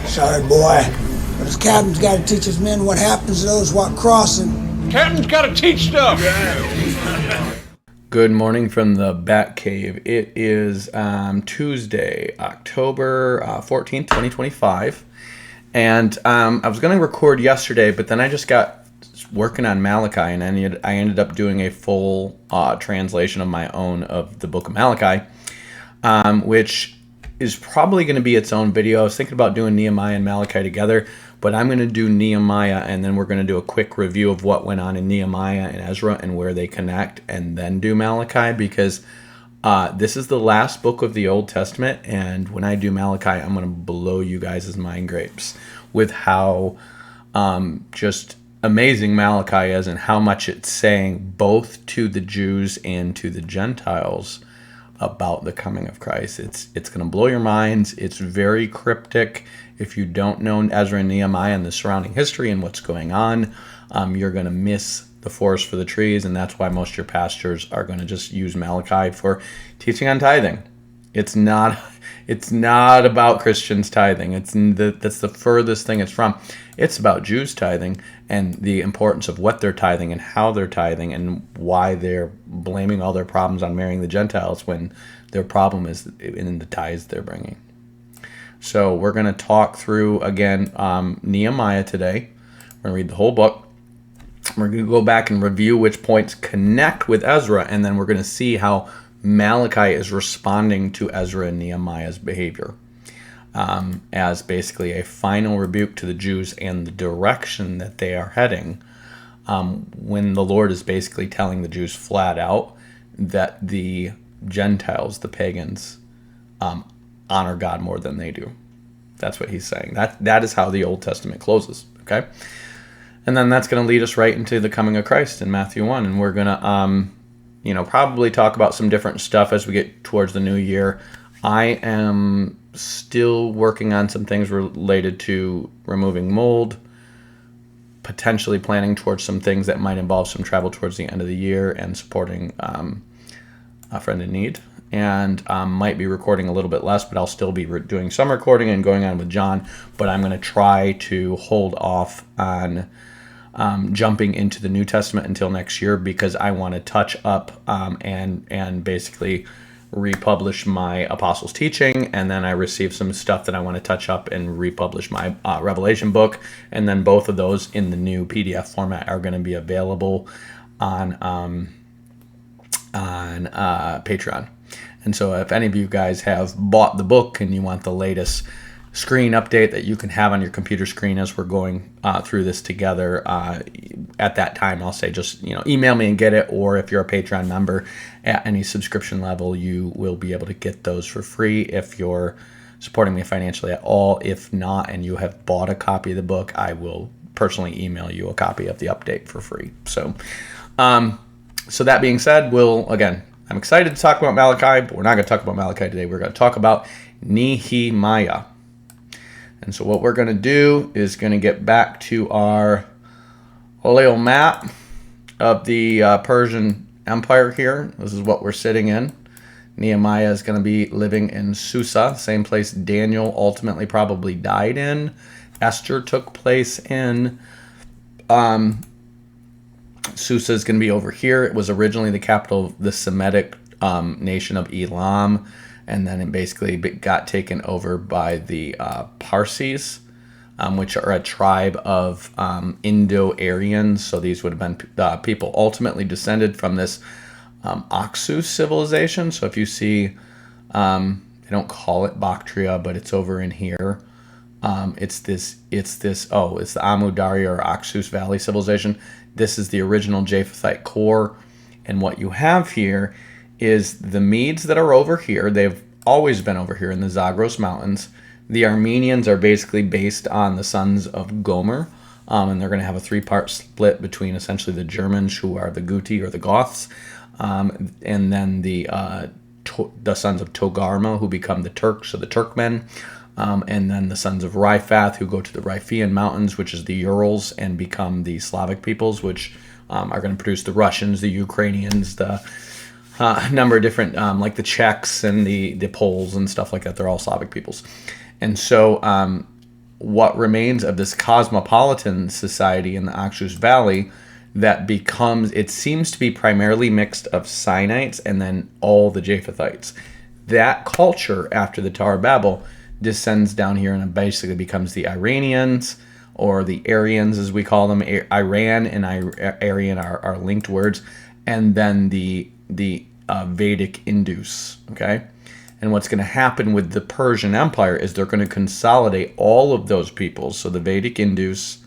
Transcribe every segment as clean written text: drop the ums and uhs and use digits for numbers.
Sorry, boy, but his captain's got to teach his men what happens to those what crossing. Captain's got to teach stuff. Good morning from the Bat Cave. It is Tuesday, October 14th, 2025. And I was going to record yesterday, but then I just got working on Malachi, and I ended up doing a full translation of my own of the book of Malachi, which is probably going to be its own video. I was thinking about doing Nehemiah and Malachi together, but I'm going to do Nehemiah, and then we're going to do a quick review of what went on in Nehemiah and Ezra and where they connect, and then do Malachi, because this is the last book of the Old Testament, and when I do Malachi, I'm going to blow you guys' mind grapes with how just amazing Malachi is and how much it's saying both to the Jews and to the Gentiles about the coming of Christ. It's going to blow your minds. It's very cryptic. If you don't know Ezra and Nehemiah and the surrounding history and what's going on, you're going to miss the forest for the trees, and that's why most of your pastors are going to just use Malachi for teaching on tithing. It's not about Christians tithing. That's the furthest thing it's from. It's about Jews tithing and the importance of what they're tithing and how they're tithing and why they're blaming all their problems on marrying the Gentiles when their problem is in the tithes they're bringing. So we're going to talk through, again, Nehemiah today. We're going to read the whole book. We're going to go back and review which points connect with Ezra, and then we're going to see how Malachi is responding to Ezra and Nehemiah's behavior as basically a final rebuke to the Jews and the direction that they are heading, when the Lord is basically telling the Jews flat out that the Gentiles, the pagans, honor God more than they do. That's what he's saying. That is how the Old Testament closes, okay? And then that's going to lead us right into the coming of Christ in Matthew 1, and we're going to probably talk about some different stuff as we get towards the new year. I am still working on some things related to removing mold, potentially planning towards some things that might involve some travel towards the end of the year and supporting a friend in need. And might be recording a little bit less, but I'll still be doing some recording and going on with John. But I'm going to try to hold off on jumping into the New Testament until next year, because I want to touch up and basically republish my Apostles' Teaching, and then I received some stuff that I want to touch up and republish my Revelation book, and then both of those in the new PDF format are going to be available on Patreon. And so if any of you guys have bought the book and you want the latest screen update that you can have on your computer screen as we're going through this together, at that time I'll say just email me and get it, or if you're a Patreon member at any subscription level, you will be able to get those for free if you're supporting me financially at all. If not, and you have bought a copy of the book, I will personally email you a copy of the update for free. So that being said, I'm excited to talk about Malachi, but we're not going to talk about Malachi today. We're going to talk about Nehemiah. And so what we're going to do is going to get back to our little map of the Persian Empire here. This is what we're sitting in. Nehemiah is going to be living in Susa, same place Daniel ultimately probably died in. Esther took place in. Susa is going to be over here. It was originally the capital of the Semitic nation of Elam, and then it basically got taken over by the Parsis, which are a tribe of Indo-Aryans. So these would have been people ultimately descended from this Oxus civilization. So if you see, they don't call it Bactria, but it's over in here. It's the Amu Darya or Oxus Valley civilization. This is the original Japhethite core. And what you have here is the Medes that are over here. They've always been over here in the Zagros Mountains. The Armenians are basically based on the sons of Gomer. And they're going to have a three-part split between essentially the Germans, who are the Guti or the Goths, and then the sons of Togarma, who become the Turks or the Turkmen. And then the sons of Riphath, who go to the Riphean Mountains, which is the Urals, and become the Slavic peoples, which are going to produce the Russians, the Ukrainians, the number of different, like the Czechs and the Poles and stuff like that. They're all Slavic peoples. And so what remains of this cosmopolitan society in the Oxus Valley that becomes, it seems to be primarily mixed of Sinites and then all the Japhethites. That culture after the Tower of Babel descends down here and it basically becomes the Iranians, or the Aryans as we call them. Iran and Aryan are linked words. And then the Vedic Indus, okay? And what's going to happen with the Persian Empire is they're going to consolidate all of those peoples. So the Vedic Indus,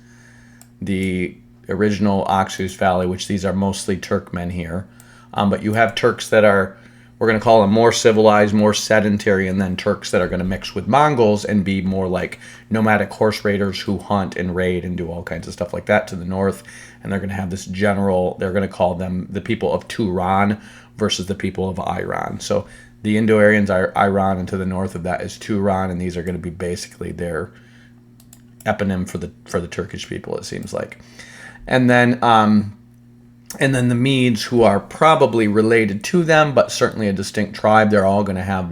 the original Oxus Valley, which these are mostly Turkmen here. But you have Turks that are, we're going to call them more civilized, more sedentary, and then Turks that are going to mix with Mongols and be more like nomadic horse raiders who hunt and raid and do all kinds of stuff like that to the north. And they're going to have this general, they're going to call them the people of Turan versus the people of Iran. So the Indo-Aryans are Iran, and to the north of that is Turan, and these are going to be basically their eponym for the Turkish people, it seems like. And then the Medes, who are probably related to them, but certainly a distinct tribe, they're all going to have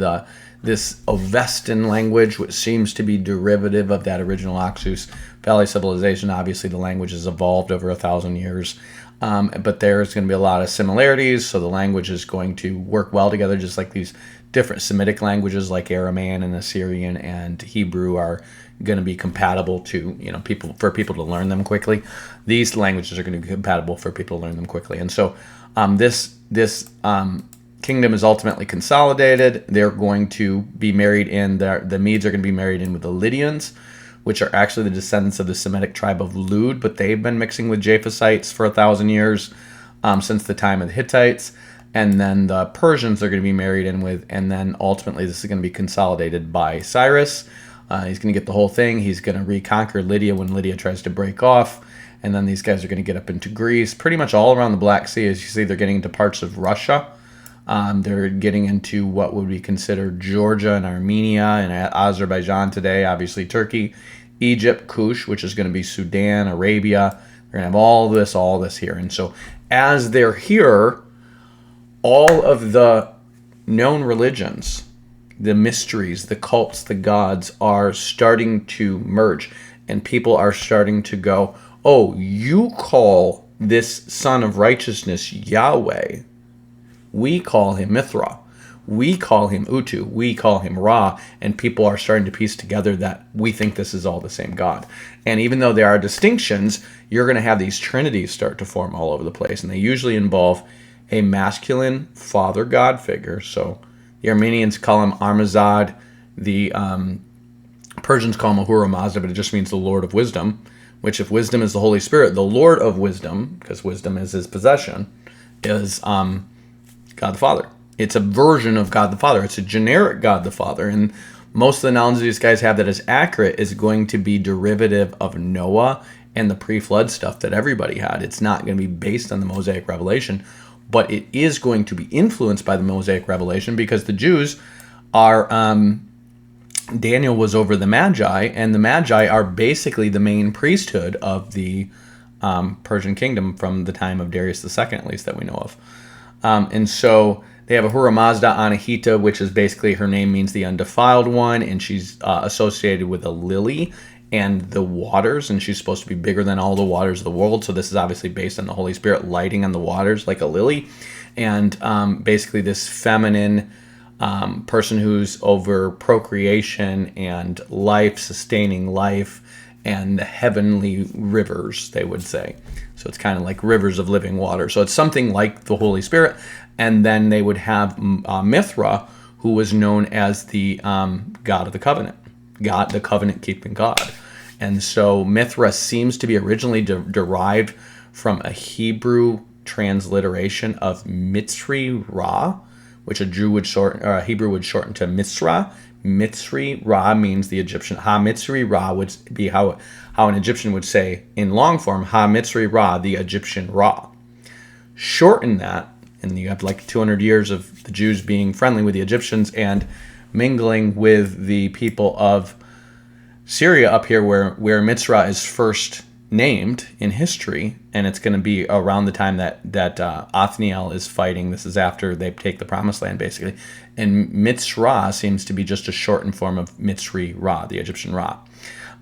this Avestan language, which seems to be derivative of that original Oxus Valley civilization. Obviously, the language has evolved over 1,000 years, but there's going to be a lot of similarities, so the language is going to work well together, just like these different Semitic languages like Aramaean and Assyrian and Hebrew are going to be compatible to, people to learn them quickly. These languages are going to be compatible for people to learn them quickly. And so this kingdom is ultimately consolidated. They're going to be married in, the Medes are going to be married in with the Lydians, which are actually the descendants of the Semitic tribe of Lud, but they've been mixing with Japhethites for 1,000 years, since the time of the Hittites. And then the Persians are going to be married in with, and then ultimately this is going to be consolidated by Cyrus. He's going to get the whole thing. He's going to reconquer Lydia when Lydia tries to break off. And then these guys are going to get up into Greece, pretty much all around the Black Sea. As you see, they're getting into parts of Russia. They're getting into what would be considered Georgia and Armenia and Azerbaijan today, obviously Turkey, Egypt, Kush, which is going to be Sudan, Arabia. They're going to have all this here. And so as they're here, all of the known religions, the mysteries, the cults, the gods are starting to merge. And people are starting to go, oh, you call this son of righteousness Yahweh. We call him Mithra. We call him Utu. We call him Ra. And people are starting to piece together that we think this is all the same God. And even though there are distinctions, you're going to have these trinities start to form all over the place. And they usually involve a masculine father God figure. So the Armenians call him Armazad. The Persians call him Ahura Mazda, but it just means the Lord of Wisdom, which if wisdom is the Holy Spirit, the Lord of Wisdom, because wisdom is his possession, is God the Father. It's a version of God the Father. It's a generic God the Father. And most of the knowledge these guys have that is accurate is going to be derivative of Noah and the pre-flood stuff that everybody had. It's not going to be based on the Mosaic Revelation, but it is going to be influenced by the Mosaic Revelation because the Jews are, Daniel was over the Magi, and the Magi are basically the main priesthood of the Persian kingdom from the time of Darius II, at least that we know of. And so they have Ahura Mazda Anahita, which is basically, her name means the undefiled one, and she's associated with a lily and the waters, and she's supposed to be bigger than all the waters of the world. So this is obviously based on the Holy Spirit lighting on the waters like a lily. And basically this feminine person who's over procreation and life, sustaining life, and the heavenly rivers, they would say. So it's kind of like rivers of living water. So it's something like the Holy Spirit. And then they would have Mithra, who was known as the God of the covenant, God, the covenant-keeping God. And so Mithra seems to be originally derived from a Hebrew transliteration of Mitzri Ra, which a Hebrew would shorten to Misra. Mitzri Ra means the Egyptian. Ha Mitzri Ra would be how an Egyptian would say in long form, Ha Mitzri Ra, the Egyptian Ra. Shorten that, and you have like 200 years of the Jews being friendly with the Egyptians and mingling with the people of Syria up here where Mitzrah is first named in history, and it's going to be around the time that Othniel is fighting. This is after they take the Promised Land, basically. And Mitzrah seems to be just a shortened form of Mitzri Ra, the Egyptian Ra.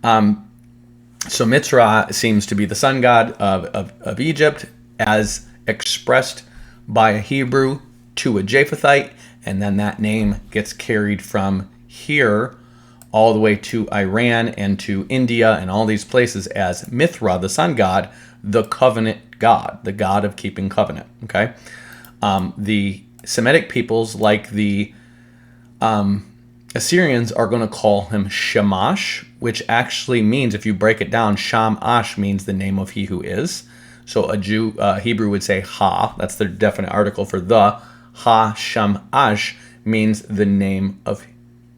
So Mitra seems to be the sun god of Egypt, as expressed by a Hebrew to a Japhethite, and then that name gets carried from here all the way to Iran and to India and all these places as Mithra, the sun god, the covenant god, the god of keeping covenant. Okay, the Semitic peoples, like the Assyrians, are going to call him Shamash, which actually means, if you break it down, Shamash means the name of he who is. So a Jew, Hebrew would say ha. That's the definite article for the. Ha Shamash means the name of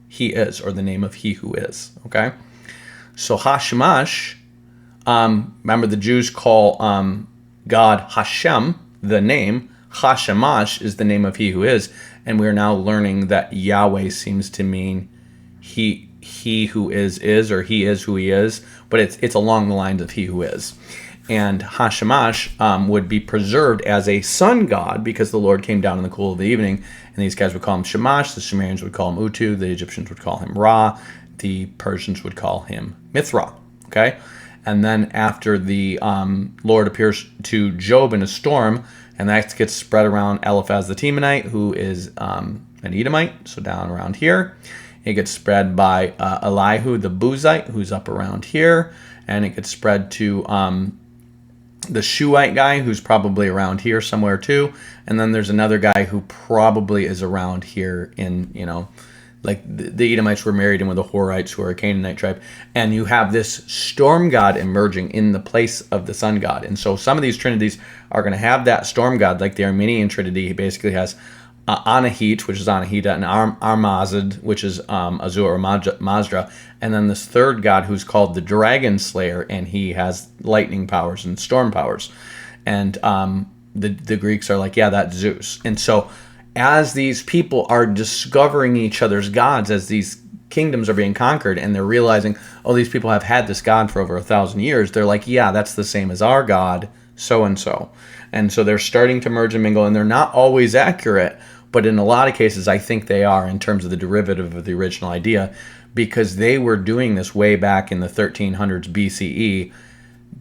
he is, or the name of he who is. Okay, so Ha Shamash. Remember, the Jews call God Hashem, the name. Ha Shamash is the name of he who is, and we're now learning that Yahweh seems to mean he who is, or he is who he is, but it's along the lines of he who is. And Hashemash would be preserved as a sun god because the Lord came down in the cool of the evening, and these guys would call him Shamash, the Sumerians would call him Utu, the Egyptians would call him Ra, the Persians would call him Mithra. Okay, and then after the Lord appears to Job in a storm, and that gets spread around Eliphaz the Temanite, who is an Edomite, so down around here. It gets spread by Elihu the Buzite, who's up around here, and it gets spread to the Shuhite guy, who's probably around here somewhere too, and then there's another guy who probably is around here in, like the Edomites were married in with the Horites, who are a Canaanite tribe, and you have this storm god emerging in the place of the sun god. And so some of these trinities are going to have that storm god, like the Armenian trinity. He basically has Anahit, which is Anahita, and Armazed, which is Azur or Mazda, and then this third god who's called the Dragon Slayer, and he has lightning powers and storm powers. And the Greeks are like, yeah, that's Zeus. And so as these people are discovering each other's gods, as these kingdoms are being conquered, and they're realizing, oh, these people have had this god for over 1,000 years, they're like, yeah, that's the same as our god, so-and-so. And so they're starting to merge and mingle, and they're not always accurate, but in a lot of cases, I think they are, in terms of the derivative of the original idea, because they were doing this way back in the 1300s BCE.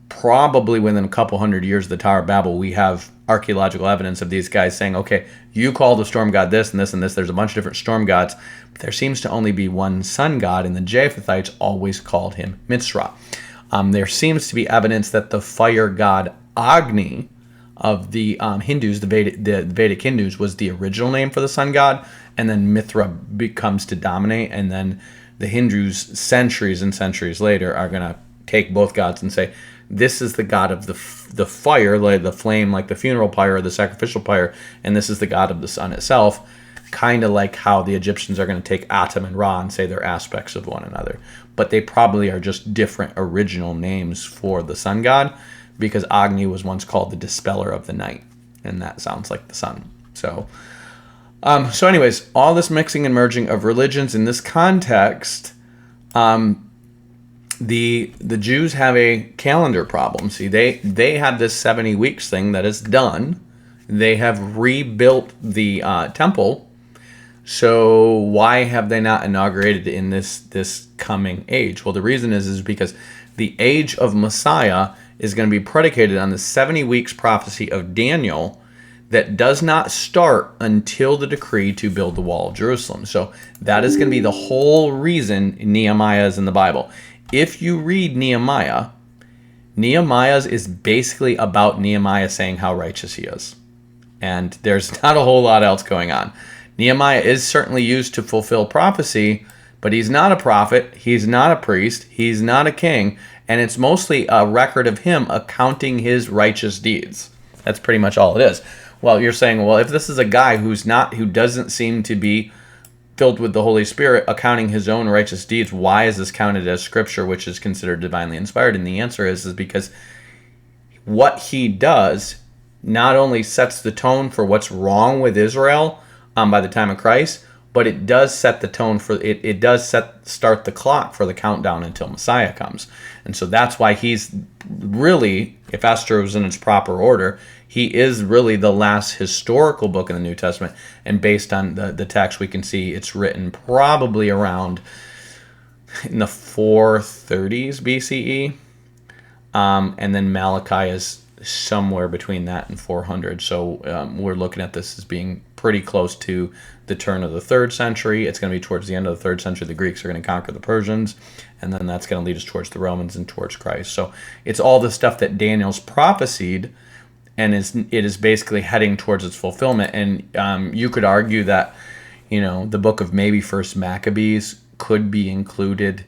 Probably within a couple hundred years of the Tower of Babel, we have archaeological evidence of these guys saying, okay, you call the storm god this and this and this. There's a bunch of different storm gods, but there seems to only be one sun god, and the Japhethites always called him Mithra. There seems to be evidence that the fire god Agni of the Hindus, the Vedic Hindus, was the original name for the sun god, and then Mithra becomes to dominate, and then the Hindus, centuries and centuries later, are going to take both gods and say, this is the god of the fire, like the flame, like the funeral pyre or the sacrificial pyre, and this is the god of the sun itself, kind of like how the Egyptians are going to take Atum and Ra and say they're aspects of one another. But they probably are just different original names for the sun god, because Agni was once called the dispeller of the night, and that sounds like the sun. So anyways, all this mixing and merging of religions in this context, the Jews have a calendar problem. See, they have this 70 weeks thing that is done. They have rebuilt the temple. So why have they not inaugurated in this coming age? Well, the reason is because the age of Messiah is going to be predicated on the 70 weeks prophecy of Daniel that does not start until the decree to build the wall of Jerusalem. So that is going to be the whole reason Nehemiah is in the Bible. If you read Nehemiah is basically about Nehemiah saying how righteous he is. And there's not a whole lot else going on. Nehemiah is certainly used to fulfill prophecy, but he's not a prophet, he's not a priest, he's not a king, and it's mostly a record of him accounting his righteous deeds. That's pretty much all it is. Well, you're saying, well, if this is a guy who doesn't seem to be filled with the Holy Spirit, accounting his own righteous deeds, why is this counted as scripture, which is considered divinely inspired? And the answer is because what he does not only sets the tone for what's wrong with Israel by the time of Christ, but it does set the tone for it. It does start the clock for the countdown until Messiah comes. And so that's why he's really, if Esther was in its proper order, he is really the last historical book in the New Testament. And based on the text, we can see it's written probably around in the 430s BCE. And then Malachi is somewhere between that and 400. So we're looking at this as being pretty close to the turn of the 3rd century. It's going to be towards the end of the 3rd century. The Greeks are going to conquer the Persians, and then that's going to lead us towards the Romans and towards Christ. So it's all the stuff that Daniel's prophesied, and it is basically heading towards its fulfillment. And you could argue that, the book of maybe First Maccabees could be included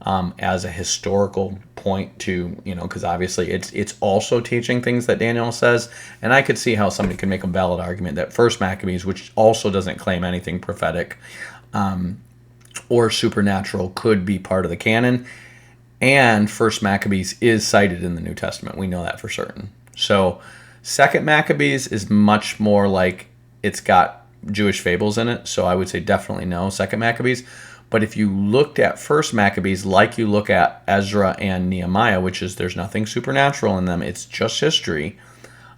as a historical point to, because obviously it's also teaching things that Daniel says. And I could see how somebody could make a valid argument that First Maccabees, which also doesn't claim anything prophetic or supernatural, could be part of the canon. And First Maccabees is cited in the New Testament. We know that for certain. So Second Maccabees is much more like it's got Jewish fables in it. So I would say definitely no, Second Maccabees. But if you looked at First Maccabees like you look at Ezra and Nehemiah, which is there's nothing supernatural in them, it's just history,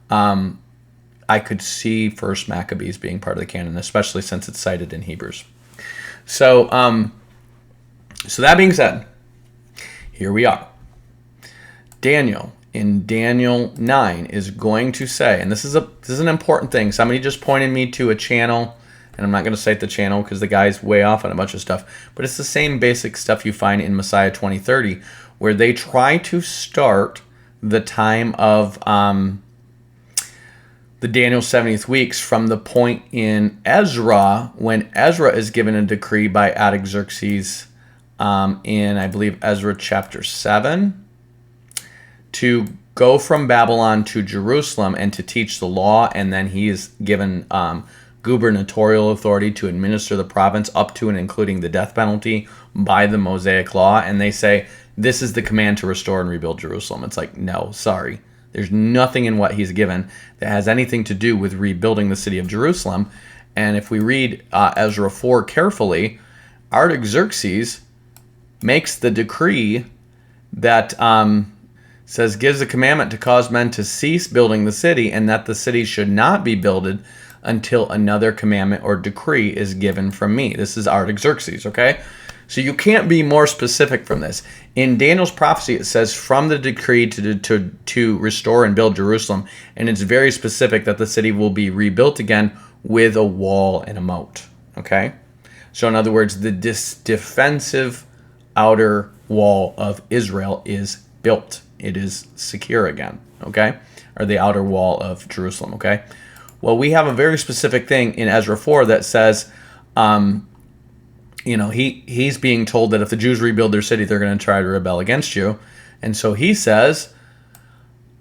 I could see First Maccabees being part of the canon, especially since it's cited in Hebrews. So that being said, here we are. Daniel, in Daniel 9, is going to say, and this is an important thing. Somebody just pointed me to a channel, and I'm not going to cite the channel because the guy's way off on a bunch of stuff, but it's the same basic stuff you find in Messiah 2030, where they try to start the time of the Daniel 70th weeks from the point in Ezra, when Ezra is given a decree by Artaxerxes in, I believe, Ezra chapter 7, to go from Babylon to Jerusalem and to teach the law, and then he is given gubernatorial authority to administer the province up to and including the death penalty by the Mosaic law. And they say, this is the command to restore and rebuild Jerusalem. It's like, no, sorry. There's nothing in what he's given that has anything to do with rebuilding the city of Jerusalem. And if we read Ezra 4 carefully, Artaxerxes makes the decree that says, gives a commandment to cause men to cease building the city, and that the city should not be builded until another commandment or decree is given from me. This is Artaxerxes, okay? So you can't be more specific from this. In Daniel's prophecy, it says from the decree to restore and build Jerusalem, and it's very specific that the city will be rebuilt again with a wall and a moat, okay? So in other words, the defensive outer wall of Israel is built. It is secure again, okay? Or the outer wall of Jerusalem, okay? Well, we have a very specific thing in Ezra 4 that says, he's being told that if the Jews rebuild their city, they're going to try to rebel against you. And so he says,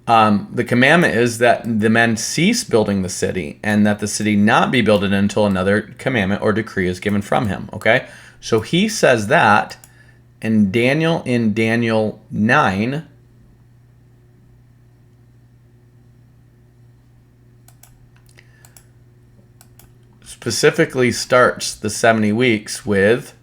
the commandment is that the men cease building the city, and that the city not be built until another commandment or decree is given from him, okay? So he says that, and Daniel in Daniel 9... specifically starts the 70 weeks with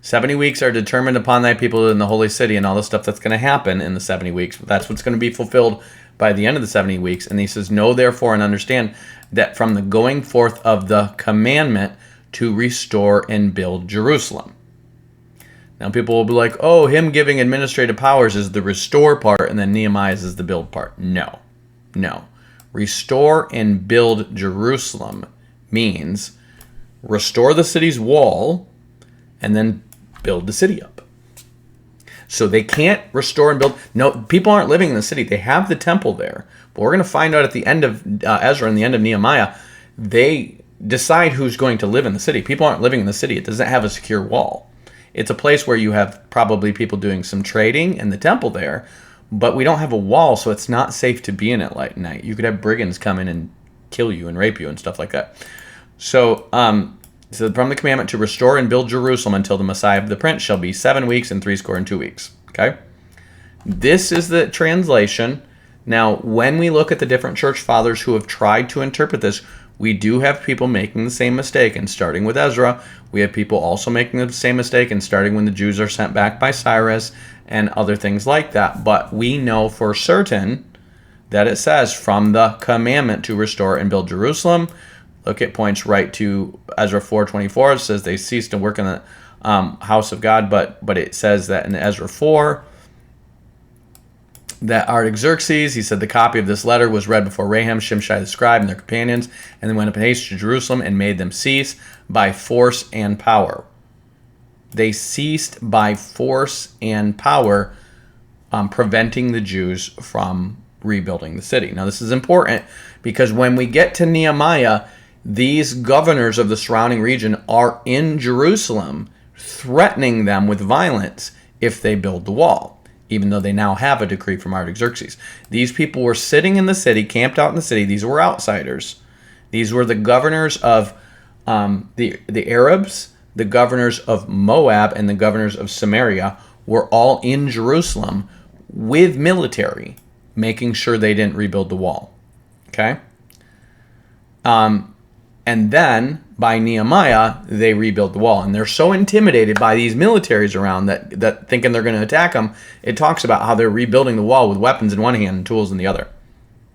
70 weeks are determined upon thy people in the holy city, and all the stuff that's going to happen in the 70 weeks. That's what's going to be fulfilled by the end of the 70 weeks. And he says, know therefore and understand that from the going forth of the commandment to restore and build Jerusalem. Now people will be like, oh, him giving administrative powers is the restore part, and then Nehemiah's is the build part. No. Restore and build Jerusalem means restore the city's wall and then build the city up. So they can't restore and build. No, people aren't living in the city. They have the temple there. But we're going to find out at the end of Ezra and the end of Nehemiah, they decide who's going to live in the city. People aren't living in the city. It doesn't have a secure wall. It's a place where you have probably people doing some trading in the temple there, but we don't have a wall, so it's not safe to be in it at night. You could have brigands come in and kill you and rape you and stuff like that. So from the commandment to restore and build Jerusalem until the Messiah of the Prince shall be 7 weeks and 62 weeks. Okay? This is the translation. Now, when we look at the different church fathers who have tried to interpret this, we do have people making the same mistake, and starting with Ezra, we have people also making the same mistake, and starting when the Jews are sent back by Cyrus and other things like that. But we know for certain that it says from the commandment to restore and build Jerusalem. look, it points right to Ezra 4:24. It says they ceased to work in the house of God, but it says that in Ezra 4 that Artaxerxes, he said, the copy of this letter was read before Raham, Shimshai the scribe, and their companions, and they went up in haste to Jerusalem and made them cease by force and power. They ceased by force and power, preventing the Jews from rebuilding the city. Now, this is important because when we get to Nehemiah, these governors of the surrounding region are in Jerusalem, threatening them with violence if they build the wall, even though they now have a decree from Artaxerxes. These people were sitting in the city, camped out in the city. These were outsiders. These were the governors of the Arabs, the governors of Moab, and the governors of Samaria were all in Jerusalem with military, making sure they didn't rebuild the wall. Okay? And then, by Nehemiah, they rebuild the wall. And they're so intimidated by these militaries around that thinking they're going to attack them, it talks about how they're rebuilding the wall with weapons in one hand and tools in the other.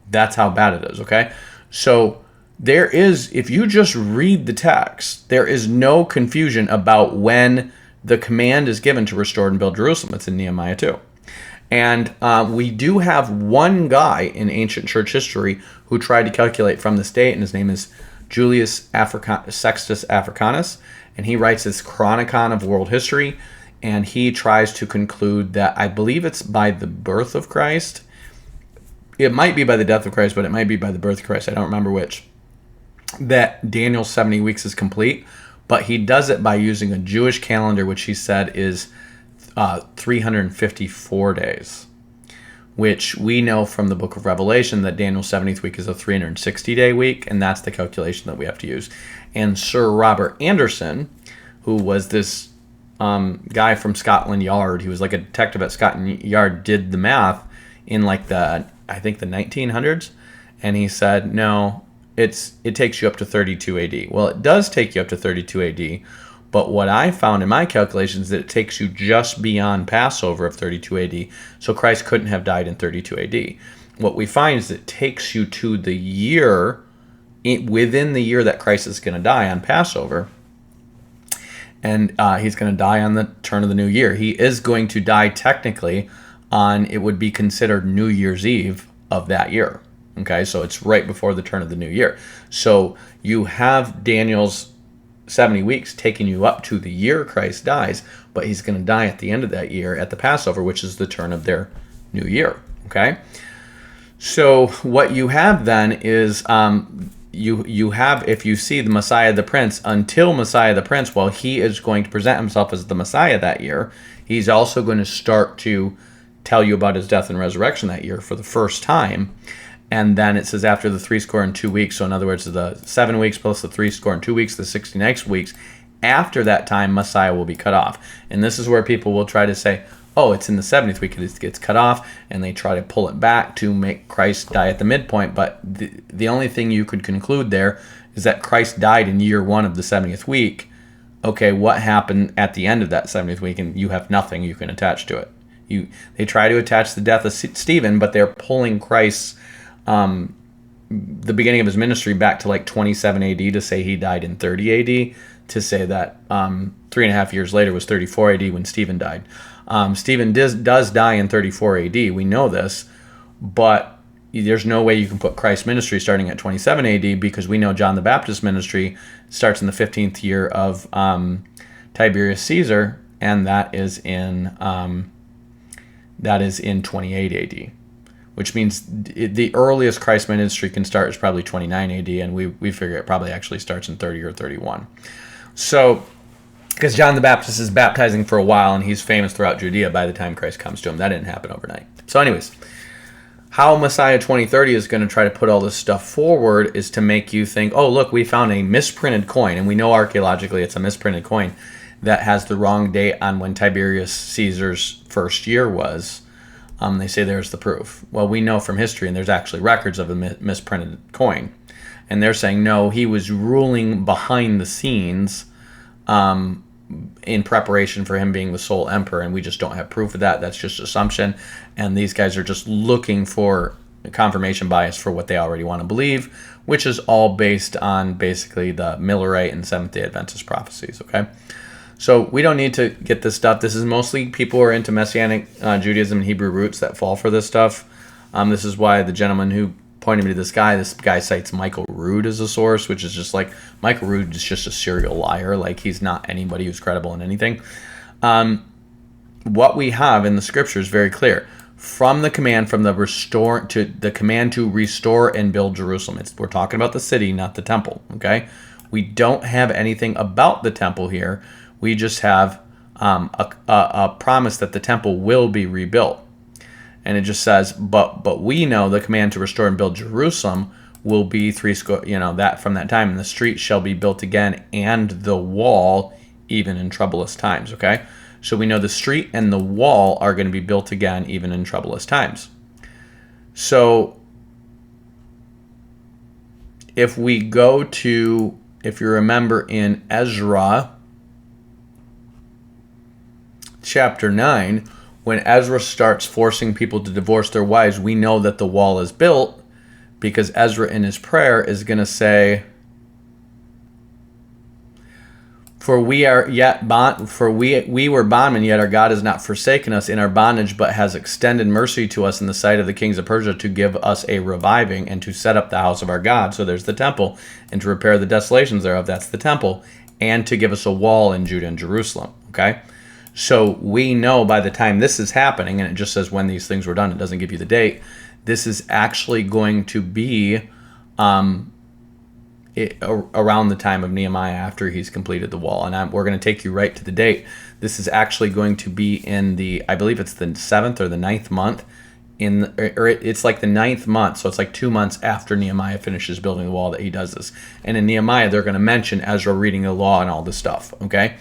That's how bad it is, okay? So, there is, if you just read the text, there is no confusion about when the command is given to restore and build Jerusalem. It's in Nehemiah 2. And we do have one guy in ancient church history who tried to calculate from this date, and his name is Julius Sextus Africanus, and he writes this Chronicon of World History, and he tries to conclude that, I believe it's by the birth of Christ. It might be by the death of Christ, but it might be by the birth of Christ. I don't remember which. That Daniel's 70 weeks is complete, but he does it by using a Jewish calendar, which he said is 354 days, which we know from the book of Revelation that Daniel's 70th week is a 360-day week, and that's the calculation that we have to use. And Sir Robert Anderson, who was this guy from Scotland Yard, he was like a detective at Scotland Yard, did the math in like the 1900s, and he said, no, it takes you up to 32 AD. Well, it does take you up to 32 AD, but what I found in my calculations is that it takes you just beyond Passover of 32 AD, so Christ couldn't have died in 32 AD. What we find is it takes you to the year, within the year that Christ is going to die on Passover, and he's going to die on the turn of the new year. He is going to die technically on, it would be considered New Year's Eve of that year. Okay, so it's right before the turn of the new year. So you have Daniel's 70 weeks taking you up to the year Christ dies, but he's going to die at the end of that year at the Passover, which is the turn of their new year. Okay, so what you have then is you have, if you see the Messiah the Prince, until Messiah the Prince, well, he is going to present himself as the Messiah that year. He's also going to start to tell you about his death and resurrection that year for the first time. And then it says after the 62 weeks, so in other words, the 7 weeks plus the 62 weeks, the 69 weeks, after that time, Messiah will be cut off. And this is where people will try to say, oh, it's in the 70th week it gets cut off, and they try to pull it back to make Christ die at the midpoint. But the only thing you could conclude there is that Christ died in year 1 of the 70th week. Okay, what happened at the end of that 70th week? And you have nothing you can attach to it. They try to attach the death of Stephen, but they're pulling Christ's the beginning of his ministry back to like 27 AD to say he died in 30 AD, to say that 3.5 years later was 34 AD when Stephen died. Stephen does die in 34 AD, we know this, but there's no way you can put Christ's ministry starting at 27 AD, because we know John the Baptist's ministry starts in the 15th year of Tiberius Caesar, and that is in 28 AD. Which means the earliest Christ ministry can start is probably 29 AD, and we figure it probably actually starts in 30 or 31. So, because John the Baptist is baptizing for a while, and he's famous throughout Judea by the time Christ comes to him. That didn't happen overnight. So anyways, how Messiah 2030 is going to try to put all this stuff forward is to make you think, oh, look, we found a misprinted coin, and we know archaeologically it's a misprinted coin that has the wrong date on when Tiberius Caesar's first year was. They say there's the proof. Well, we know from history, and there's actually records of a misprinted coin. And they're saying, no, he was ruling behind the scenes in preparation for him being the sole emperor, and we just don't have proof of that. That's just assumption. And these guys are just looking for confirmation bias for what they already want to believe, which is all based on basically the Millerite and Seventh-day Adventist prophecies, okay? So we don't need to get this stuff. This is mostly people who are into Messianic Judaism and Hebrew roots that fall for this stuff. This is why the gentleman who pointed me to this guy cites Michael Rood as a source, which is just like, Michael Rood is just a serial liar. Like, he's not anybody who's credible in anything. What we have in the scripture is very clear. From the command to restore and build Jerusalem. We're talking about the city, not the temple, okay? We don't have anything about the temple here. We just have a promise that the temple will be rebuilt. And it just says, but we know the command to restore and build Jerusalem will be that from that time, and the street shall be built again, and the wall even in troublous times, okay? So we know the street and the wall are going to be built again, even in troublous times. So if we go to, if you remember in Ezra chapter 9, when Ezra starts forcing people to divorce their wives, we know that the wall is built because Ezra in his prayer is going to say, For we are yet we were bondmen, yet our God has not forsaken us in our bondage, but has extended mercy to us in the sight of the kings of Persia to give us a reviving and to set up the house of our God. So there's the temple, and to repair the desolations thereof, that's the temple, and to give us a wall in Judah and Jerusalem. Okay? So we know by the time this is happening, and it just says when these things were done, it doesn't give you the date, this is actually going to be around the time of Nehemiah after he's completed the wall. And we're going to take you right to the date. This is actually going to be in the, I believe it's the 7th or the 9th month. It's like the 9th month, so it's like 2 months after Nehemiah finishes building the wall that he does this. And in Nehemiah, they're going to mention Ezra reading the law and all this stuff, okay?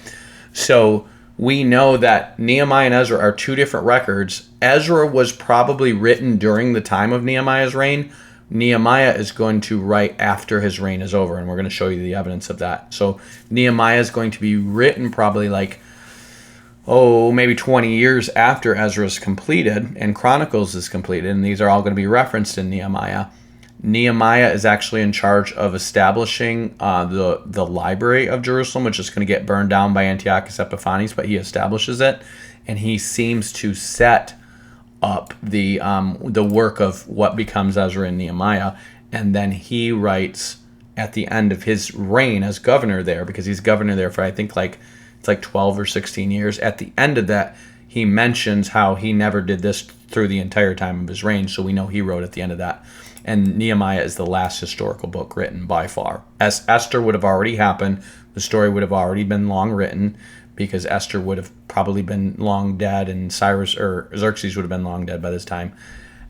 So we know that Nehemiah and Ezra are two different records. Ezra was probably written during the time of Nehemiah's reign. Nehemiah is going to write after his reign is over, and we're going to show you the evidence of that. So Nehemiah is going to be written probably like, maybe 20 years after Ezra is completed and Chronicles is completed, and these are all going to be referenced in Nehemiah. Nehemiah is actually in charge of establishing the library of Jerusalem, which is going to get burned down by Antiochus Epiphanes, but he establishes it, and he seems to set up the work of what becomes Ezra and Nehemiah, and then he writes at the end of his reign as governor there, because he's governor there for I think it's like 12 or 16 years. At the end of that, he mentions how he never did this through the entire time of his reign, so we know he wrote at the end of that. And Nehemiah is the last historical book written by far. As Esther would have already happened, the story would have already been long written, because Esther would have probably been long dead, and Cyrus or Xerxes would have been long dead by this time.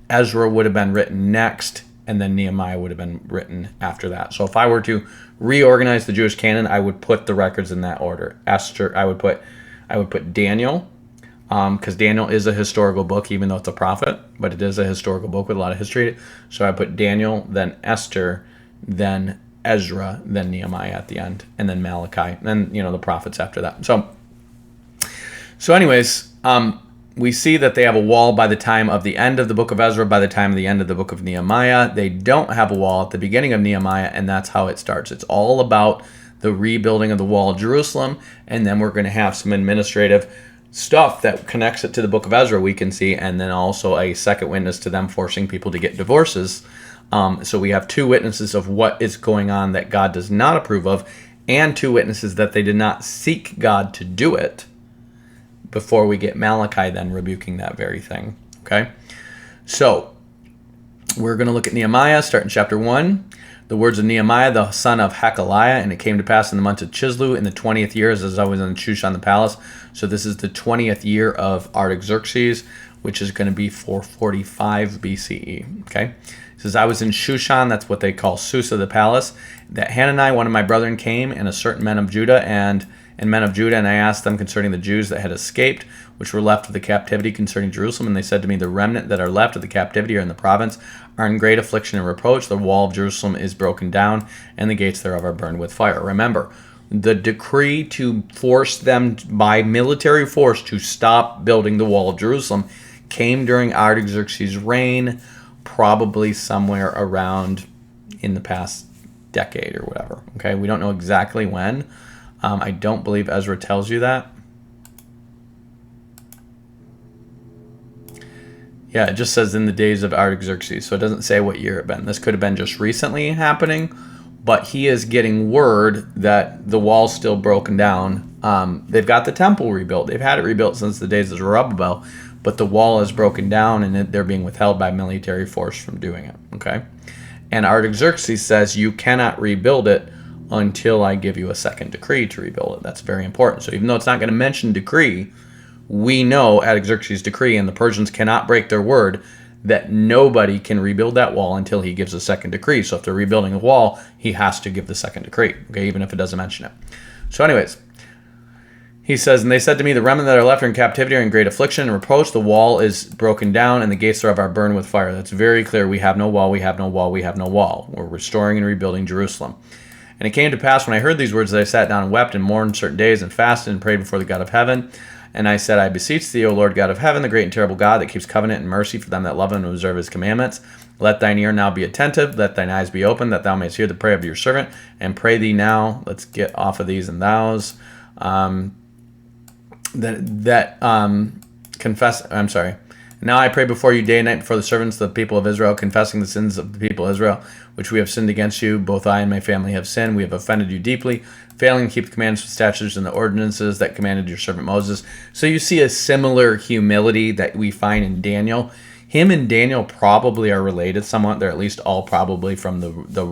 Ezra would have been written next, and then Nehemiah would have been written after that. So if I were to reorganize the Jewish canon, I would put the records in that order. Esther, I would put Daniel, because Daniel is a historical book, even though it's a prophet, but it is a historical book with a lot of history. So I put Daniel, then Esther, then Ezra, then Nehemiah at the end, and then Malachi, and then the prophets after that. So anyways, we see that they have a wall by the time of the end of the book of Ezra, by the time of the end of the book of Nehemiah. They don't have a wall at the beginning of Nehemiah, and that's how it starts. It's all about the rebuilding of the wall of Jerusalem, and then we're going to have some administrative stuff that connects it to the book of Ezra, we can see, and then also a second witness to them forcing people to get divorces. So we have two witnesses of what is going on that God does not approve of, and two witnesses that they did not seek God to do it, before we get Malachi then rebuking that very thing. Okay? So we're going to look at Nehemiah, start in chapter 1. The words of Nehemiah, the son of Hakaliah, and it came to pass in the month of Chislew, in the 20th year, as I was in Shushan the palace. So this is the 20th year of Artaxerxes, which is going to be 445 BCE. Okay? It says, I was in Shushan, that's what they call Susa the palace, that Hanani, one of my brethren, came, and a certain men of Judah, and I asked them concerning the Jews that had escaped, which were left of the captivity concerning Jerusalem. And they said to me, the remnant that are left of the captivity are in the province, are in great affliction and reproach. The wall of Jerusalem is broken down, and the gates thereof are burned with fire. Remember, the decree to force them by military force to stop building the wall of Jerusalem came during Artaxerxes' reign, probably somewhere around in the past decade or whatever. Okay, we don't know exactly when. I don't believe Ezra tells you that. Yeah, it just says in the days of Artaxerxes, so it doesn't say what year it been. This could have been just recently happening, but he is getting word that the wall's still broken down. They've got the temple rebuilt. They've had it rebuilt since the days of Zerubbabel, but the wall is broken down and they're being withheld by military force from doing it. Okay, and Artaxerxes says you cannot rebuild it until I give you a second decree to rebuild it. That's very important. So even though it's not going to mention decree, we know Artaxerxes' decree, and the Persians cannot break their word, that nobody can rebuild that wall until he gives a second decree. So if they're rebuilding the wall, he has to give the second decree, okay, even if it doesn't mention it. So anyways, he says, and they said to me, the remnant that are left are in captivity are in great affliction and reproach. The wall is broken down, and the gates thereof are burned with fire. That's very clear. We have no wall, we have no wall, we have no wall. We're restoring and rebuilding Jerusalem. And it came to pass when I heard these words that I sat down and wept and mourned certain days and fasted and prayed before the God of heaven. And I said, I beseech thee, O Lord God of heaven, the great and terrible God that keeps covenant and mercy for them that love him and observe his commandments. Let thine ear now be attentive, let thine eyes be open, that thou mayest hear the prayer of your servant, and pray thee now. Let's get off of these and thous. Now I pray before you day and night before the servants of the people of Israel, confessing the sins of the people of Israel, which we have sinned against you. Both I and my family have sinned. We have offended you deeply, failing to keep the commandments, the statutes, and the ordinances that commanded your servant Moses. So you see a similar humility that we find in Daniel. Him and Daniel probably are related somewhat. They're at least all probably from the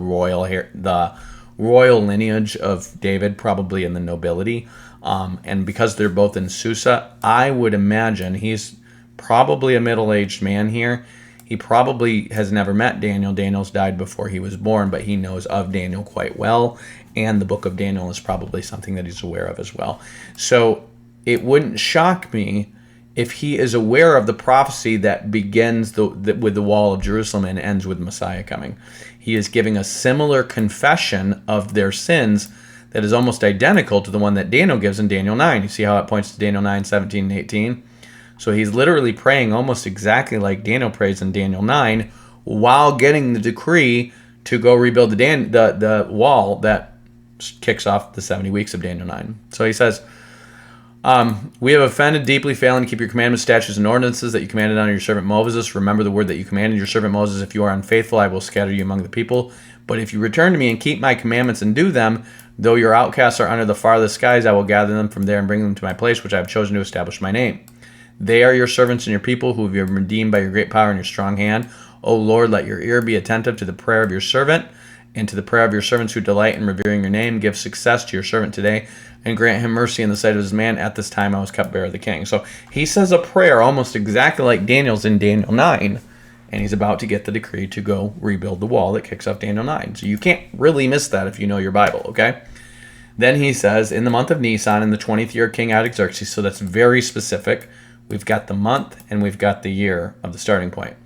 royal lineage of David, probably in the nobility. And because they're both in Susa, I would imagine he's probably a middle-aged man here. He probably has never met Daniel. Daniel's died before he was born, but he knows of Daniel quite well, and the book of Daniel is probably something that he's aware of as well. So it wouldn't shock me if he is aware of the prophecy that begins with the wall of Jerusalem and ends with Messiah coming. He is giving a similar confession of their sins that is almost identical to the one that Daniel gives in Daniel 9. You see how it points to Daniel 9, 17, and 18? So he's literally praying almost exactly like Daniel prays in Daniel 9 while getting the decree to go rebuild the wall that kicks off the 70 weeks of Daniel 9. So he says, we have offended deeply, failing to keep your commandments, statutes, and ordinances that you commanded on your servant Moses. Remember the word that you commanded your servant Moses. If you are unfaithful, I will scatter you among the people. But if you return to me and keep my commandments and do them, though your outcasts are under the farthest skies, I will gather them from there and bring them to my place, which I have chosen to establish my name. They are your servants and your people, who you have redeemed by your great power and your strong hand. O Lord, let your ear be attentive to the prayer of your servant and to the prayer of your servants who delight in revering your name. Give success to your servant today and grant him mercy in the sight of his man. At this time I was cupbearer of the king. So he says a prayer almost exactly like Daniel's in Daniel 9, and he's about to get the decree to go rebuild the wall that kicks off Daniel 9. So you can't really miss that if you know your Bible, okay? Then he says, in the month of Nisan, in the 20th year of King Artaxerxes, so that's very specific. We've got the month and we've got the year of the starting point.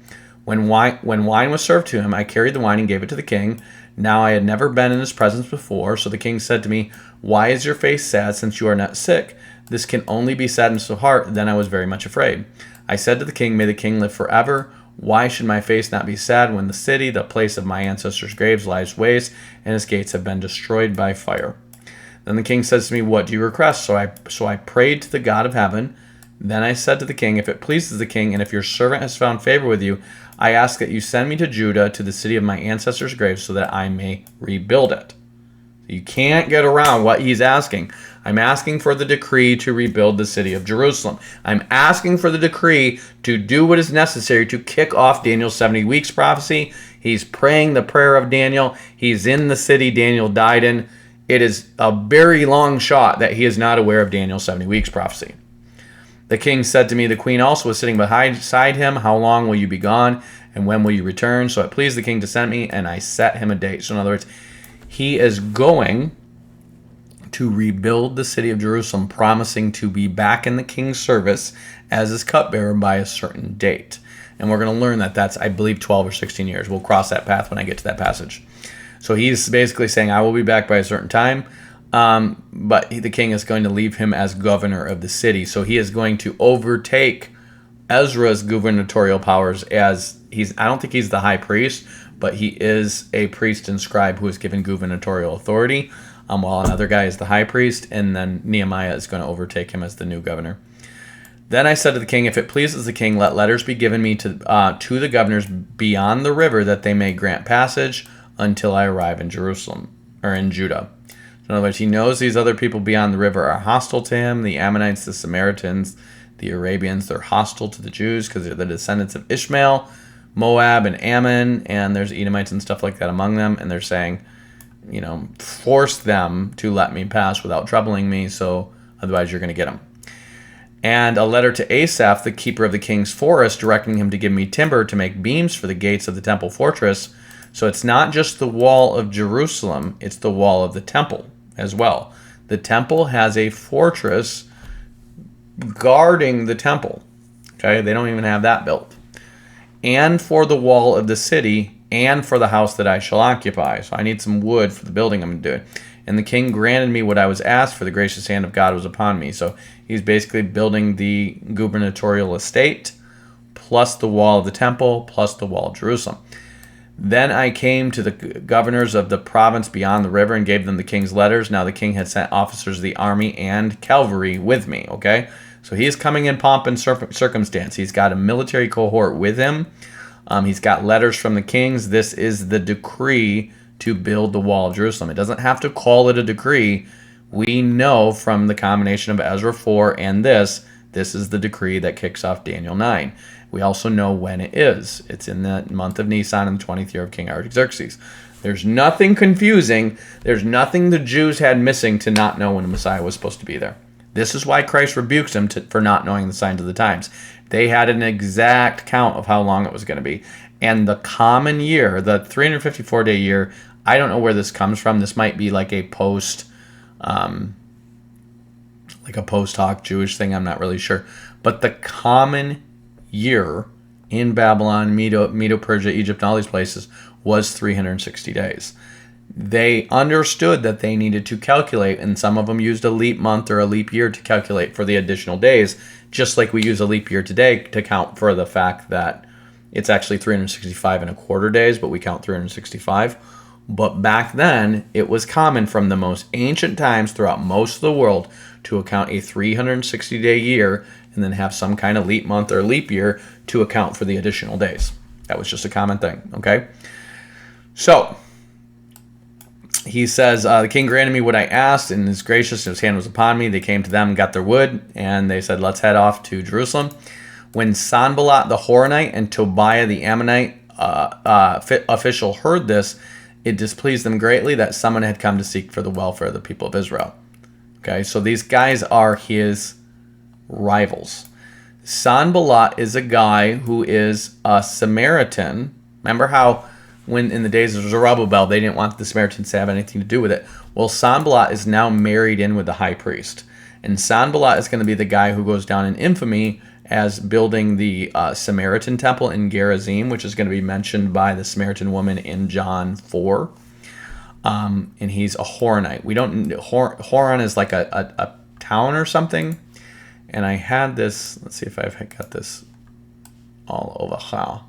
When wine was served to him, I carried the wine and gave it to the king. Now I had never been in his presence before, so the king said to me, why is your face sad, since you are not sick? This can only be sadness of heart. Then I was very much afraid. I said to the king, may the king live forever. Why should my face not be sad when the city, the place of my ancestors' graves, lies waste, and its gates have been destroyed by fire? Then the king says to me, what do you request? So I prayed to the God of heaven. Then I said to the king, if it pleases the king, and if your servant has found favor with you, I ask that you send me to Judah, to the city of my ancestors' graves, so that I may rebuild it. You can't get around what he's asking. I'm asking for the decree to rebuild the city of Jerusalem. I'm asking for the decree to do what is necessary to kick off Daniel's 70 weeks prophecy. He's praying the prayer of Daniel. He's in the city Daniel died in. It is a very long shot that he is not aware of Daniel's 70 weeks prophecy. The king said to me, the queen also was sitting beside him, how long will you be gone, and when will you return? So it pleased the king to send me, and I set him a date. So in other words, he is going to rebuild the city of Jerusalem, promising to be back in the king's service as his cupbearer by a certain date. And we're going to learn that that's, I believe, 12 or 16 years. We'll cross that path when I get to that passage. So he's basically saying, I will be back by a certain time. But the king is going to leave him as governor of the city. So he is going to overtake Ezra's gubernatorial powers as I don't think he's the high priest, but he is a priest and scribe who is given gubernatorial authority, while another guy is the high priest, and then Nehemiah is going to overtake him as the new governor. Then I said to the king, if it pleases the king, let letters be given me to the governors beyond the river, that they may grant passage until I arrive in Jerusalem, or in Judah. In other words, he knows these other people beyond the river are hostile to him. The Ammonites, the Samaritans, the Arabians, they're hostile to the Jews because they're the descendants of Ishmael, Moab, and Ammon, and there's Edomites and stuff like that among them, and they're saying, force them to let me pass without troubling me, so otherwise you're going to get them. And a letter to Asaph, the keeper of the king's forest, directing him to give me timber to make beams for the gates of the temple fortress. So it's not just the wall of Jerusalem, it's the wall of the temple as well. The temple has a fortress guarding the temple. Okay, they don't even have that built. And for the wall of the city, and for the house that I shall occupy. So I need some wood for the building I'm doing. And the king granted me what I was asked, for the gracious hand of God was upon me. So he's basically building the gubernatorial estate, plus the wall of the temple, plus the wall of Jerusalem. Then I came to the governors of the province beyond the river and gave them the king's letters. Now the king had sent officers of the army and cavalry with me, okay? So he's coming in pomp and circumstance. He's got a military cohort with him. He's got letters from the kings. This is the decree to build the wall of Jerusalem. It doesn't have to call it a decree. We know from the combination of Ezra 4 and this is the decree that kicks off Daniel 9. We also know when it is. It's in the month of Nisan in the 20th year of King Artaxerxes. There's nothing confusing. There's nothing the Jews had missing to not know when the Messiah was supposed to be there. This is why Christ rebukes them for not knowing the signs of the times. They had an exact count of how long it was going to be. And the common year, the 354-day year, I don't know where this comes from. This might be like a post hoc Jewish thing. I'm not really sure. But the common year in Babylon, Medo-Persia, Egypt, and all these places was 360 days. They understood that they needed to calculate, and some of them used a leap month or a leap year to calculate for the additional days, just like we use a leap year today to count for the fact that it's actually 365 and a quarter days, but we count 365. But back then, it was common from the most ancient times throughout most of the world to account a 360-day year and then have some kind of leap month or leap year to account for the additional days. That was just a common thing, okay? So, he says, the king granted me what I asked, and his gracious, his hand was upon me. They came to them, got their wood, and they said, let's head off to Jerusalem. When Sanballat the Horonite and Tobiah the Ammonite official heard this, it displeased them greatly that someone had come to seek for the welfare of the people of Israel. Okay, so these guys are his rivals. Sanballat is a guy who is a Samaritan. Remember how when in the days of Zerubbabel, they didn't want the Samaritans to have anything to do with it? Well, Sanballat is now married in with the high priest. And Sanballat is going to be the guy who goes down in infamy as building the Samaritan temple in Gerizim, which is going to be mentioned by the Samaritan woman in John 4. And he's a Horonite. We don't Horon is like a town or something. And I had this. Let's see if I've got this all over. How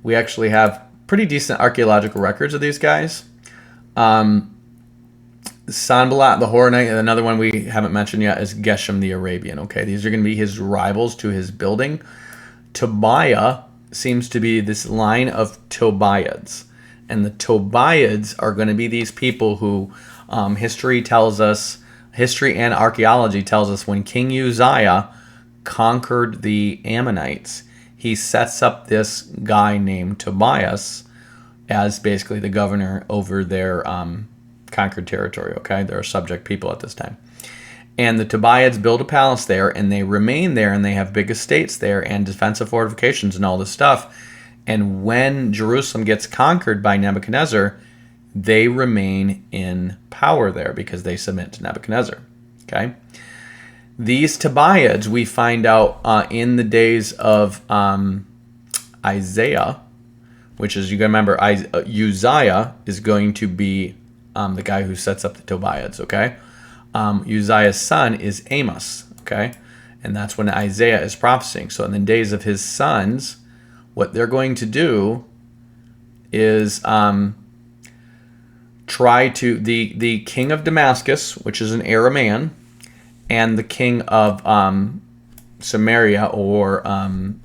we actually have pretty decent archaeological records of these guys. Sanballat the Horonite, and another one we haven't mentioned yet is Geshem the Arabian. Okay, these are going to be his rivals to his building. Tobiah seems to be this line of Tobiads. And the Tobiads are going to be these people who history and archaeology tells us when King Uzziah conquered the Ammonites, he sets up this guy named Tobias as basically the governor over their conquered territory, okay? They're subject people at this time. And the Tobiads build a palace there, and they remain there, and they have big estates there and defensive fortifications and all this stuff. And when Jerusalem gets conquered by Nebuchadnezzar, they remain in power there because they submit to Nebuchadnezzar, okay? These Tobiads, we find out in the days of Isaiah, which is, you got to remember, Uzziah is going to be the guy who sets up the Tobiads, okay? Uzziah's son is Amos, okay? And that's when Isaiah is prophesying. So in the days of his sons, what they're going to do is try to the king of Damascus, which is an Aramean, and the king of Samaria or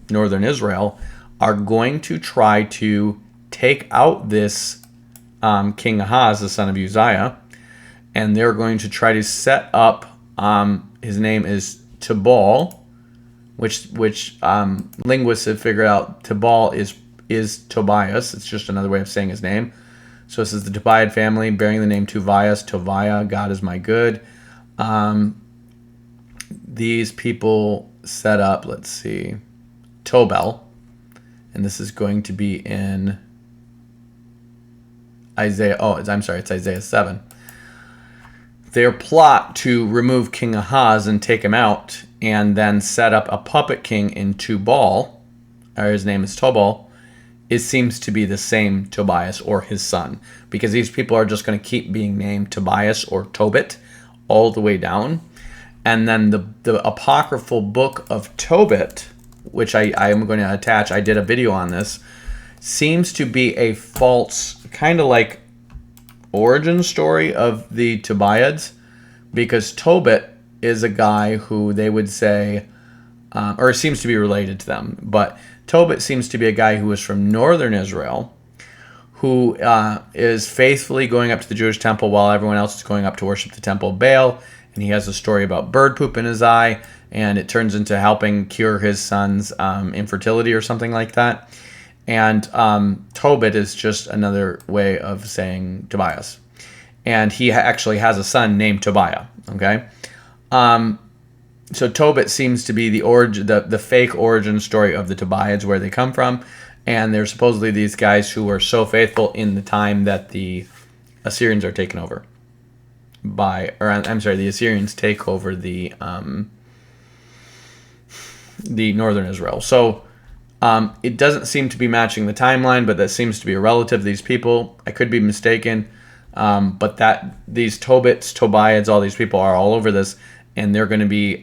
northern Israel are going to try to take out this King Ahaz, the son of Uzziah, and they're going to try to set up, his name is Tubal, which linguists have figured out Tubal is Tobias. It's just another way of saying his name. So this is the Tobiad family bearing the name Tobias. Tobiah, God is my good. These people set up, let's see, Tobel, and this is going to be in Isaiah. Oh, I'm sorry, it's Isaiah 7. Their plot to remove King Ahaz and take him out, and then set up a puppet king in Tubal, or his name is Tobal, it seems to be the same Tobias or his son, because these people are just going to keep being named Tobias or Tobit all the way down. And then the apocryphal book of Tobit, which I am going to attach, I did a video on this, seems to be a false, kind of like origin story of the Tobiads, because Tobit is a guy who they would say, or seems to be related to them, but Tobit seems to be a guy who is from northern Israel, who is faithfully going up to the Jewish temple while everyone else is going up to worship the temple of Baal. And he has a story about bird poop in his eye, and it turns into helping cure his son's infertility or something like that. And Tobit is just another way of saying Tobias. And he actually has a son named Tobiah. Okay, so Tobit seems to be the fake origin story of the Tobiads, where they come from. And they're supposedly these guys who were so faithful in the time that the Assyrians are taken over. The Assyrians take over the northern Israel. So it doesn't seem to be matching the timeline, but that seems to be a relative of these people. I could be mistaken, but these Tobits, Tobiads, all these people are all over this, and they're going to be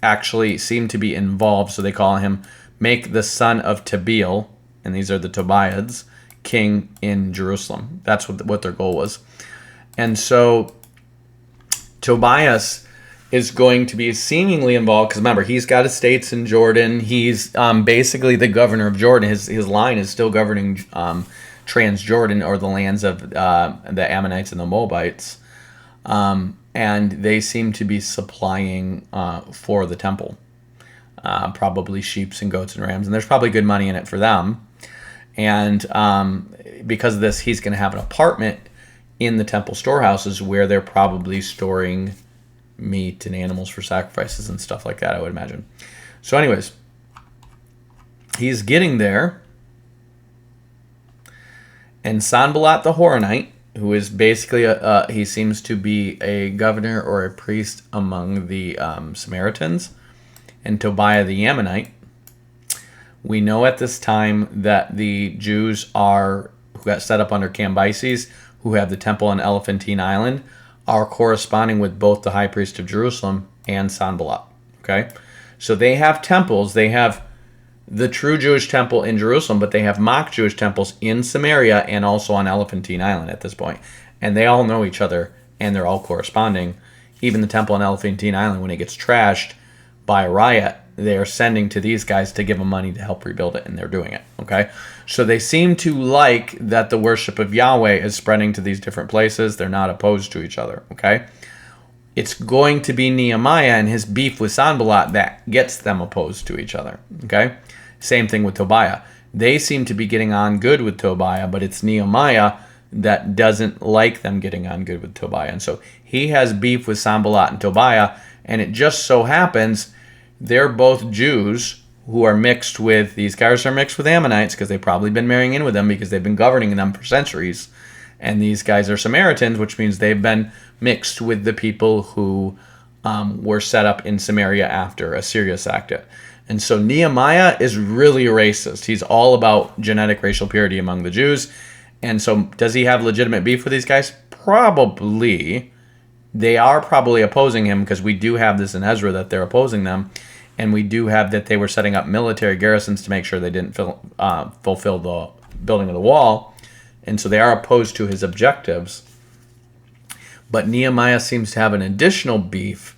actually seem to be involved. So they call him, make the son of Tabeel, and these are the Tobiads, king in Jerusalem. That's what their goal was. And so Tobias is going to be seemingly involved, because remember, he's got estates in Jordan. He's basically the governor of Jordan. His line is still governing Transjordan, or the lands of the Ammonites and the Moabites. And they seem to be supplying for the temple, probably sheep and goats and rams. And there's probably good money in it for them. And because of this, he's going to have an apartment in the temple storehouses where they're probably storing meat and animals for sacrifices and stuff like that, I would imagine. So anyways, he's getting there, and Sanballat the Horonite, who is basically he seems to be a governor or a priest among the Samaritans, and Tobiah the Ammonite. We know at this time that the Jews who got set up under Cambyses, who have the temple on Elephantine Island, are corresponding with both the high priest of Jerusalem and Sanballat. Okay? So they have temples. They have the true Jewish temple in Jerusalem, but they have mock Jewish temples in Samaria and also on Elephantine Island at this point. And they all know each other, and they're all corresponding. Even the temple on Elephantine Island, when it gets trashed by a riot, they're sending to these guys to give them money to help rebuild it, and they're doing it. Okay? So they seem to like that the worship of Yahweh is spreading to these different places. They're not opposed to each other. Okay? It's going to be Nehemiah and his beef with Sanballat that gets them opposed to each other. Okay? Same thing with Tobiah. They seem to be getting on good with Tobiah, but it's Nehemiah that doesn't like them getting on good with Tobiah. And so he has beef with Sanballat and Tobiah, and it just so happens they're both Jews who are mixed with, these guys are mixed with Ammonites because they've probably been marrying in with them because they've been governing them for centuries. And these guys are Samaritans, which means they've been mixed with the people who were set up in Samaria after Assyria sacked it. And so Nehemiah is really racist. He's all about genetic racial purity among the Jews. And so does he have legitimate beef with these guys? Probably. they are probably opposing him, because we do have this in Ezra that they're opposing them, and we do have that they were setting up military garrisons to make sure they didn't fulfill the building of the wall, and so they are opposed to his objectives. But Nehemiah seems to have an additional beef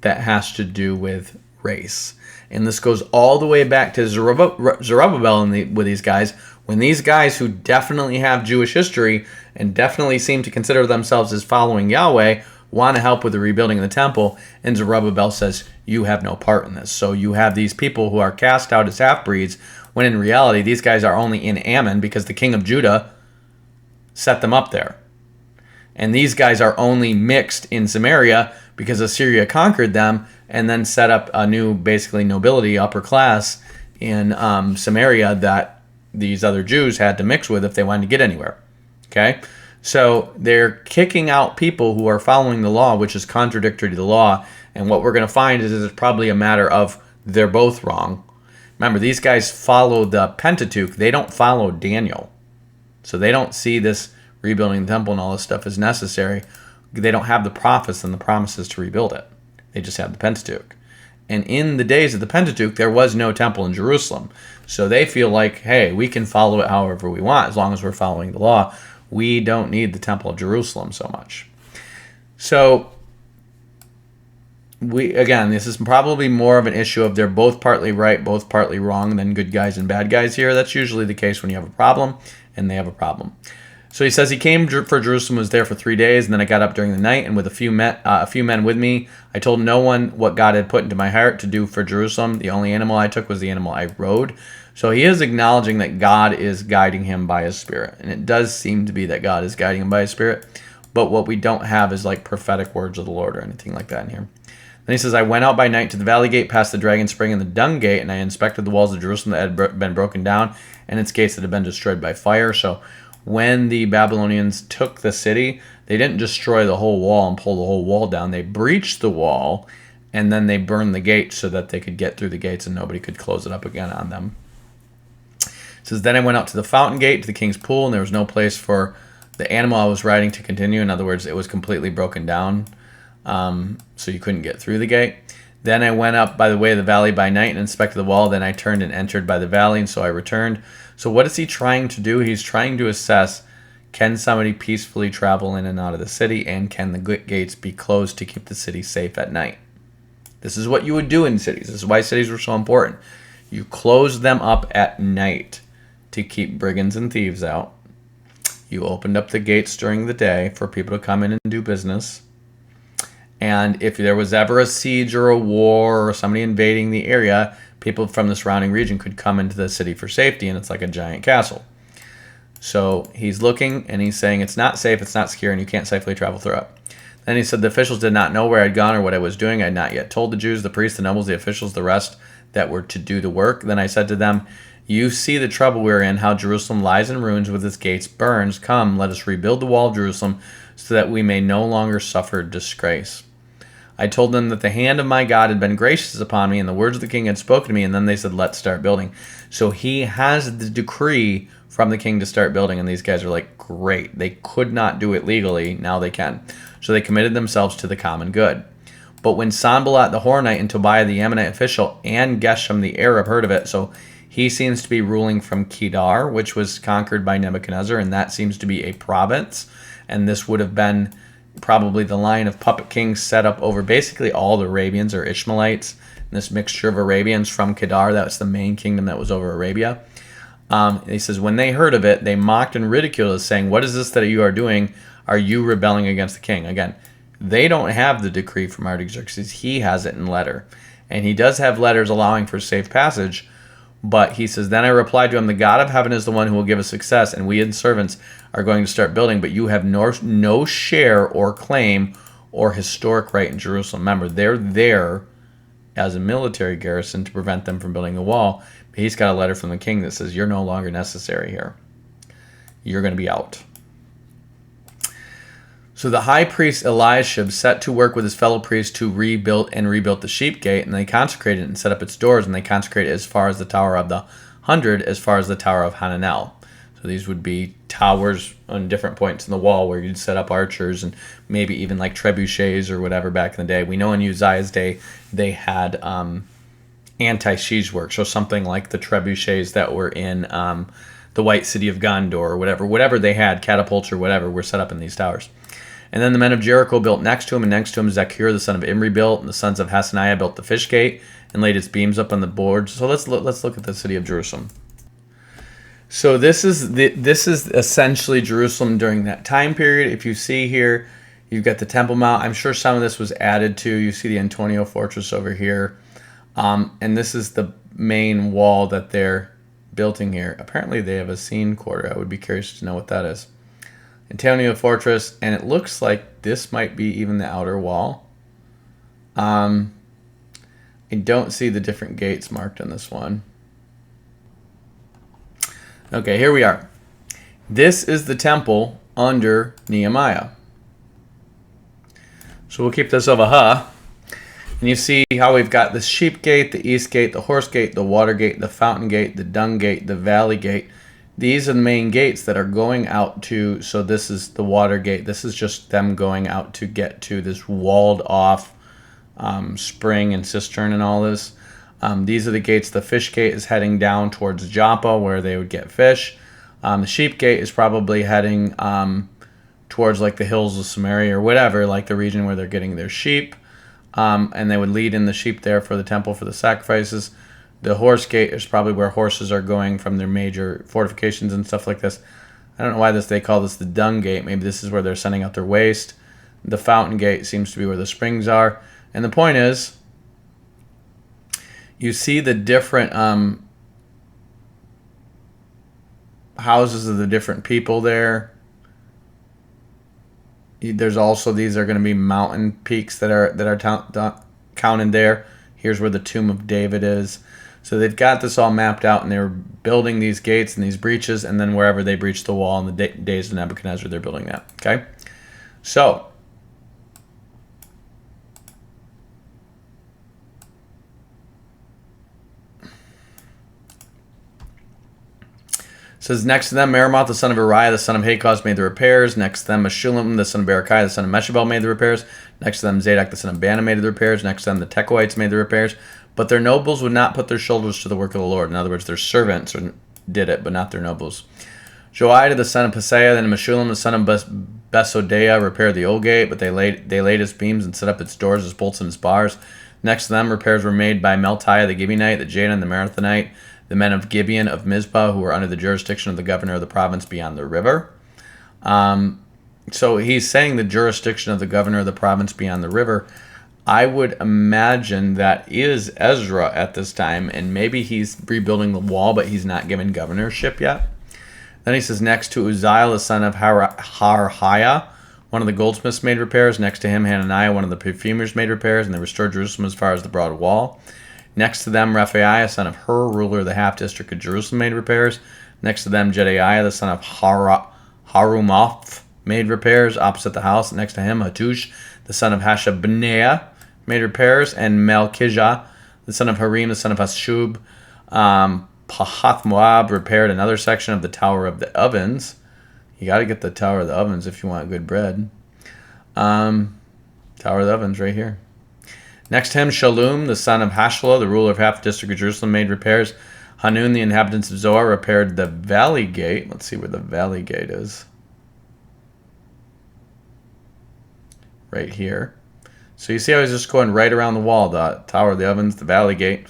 that has to do with race. And this goes all the way back to Zerubbabel with these guys, when these guys who definitely have Jewish history and definitely seem to consider themselves as following Yahweh want to help with the rebuilding of the temple, and Zerubbabel says, you have no part in this. So you have these people who are cast out as half-breeds, when in reality these guys are only in Ammon because the king of Judah set them up there. And these guys are only mixed in Samaria because Assyria conquered them and then set up a new, basically, nobility, upper class in Samaria that these other Jews had to mix with if they wanted to get anywhere. Okay? So they're kicking out people who are following the law, which is contradictory to the law. And what we're going to find is it's probably a matter of they're both wrong. Remember, these guys follow the Pentateuch. They don't follow Daniel. So they don't see this rebuilding the temple and all this stuff as necessary. They don't have the prophets and the promises to rebuild it. They just have the Pentateuch. And in the days of the Pentateuch, there was no temple in Jerusalem. So they feel like, hey, we can follow it however we want as long as we're following the law. We don't need the temple of Jerusalem so much. So, this is probably more of an issue of they're both partly right, both partly wrong than good guys and bad guys here. That's usually the case when you have a problem and they have a problem. So he says he came for Jerusalem, was there for 3 days, and then I got up during the night, and with a few men with me, I told no one what God had put into my heart to do for Jerusalem. The only animal I took was the animal I rode. So he is acknowledging that God is guiding him by his Spirit, and it does seem to be that God is guiding him by his Spirit, but what we don't have is like prophetic words of the Lord or anything like that in here. Then he says, I went out by night to the valley gate, past the dragon spring and the dung gate, and I inspected the walls of Jerusalem that had been broken down, and its gates that had been destroyed by fire. So when the Babylonians took the city, they didn't destroy the whole wall and pull the whole wall down. They breached the wall, and then they burned the gates so that they could get through the gates and nobody could close it up again on them. It says, then I went out to the fountain gate, to the king's pool, and there was no place for the animal I was riding to continue. In other words, it was completely broken down, so you couldn't get through the gate. Then I went up by the way of the valley by night and inspected the wall. Then I turned and entered by the valley, and so I returned. So what is he trying to do? He's trying to assess, can somebody peacefully travel in and out of the city, and can the gates be closed to keep the city safe at night? This is what you would do in cities. This is why cities were so important. You close them up at night to keep brigands and thieves out. You opened up the gates during the day for people to come in and do business. And if there was ever a siege or a war or somebody invading the area, people from the surrounding region could come into the city for safety, and it's like a giant castle. So he's looking, and he's saying it's not safe, it's not secure, and you can't safely travel through it. Then he said the officials did not know where I'd gone or what I was doing. I had not yet told the Jews, the priests, the nobles, the officials, the rest that were to do the work. Then I said to them, you see the trouble we're in, how Jerusalem lies in ruins with its gates burned. Come, let us rebuild the wall of Jerusalem so that we may no longer suffer disgrace. I told them that the hand of my God had been gracious upon me, and the words of the king had spoken to me, and then they said, let's start building. So he has the decree from the king to start building, and these guys are like, great. They could not do it legally, now they can. So they committed themselves to the common good. But when Sanballat the Horonite and Tobiah the Ammonite official and Geshem the Arab heard of it, so he seems to be ruling from Kedar, which was conquered by Nebuchadnezzar, and that seems to be a province, and this would have been probably the line of puppet kings set up over basically all the Arabians or Ishmaelites, this mixture of Arabians from Kedar. That's the main kingdom that was over Arabia. He says, when they heard of it, they mocked and ridiculed us, saying, what is this that you are doing? Are you rebelling against the king? Again, they don't have the decree from Artaxerxes. He has it in letter. And he does have letters allowing for safe passage. But he says, then I replied to him, the God of heaven is the one who will give us success, and we and servants are going to start building, but you have no share or claim or historic right in Jerusalem. Remember, they're there as a military garrison to prevent them from building the wall. But he's got a letter from the king that says, you're no longer necessary here. You're going to be out. So the high priest Eliashib set to work with his fellow priests to rebuild the sheep gate, and they consecrated it and set up its doors, and they consecrated it as far as the Tower of the 100, as far as the Tower of Hananel. So So these would be towers on different points in the wall where you'd set up archers and maybe even like trebuchets or whatever back in the day. We know in Uzziah's day they had anti-siege work, so something like the trebuchets that were in the White City of Gondor or whatever they had, catapults or whatever, were set up in these towers. And then the men of Jericho built next to him, and next to him Zechur the son of Imri built, and the sons of Hasaniah built the fish gate and laid its beams up on the boards. So let's look at the city of Jerusalem. So this is essentially Jerusalem during that time period. If you see here, you've got the Temple Mount. I'm sure some of this was added to. You see the Antonio Fortress over here. And this is the main wall that they're building here. Apparently they have a scene quarter. I would be curious to know what that is. Antonio Fortress, and it looks like this might be even the outer wall. I don't see the different gates marked on this one. Okay, here we are. This is the temple under Nehemiah. So we'll keep this over here. And you see how we've got the sheep gate, the east gate, the horse gate, the water gate, the fountain gate, the dung gate, the valley gate. These are the main gates that are going out to, so this is the water gate. This is just them going out to get to this walled off spring and cistern and all this. These are the gates. The fish gate is heading down towards Joppa where they would get fish. The sheep gate is probably heading towards like the hills of Samaria or whatever, like the region where they're getting their sheep. And they would lead in the sheep there for the temple for the sacrifices. The horse gate is probably where horses are going from their major fortifications and stuff like this. I don't know why they call this the dung gate. Maybe this is where they're sending out their waste. The fountain gate seems to be where the springs are. And the point is, you see the different houses of the different people there. There's also, these are going to be mountain peaks that are counted there. Here's where the tomb of David is. So they've got this all mapped out, and they're building these gates and these breaches, and then wherever they breach the wall in the days of Nebuchadnezzar, they're building that. Okay? So it says, next to them, Meremoth, the son of Uriah, the son of Hakaz, made the repairs. Next to them, Meshullam, the son of Berechiah, the son of Meshabel, made the repairs. Next to them, Zadok, the son of Bana, made the repairs. Next to them, the Tekoites made the repairs. But their nobles would not put their shoulders to the work of the Lord. In other words, their servants did it, but not their nobles. Joiada, the son of Paseah, then Meshullam, the son of Besodeiah, repaired the old gate, but they laid its beams and set up its doors, its bolts, and its bars. Next to them, repairs were made by Meltiah the Gibeonite, the Jadon, the Marathonite, the men of Gibeon of Mizpah, who were under the jurisdiction of the governor of the province beyond the river. So he's saying the jurisdiction of the governor of the province beyond the river. I would imagine that is Ezra at this time, and maybe he's rebuilding the wall, but he's not given governorship yet. Then he says, next to Uzziah, the son of Harhiah, one of the goldsmiths made repairs. Next to him, Hananiah, one of the perfumers, made repairs, and they restored Jerusalem as far as the broad wall. Next to them, Rephaiah, son of Hur, ruler of the half-district of Jerusalem, made repairs. Next to them, Jedaiah, the son of Harumoth, made repairs opposite the house. Next to him, Hattush, the son of Hashabneah, made repairs. And Malchijah, the son of Harim, the son of Hashub, Pahath Moab, repaired another section of the Tower of the Ovens. You got to get the Tower of the Ovens if you want good bread. Tower of the Ovens right here. Next to him, Shallum, the son of Hashalah, the ruler of half the district of Jerusalem, made repairs. Hanun, the inhabitants of Zoar, repaired the valley gate. Let's see where the valley gate is. Right here. So you see how he's just going right around the wall, the Tower of the Ovens, the valley gate.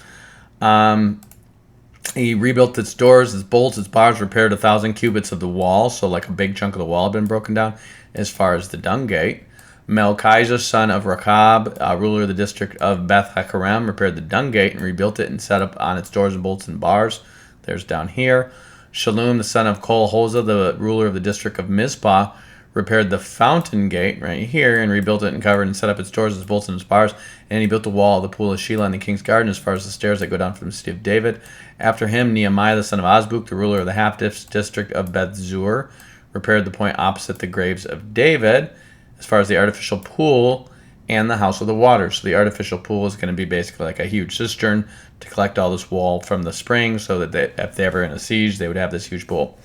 He rebuilt its doors, its bolts, its bars, repaired 1,000 cubits of the wall, so like a big chunk of the wall had been broken down. As far as the dung gate, Melchijah, son of Rechab, ruler of the district of Beth Hakerem, repaired the dung gate and rebuilt it and set up on its doors and bolts and bars. There's down here. Shallum, the son of Kol-Hozeh, the ruler of the district of Mizpah, repaired the fountain gate right here and rebuilt it and covered and set up its doors, its bolts, and its bars. And he built the wall of the pool of Shelah and the king's garden as far as the stairs that go down from the city of David. After him, Nehemiah, the son of Azbuk, the ruler of the half-district of Beth-zur, repaired the point opposite the graves of David as far as the artificial pool and the house of the water. So the artificial pool is going to be basically like a huge cistern to collect all this wall from the spring so that if they ever in a siege, they would have this huge pool.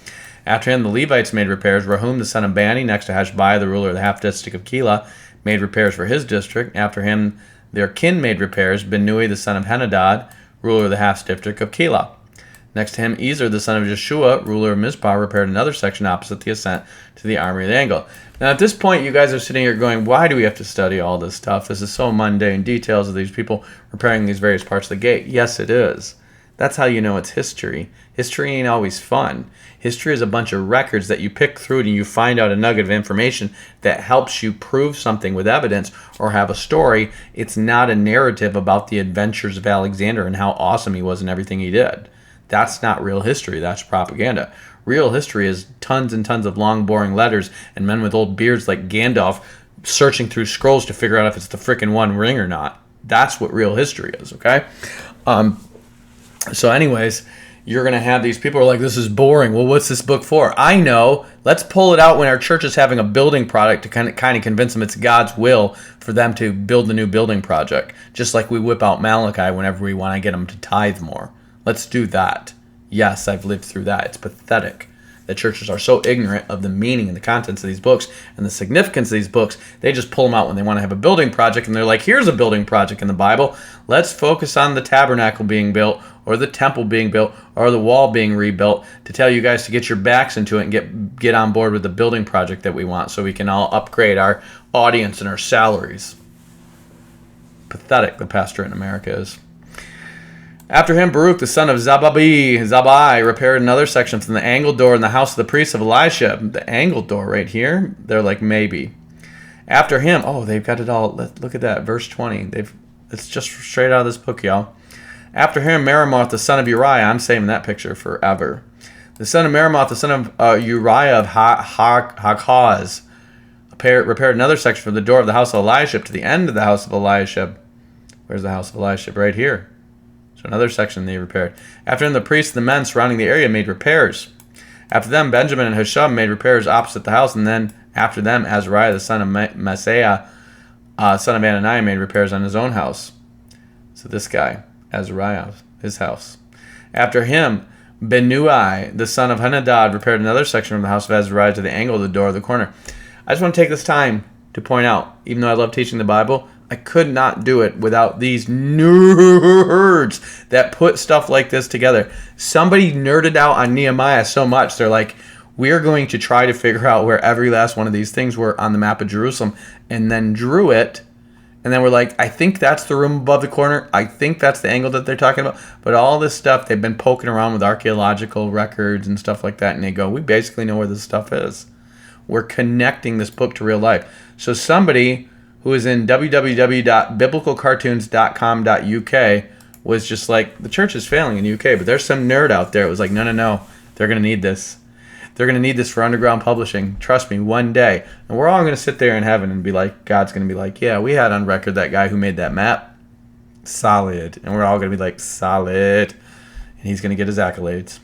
After him, the Levites made repairs. Rahum, the son of Bani, next to Hashabiah, the ruler of the half-district of Keilah, made repairs for his district. After him, their kin made repairs. Benui, the son of Henadad, ruler of the half-district of Keilah. Next to him, Ezer, the son of Jeshua, ruler of Mizpah, repaired another section opposite the ascent to the armory of the angle. Now, at this point, you guys are sitting here going, why do we have to study all this stuff? This is so mundane, details of these people repairing these various parts of the gate. Yes, it is. That's how you know it's history. History ain't always fun. History is a bunch of records that you pick through and you find out a nugget of information that helps you prove something with evidence or have a story. It's not a narrative about the adventures of Alexander and how awesome he was and everything he did. That's not real history. That's propaganda. Real history is tons and tons of long, boring letters and men with old beards like Gandalf searching through scrolls to figure out if it's the frickin' One Ring or not. That's what real history is, okay? So anyways, you're going to have these people who are like, this is boring. Well, what's this book for? I know. Let's pull it out when our church is having a building project to kind of convince them it's God's will for them to build the new building project. Just like we whip out Malachi whenever we want to get them to tithe more. Let's do that. Yes, I've lived through that. It's pathetic that churches are so ignorant of the meaning and the contents of these books and the significance of these books. They just pull them out when they want to have a building project, and they're like, here's a building project in the Bible. Let's focus on the tabernacle being built or the temple being built or the wall being rebuilt to tell you guys to get your backs into it and get on board with the building project that we want so we can all upgrade our audience and our salaries. Pathetic the pastorate in America is. After him, Baruch, the son of Zabai, repaired another section from the angled door in the house of the priest of Elisha. The angled door right here, they're like, maybe. After him, oh, they've got it all. Look at that, verse 20. It's just straight out of this book, y'all. After him, Meremoth, the son of Uriah. I'm saving that picture forever. The son of Meremoth, the son of Uriah of Hakaz, repaired another section from the door of the house of Elisha to the end of the house of Elisha. Where's the house of Elisha? Right here. So another section they repaired. After him, the priests and the men surrounding the area made repairs. After them, Benjamin and Husham made repairs opposite the house. And then after them, Azariah, the son of Maaseiah, son of Ananiah, made repairs on his own house. So this guy, Azariah, his house. After him, Benui, the son of Henadad, repaired another section from the house of Azariah to the angle of the door of the corner. I just want to take this time to point out, even though I love teaching the Bible, I could not do it without these nerds that put stuff like this together. Somebody nerded out on Nehemiah so much, they're like, we're going to try to figure out where every last one of these things were on the map of Jerusalem, and then drew it. And then we're like, I think that's the room above the corner. I think that's the angle that they're talking about. But all this stuff, they've been poking around with archaeological records and stuff like that, and they go, we basically know where this stuff is. We're connecting this book to real life. So somebody who is in www.biblicalcartoons.com.uk was just like, the church is failing in the UK, but there's some nerd out there. It was like, no, they're going to need this. They're going to need this for underground publishing. Trust me, one day. And we're all going to sit there in heaven and be like, God's going to be like, yeah, we had on record that guy who made that map. Solid. And we're all going to be like, solid. And he's going to get his accolades.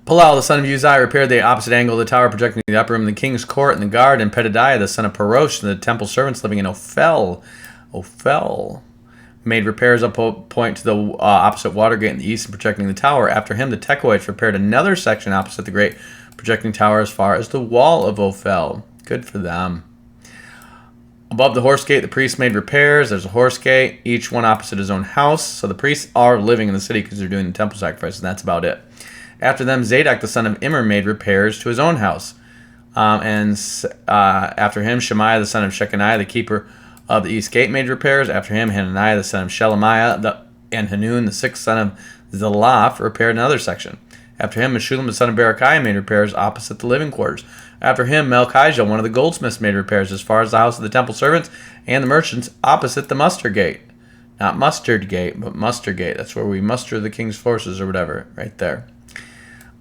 Palal, the son of Uzziah, repaired the opposite angle of the tower, projecting the upper room in the king's court and the guard, and Pedadiah, the son of Parosh, and the temple servants living in Ophel, made repairs up point to the opposite water gate in the east and protecting the tower. After him, the Tekoites repaired another section opposite the great projecting tower as far as the wall of Ophel. Good for them. Above the horse gate, the priests made repairs. There's a horse gate, each one opposite his own house. So the priests are living in the city because they're doing the temple sacrifices, and that's about it. After them, Zadok, the son of Immer, made repairs to his own house. After him, Shemaiah, the son of Shechaniah, the keeper of the east gate, made repairs. After him, Hananiah, the son of Shelemiah, and Hanun, the sixth son of Zalaph, repaired another section. After him, Meshullam, the son of Berechiah, made repairs opposite the living quarters. After him, Melchijah, one of the goldsmiths, made repairs as far as the house of the temple servants and the merchants opposite the muster gate. Not mustard gate, but muster gate. That's where we muster the king's forces or whatever, right there.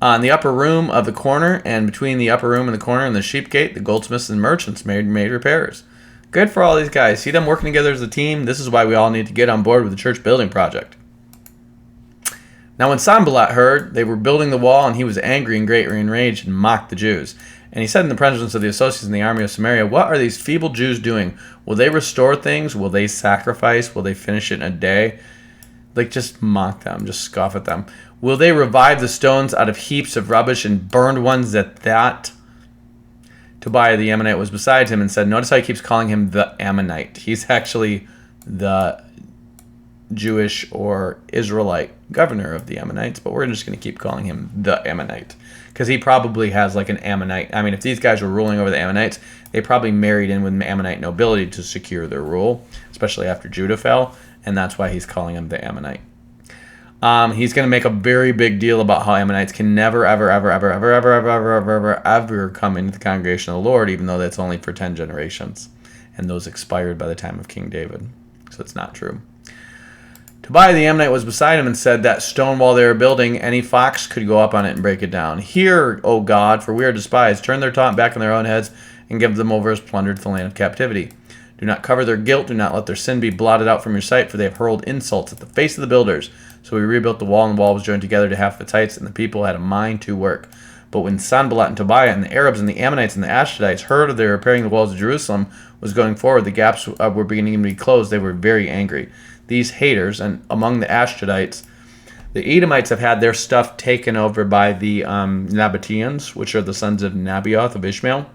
In the upper room of the corner, and between the upper room and the corner and the sheep gate, the goldsmiths and merchants made repairs. Good for all these guys. See them working together as a team? This is why we all need to get on board with the church building project. Now when Sanballat heard they were building the wall, and he was angry and greatly enraged and mocked the Jews. And he said in the presence of the associates in the army of Samaria, what are these feeble Jews doing? Will they restore things? Will they sacrifice? Will they finish it in a day? Like, just mock them, just scoff at them. Will they revive the stones out of heaps of rubbish and burned ones at that? Tobiah the Ammonite was beside him and said, notice how he keeps calling him the Ammonite. He's actually the Jewish or Israelite governor of the Ammonites, but we're just going to keep calling him the Ammonite because he probably has like an Ammonite. I mean, if these guys were ruling over the Ammonites, they probably married in with Ammonite nobility to secure their rule, especially after Judah fell, and that's why he's calling him the Ammonite. He's going to make a very big deal about how Ammonites can never, ever, ever, ever, ever, ever, ever, ever, ever, ever, ever come into the congregation of the Lord, even though that's only for 10 generations, and those expired by the time of King David. So it's not true. Tobiah the Ammonite was beside him and said, that stone wall they are building, any fox could go up on it and break it down. Hear, O God, for we are despised. Turn their taunt back on their own heads and give them over as plunder to the land of captivity. Do not cover their guilt. Do not let their sin be blotted out from your sight, for they have hurled insults at the face of the builders. So we rebuilt the wall, and the wall was joined together to half its heights, and the people had a mind to work. But when Sanballat and Tobiah and the Arabs and the Ammonites and the Ashdodites heard of their repairing the walls of Jerusalem was going forward, the gaps were beginning to be closed, they were very angry. These haters, and among the Ashdodites, the Edomites have had their stuff taken over by the Nabateans, which are the sons of Nebaioth of Ishmael.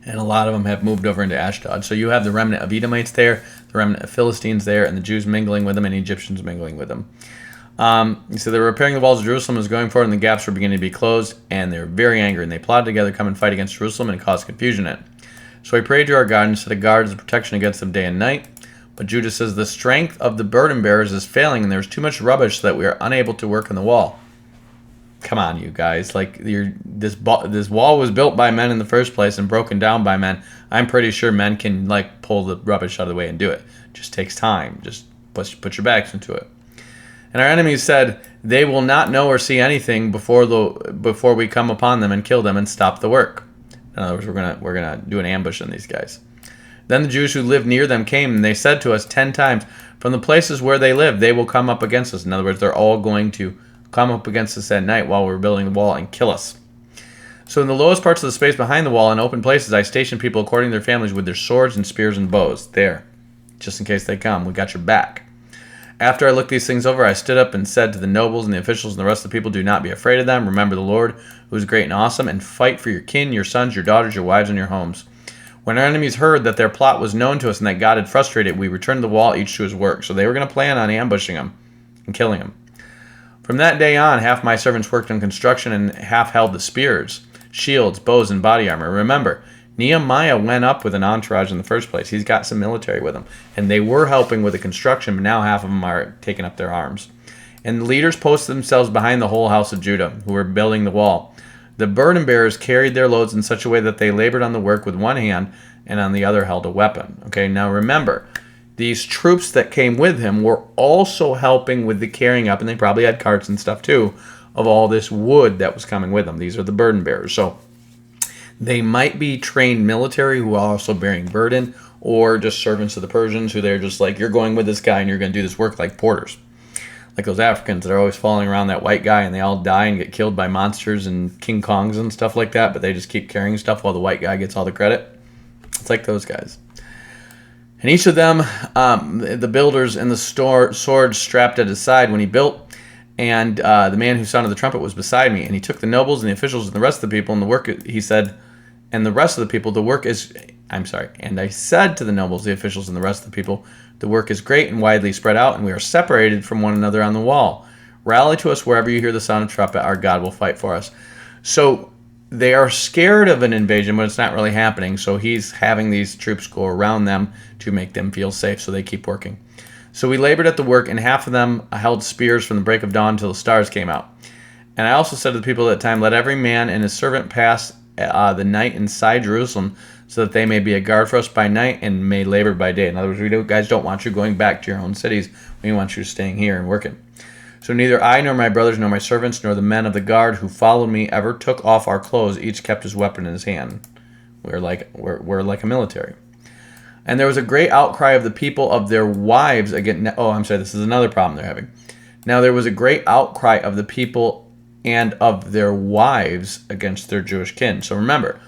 And a lot of them have moved over into Ashdod. So you have the remnant of Edomites there, the remnant of Philistines there, and the Jews mingling with them, and Egyptians mingling with them. So they were repairing the walls of Jerusalem, was going forward, and the gaps were beginning to be closed, and they were very angry, and they plotted together to come and fight against Jerusalem and cause confusion in it. So we prayed to our God and set a guard as a protection against them day and night. But Judah says the strength of the burden bearers is failing, and there's too much rubbish so that we are unable to work on the wall. Come on, you guys. Like, this wall was built by men in the first place and broken down by men. I'm pretty sure men can, like, pull the rubbish out of the way and do it. It just takes time. Just put your backs into it. And our enemies said, they will not know or see anything before we come upon them and kill them and stop the work. In other words, we're gonna do an ambush on these guys. Then the Jews who lived near them came, and they said to us 10 times, from the places where they live, they will come up against us. In other words, they're all going to come up against us at night while we're building the wall and kill us. So in the lowest parts of the space behind the wall and open places, I stationed people according to their families with their swords and spears and bows. There, just in case they come, we got your back. After I looked these things over, I stood up and said to the nobles and the officials and the rest of the people, do not be afraid of them. Remember the Lord, who is great and awesome, and fight for your kin, your sons, your daughters, your wives, and your homes. When our enemies heard that their plot was known to us and that God had frustrated it, we returned the wall, each to his work. So they were going to plan on ambushing him and killing him. From that day on, half my servants worked on construction and half held the spears, shields, bows, and body armor. Remember, Nehemiah went up with an entourage in the first place. He's got some military with him. And they were helping with the construction, but now half of them are taking up their arms. And the leaders posted themselves behind the whole house of Judah, who were building the wall. The burden bearers carried their loads in such a way that they labored on the work with one hand and on the other held a weapon. Okay, now remember, these troops that came with him were also helping with the carrying up, and they probably had carts and stuff too, of all this wood that was coming with them. These are the burden bearers. So they might be trained military who are also bearing burden, or just servants of the Persians who they're just like, you're going with this guy and you're going to do this work like porters. Like those Africans that are always following around that white guy and they all die and get killed by monsters and King Kongs and stuff like that, but they just keep carrying stuff while the white guy gets all the credit. It's like those guys. And each of them, the builders and the sword strapped at his side when he built, and the man who sounded the trumpet was beside me. And he took the nobles and the officials and the rest of the people, and the work, he said, and the rest of the people, the work is, and I said to the nobles, the officials, and the rest of the people, the work is great and widely spread out, and we are separated from one another on the wall. Rally to us wherever you hear the sound of trumpet, our God will fight for us. So they are scared of an invasion, but it's not really happening. So he's having these troops go around them to make them feel safe, so they keep working. So we labored at the work, and half of them held spears from the break of dawn till the stars came out. And I also said to the people at that time, let every man and his servant pass the night inside Jerusalem, so that they may be a guard for us by night and may labor by day. In other words, we guys don't want you going back to your own cities. We want you staying here and working. So neither I nor my brothers nor my servants nor the men of the guard who followed me ever took off our clothes. Each kept his weapon in his hand. We're like a military. And there was a great outcry of the people of their wives against. Oh, I'm sorry. This is another problem they're having. Now there was a great outcry of the people and of their wives against their Jewish kin. So remember,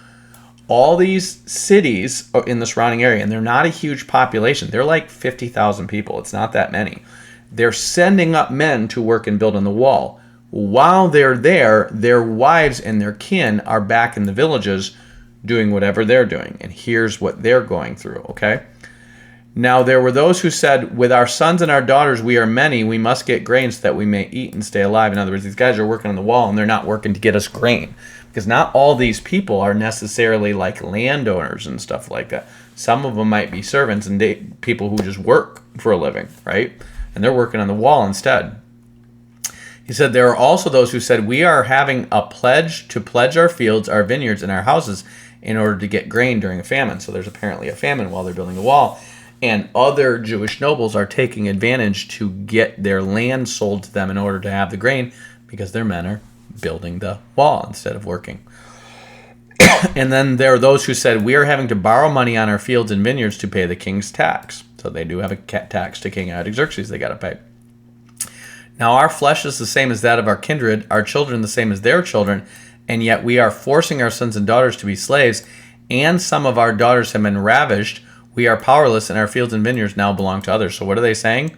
all these cities in the surrounding area, and they're not a huge population. They're like 50,000 people. It's not that many. they're sending up men to work and build on the wall. While they're there, their wives and their kin are back in the villages doing whatever they're doing. And here's what they're going through, okay? Now there were those who said, with our sons and our daughters we are many, we must get grain so that we may eat and stay alive. In other words, these guys are working on the wall and they're not working to get us grain. Because not all these people are necessarily like landowners and stuff like that. Some of them might be servants and people who just work for a living, right? And they're working on the wall instead. He said, there are also those who said, we are having a pledge to pledge our fields, our vineyards, and our houses in order to get grain during a famine. So there's apparently a famine while they're building the wall. And other Jewish nobles are taking advantage to get their land sold to them in order to have the grain because their men are building the wall instead of working. And then there are those who said, we are having to borrow money on our fields and vineyards to pay the king's tax. So they do have a tax to King Artaxerxes they got to pay. Now our flesh is the same as that of our kindred, our children the same as their children, and yet we are forcing our sons and daughters to be slaves, and some of our daughters have been ravished. We are powerless, and our fields and vineyards now belong to others. So what are they saying?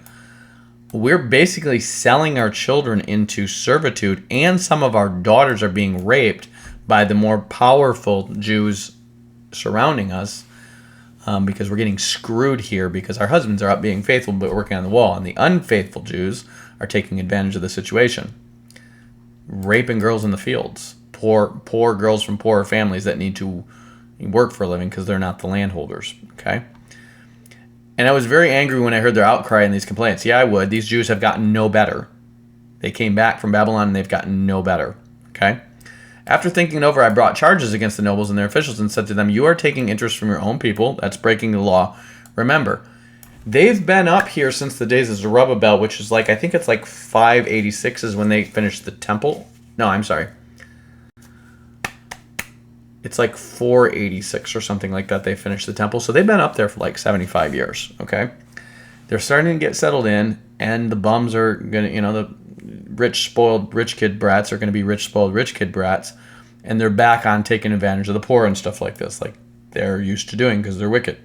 We're basically selling our children into servitude, and some of our daughters are being raped by the more powerful Jews surrounding us because we're getting screwed here because our husbands are out being faithful but working on the wall, and the unfaithful Jews are taking advantage of the situation. Raping girls in the fields. Poor girls from poorer families that need to work for a living because they're not the landholders. Okay? And I was very angry when I heard their outcry and these complaints. Yeah, I would. These Jews have gotten no better. They came back from Babylon and they've gotten no better. Okay? After thinking it over, I brought charges against the nobles and their officials and said to them, you are taking interest from your own people. That's breaking the law. Remember, they've been up here since the days of Zerubbabel, which is like, I think it's like 586 is when they finished the temple. No, I'm sorry. It's like 486 or something like that they finished the temple. So they've been up there for like 75 years, okay? They're starting to get settled in, and the bums are going to, the rich, spoiled, rich kid brats are going to be rich, spoiled, rich kid brats, and they're back on taking advantage of the poor and stuff like this, like they're used to doing because they're wicked.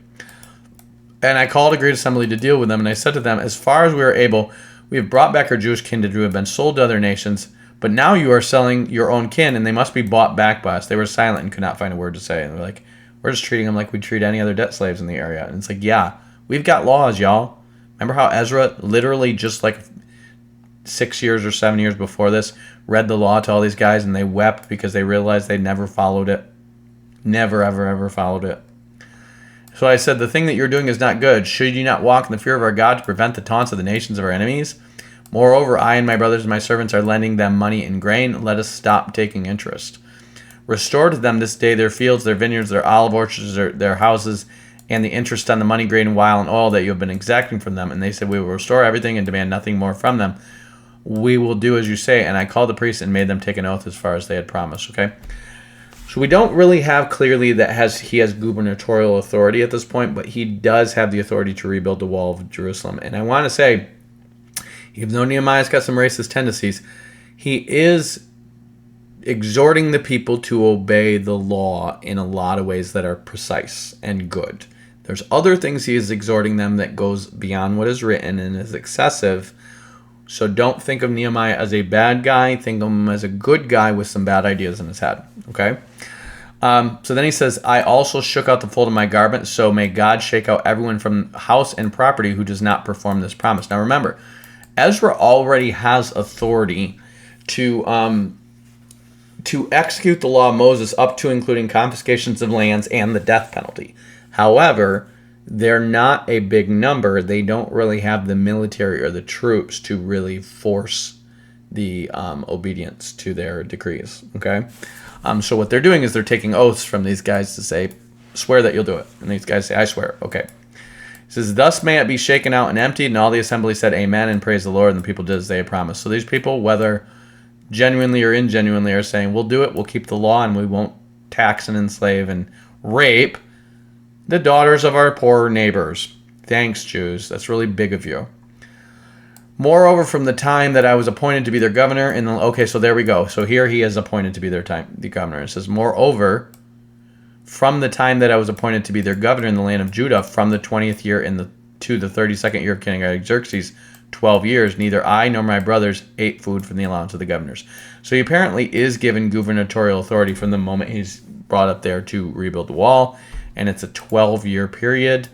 And I called a great assembly to deal with them, and I said to them, as far as we are able, we have brought back our Jewish kindred who have been sold to other nations, but now you are selling your own kin, and they must be bought back by us. They were silent and could not find a word to say. And they're like, we're just treating them like we treat any other debt slaves in the area. And it's like, yeah, we've got laws, y'all. Remember how Ezra literally just like 6 years or 7 years before this read the law to all these guys, and they wept because they realized they never followed it. Never, ever, ever followed it. So I said, the thing that you're doing is not good. Should you not walk in the fear of our God to prevent the taunts of the nations of our enemies? Moreover, I and my brothers and my servants are lending them money and grain. Let us stop taking interest. Restore to them this day their fields, their vineyards, their olive orchards, their houses, and the interest on the money, grain, wine, and oil that you have been exacting from them. And they said, we will restore everything and demand nothing more from them. We will do as you say. And I called the priests and made them take an oath as far as they had promised. Okay? So we don't really have clearly that he has gubernatorial authority at this point, but he does have the authority to rebuild the wall of Jerusalem. And I want to say, even though Nehemiah's got some racist tendencies, he is exhorting the people to obey the law in a lot of ways that are precise and good. There's other things he is exhorting them that goes beyond what is written and is excessive. So don't think of Nehemiah as a bad guy. Think of him as a good guy with some bad ideas in his head. Okay? So then he says, I also shook out the fold of my garment, so may God shake out everyone from house and property who does not perform this promise. Now remember, Ezra already has authority to execute the law of Moses up to including confiscations of lands and the death penalty. However, they're not a big number. They don't really have the military or the troops to really force the obedience to their decrees. Okay? So what they're doing is they're taking oaths from these guys to say, swear that you'll do it. And these guys say, I swear. Okay. It says, thus may it be shaken out and emptied. And all the assembly said, amen, and praise the Lord. And the people did as they had promised. So these people, whether genuinely or ingenuinely, are saying, we'll do it, we'll keep the law, and we won't tax and enslave and rape the daughters of our poor neighbors. Thanks, Jews. That's really big of you. Moreover, from the time that I was appointed to be their governor, okay, so there we go. So here he is appointed to be the governor. It says, moreover, from the time that I was appointed to be their governor in the land of Judah, from the 20th year to the 32nd year of King Artaxerxes, 12 years, neither I nor my brothers ate food from the allowance of the governors. So he apparently is given gubernatorial authority from the moment he's brought up there to rebuild the wall, and it's a 12-year period.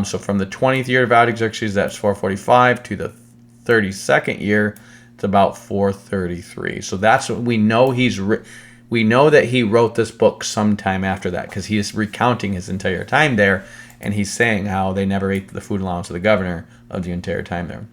So from the 20th year of Artaxerxes, that's 445, to the 32nd year, it's about 433. So that's what we know. We know that he wrote this book sometime after that, because he is recounting his entire time there, and he's saying how they never ate the food allowance of the governor of the entire time there.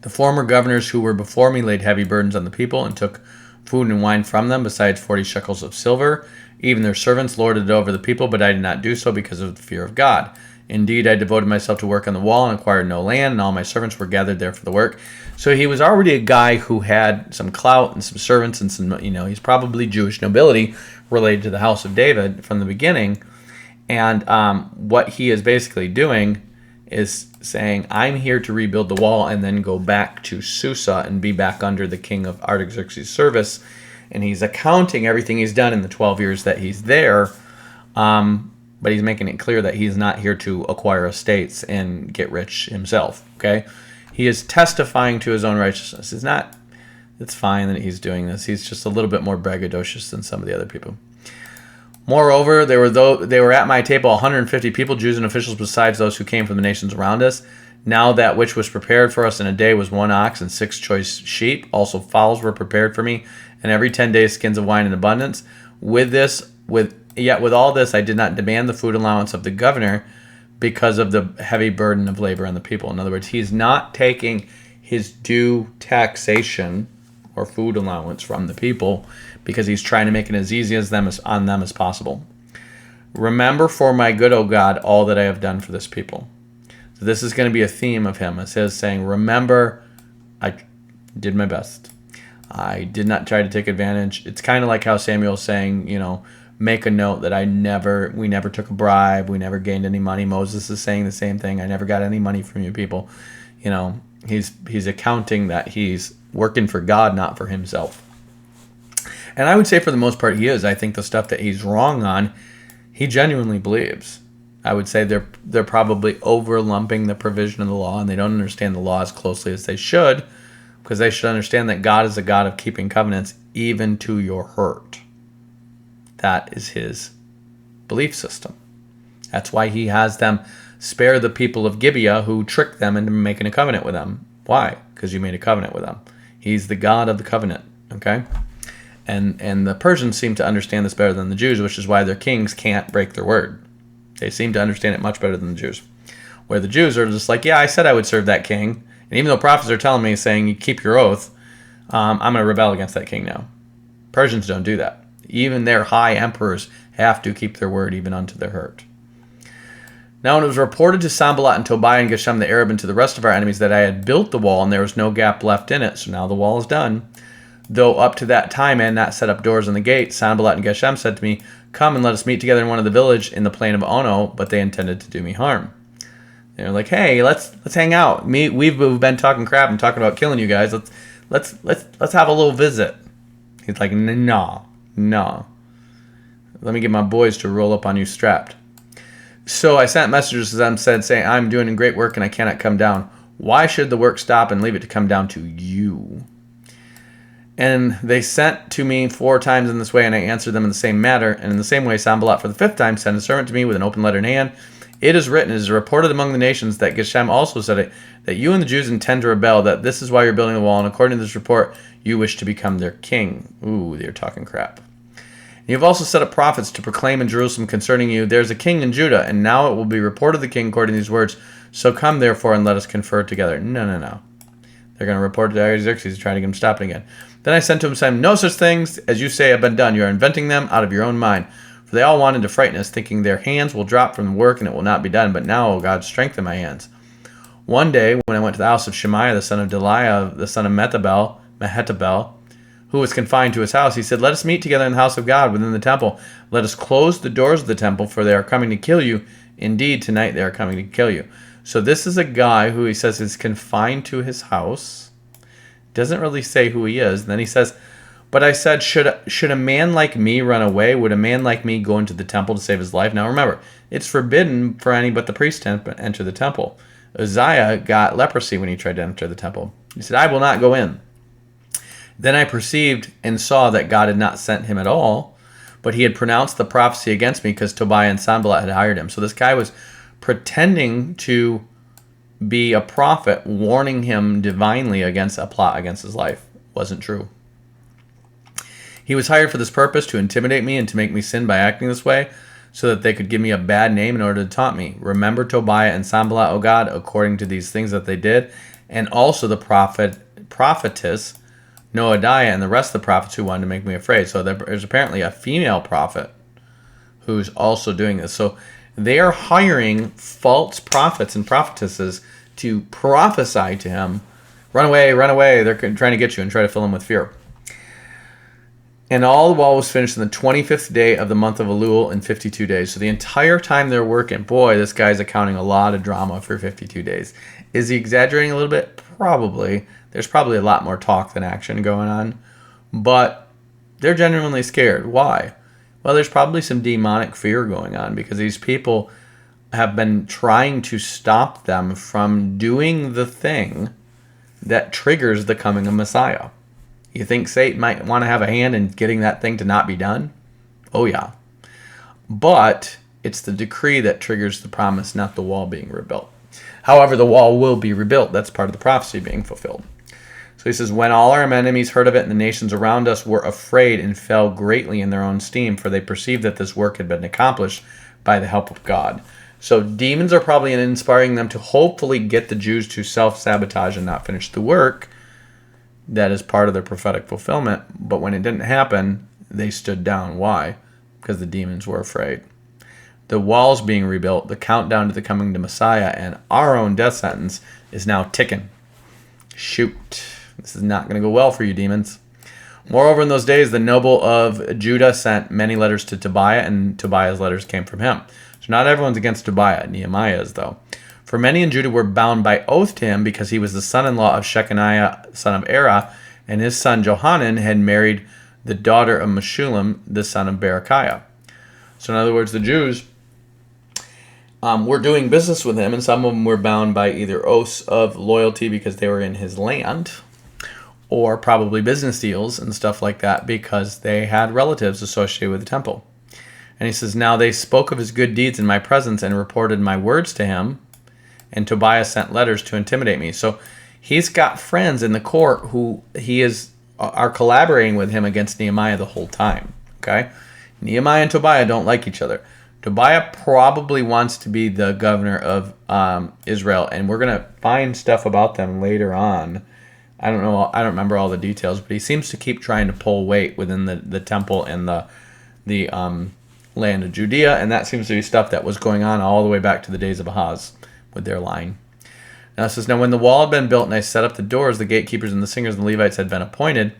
The former governors who were before me laid heavy burdens on the people and took food and wine from them, besides 40 shekels of silver. Even their servants lorded it over the people, but I did not do so because of the fear of God. Indeed, I devoted myself to work on the wall and acquired no land, and all my servants were gathered there for the work. So he was already a guy who had some clout and some servants and some, he's probably Jewish nobility related to the house of David from the beginning. And what he is basically doing is saying, I'm here to rebuild the wall and then go back to Susa and be back under the king of Artaxerxes' service. And he's accounting everything he's done in the 12 years that he's there. But he's making it clear that he's not here to acquire estates and get rich himself. Okay, he is testifying to his own righteousness. It's fine that he's doing this. He's just a little bit more braggadocious than some of the other people. Moreover, they were at my table 150 people, Jews and officials, besides those who came from the nations around us. Now that which was prepared for us in a day was 1 ox and 6 choice sheep. Also fowls were prepared for me, and every 10 days skins of wine in abundance. Yet with all this, I did not demand the food allowance of the governor because of the heavy burden of labor on the people. In other words, he's not taking his due taxation or food allowance from the people because he's trying to make it as easy on them as possible. Remember for my good, O God, all that I have done for this people. So this is going to be a theme of him. It's his saying, remember, I did my best. I did not try to take advantage. It's kind of like how Samuel's saying, make a note that we never took a bribe, we never gained any money. Moses is saying the same thing. I never got any money from you people. He's accounting that he's working for God, not for himself. And I would say for the most part he is. I think the stuff that he's wrong on, he genuinely believes. I would say they're probably overlumping the provision of the law, and they don't understand the law as closely as they should, because they should understand that God is a God of keeping covenants even to your hurt. That is his belief system. That's why he has them spare the people of Gibeah who tricked them into making a covenant with them. Why? Because you made a covenant with them. He's the God of the covenant. Okay? And the Persians seem to understand this better than the Jews, which is why their kings can't break their word. They seem to understand it much better than the Jews. Where the Jews are just like, yeah, I said I would serve that king. And even though prophets are telling me, saying, you keep your oath, I'm going to rebel against that king now. Persians don't do that. Even their high emperors have to keep their word even unto their hurt. Now when it was reported to Sanballat and Tobiah and Geshem the Arab and to the rest of our enemies that I had built the wall and there was no gap left in it, so now the wall is done, though up to that time I had not set up doors on the gate, Sanballat and Geshem said to me, come and let us meet together in one of the village in the plain of Ono, but they intended to do me harm. They were like, hey, let's hang out. We've been talking crap and talking about killing you guys. Let's have a little visit. He's like, no. Let me get my boys to roll up on you strapped. So I sent messengers to them, saying, I'm doing great work and I cannot come down. Why should the work stop and leave it to come down to you? And they sent to me 4 times in this way, and I answered them in the same matter. And in the same way, Sanballat for the 5th time sent a servant to me with an open letter in hand. It is written, it is reported among the nations that Geshem also said it, that you and the Jews intend to rebel, that this is why you're building the wall, and according to this report, you wish to become their king. Ooh, they're talking crap. You have also set up prophets to proclaim in Jerusalem concerning you, there's a king in Judah, and now it will be reported the king according to these words. So come therefore and let us confer together. No. They're going to report to Artaxerxes, trying to get him stopped again. Then I sent to him, saying, no such things as you say have been done. You are inventing them out of your own mind. For they all wanted to frighten us, thinking their hands will drop from the work and it will not be done. But now, O God, strengthen my hands. One day, when I went to the house of Shemaiah, the son of Deliah, the son of Mehetabel, who was confined to his house, he said, let us meet together in the house of God within the temple. Let us close the doors of the temple, for they are coming to kill you. Indeed, tonight they are coming to kill you. So this is a guy who he says is confined to his house. Doesn't really say who he is. And then he says, but I said, should a man like me run away? Would a man like me go into the temple to save his life? Now remember, it's forbidden for any but the priest to enter the temple. Uzziah got leprosy when he tried to enter the temple. He said, I will not go in. Then I perceived and saw that God had not sent him at all, but he had pronounced the prophecy against me because Tobiah and Sanballat had hired him. So this guy was pretending to be a prophet, warning him divinely against a plot against his life. Wasn't true. He was hired for this purpose, to intimidate me and to make me sin by acting this way, so that they could give me a bad name in order to taunt me. Remember Tobiah and Sanballat, O God, according to these things that they did, and also the prophetess Noadiah and the rest of the prophets who wanted to make me afraid. So there's apparently a female prophet who's also doing this. So they are hiring false prophets and prophetesses to prophesy to him. Run away, run away. They're trying to get you and try to fill him with fear. And all the wall was finished on the 25th day of the month of Elul in 52 days. So the entire time they're working, boy, this guy's accounting a lot of drama for 52 days. Is he exaggerating a little bit? Probably. There's probably a lot more talk than action going on. But they're genuinely scared. Why? Well, there's probably some demonic fear going on because these people have been trying to stop them from doing the thing that triggers the coming of Messiah. You think Satan might want to have a hand in getting that thing to not be done? Oh, yeah. But it's the decree that triggers the promise, not the wall being rebuilt. However, the wall will be rebuilt. That's part of the prophecy being fulfilled. So he says, when all our enemies heard of it and the nations around us were afraid and fell greatly in their own esteem, for they perceived that this work had been accomplished by the help of God. So demons are probably inspiring them to hopefully get the Jews to self-sabotage and not finish the work. That is part of their prophetic fulfillment. But when it didn't happen, they stood down. Why? Because the demons were afraid. The wall's being rebuilt, the countdown to the coming to Messiah, and our own death sentence is now ticking. Shoot. This is not going to go well for you, demons. Moreover, in those days, the noble of Judah sent many letters to Tobiah, and Tobiah's letters came from him. So not everyone's against Tobiah. Nehemiah is, though. For many in Judah were bound by oath to him because he was the son-in-law of Shechaniah, son of Erah, and his son Johanan had married the daughter of Meshullam, the son of Berechiah. So in other words, the Jews were doing business with him, and some of them were bound by either oaths of loyalty because they were in his land, or probably business deals and stuff like that because they had relatives associated with the temple. And he says, now they spoke of his good deeds in my presence and reported my words to him, and Tobiah sent letters to intimidate me. So he's got friends in the court who are collaborating with him against Nehemiah the whole time. Okay, Nehemiah and Tobiah don't like each other. Tobiah probably wants to be the governor of Israel, and we're gonna find stuff about them later on. I don't know. I don't remember all the details, but he seems to keep trying to pull weight within the temple and the land of Judea, and that seems to be stuff that was going on all the way back to the days of Ahaz with their line. Now it says, now when the wall had been built and I set up the doors, the gatekeepers and the singers and the Levites had been appointed,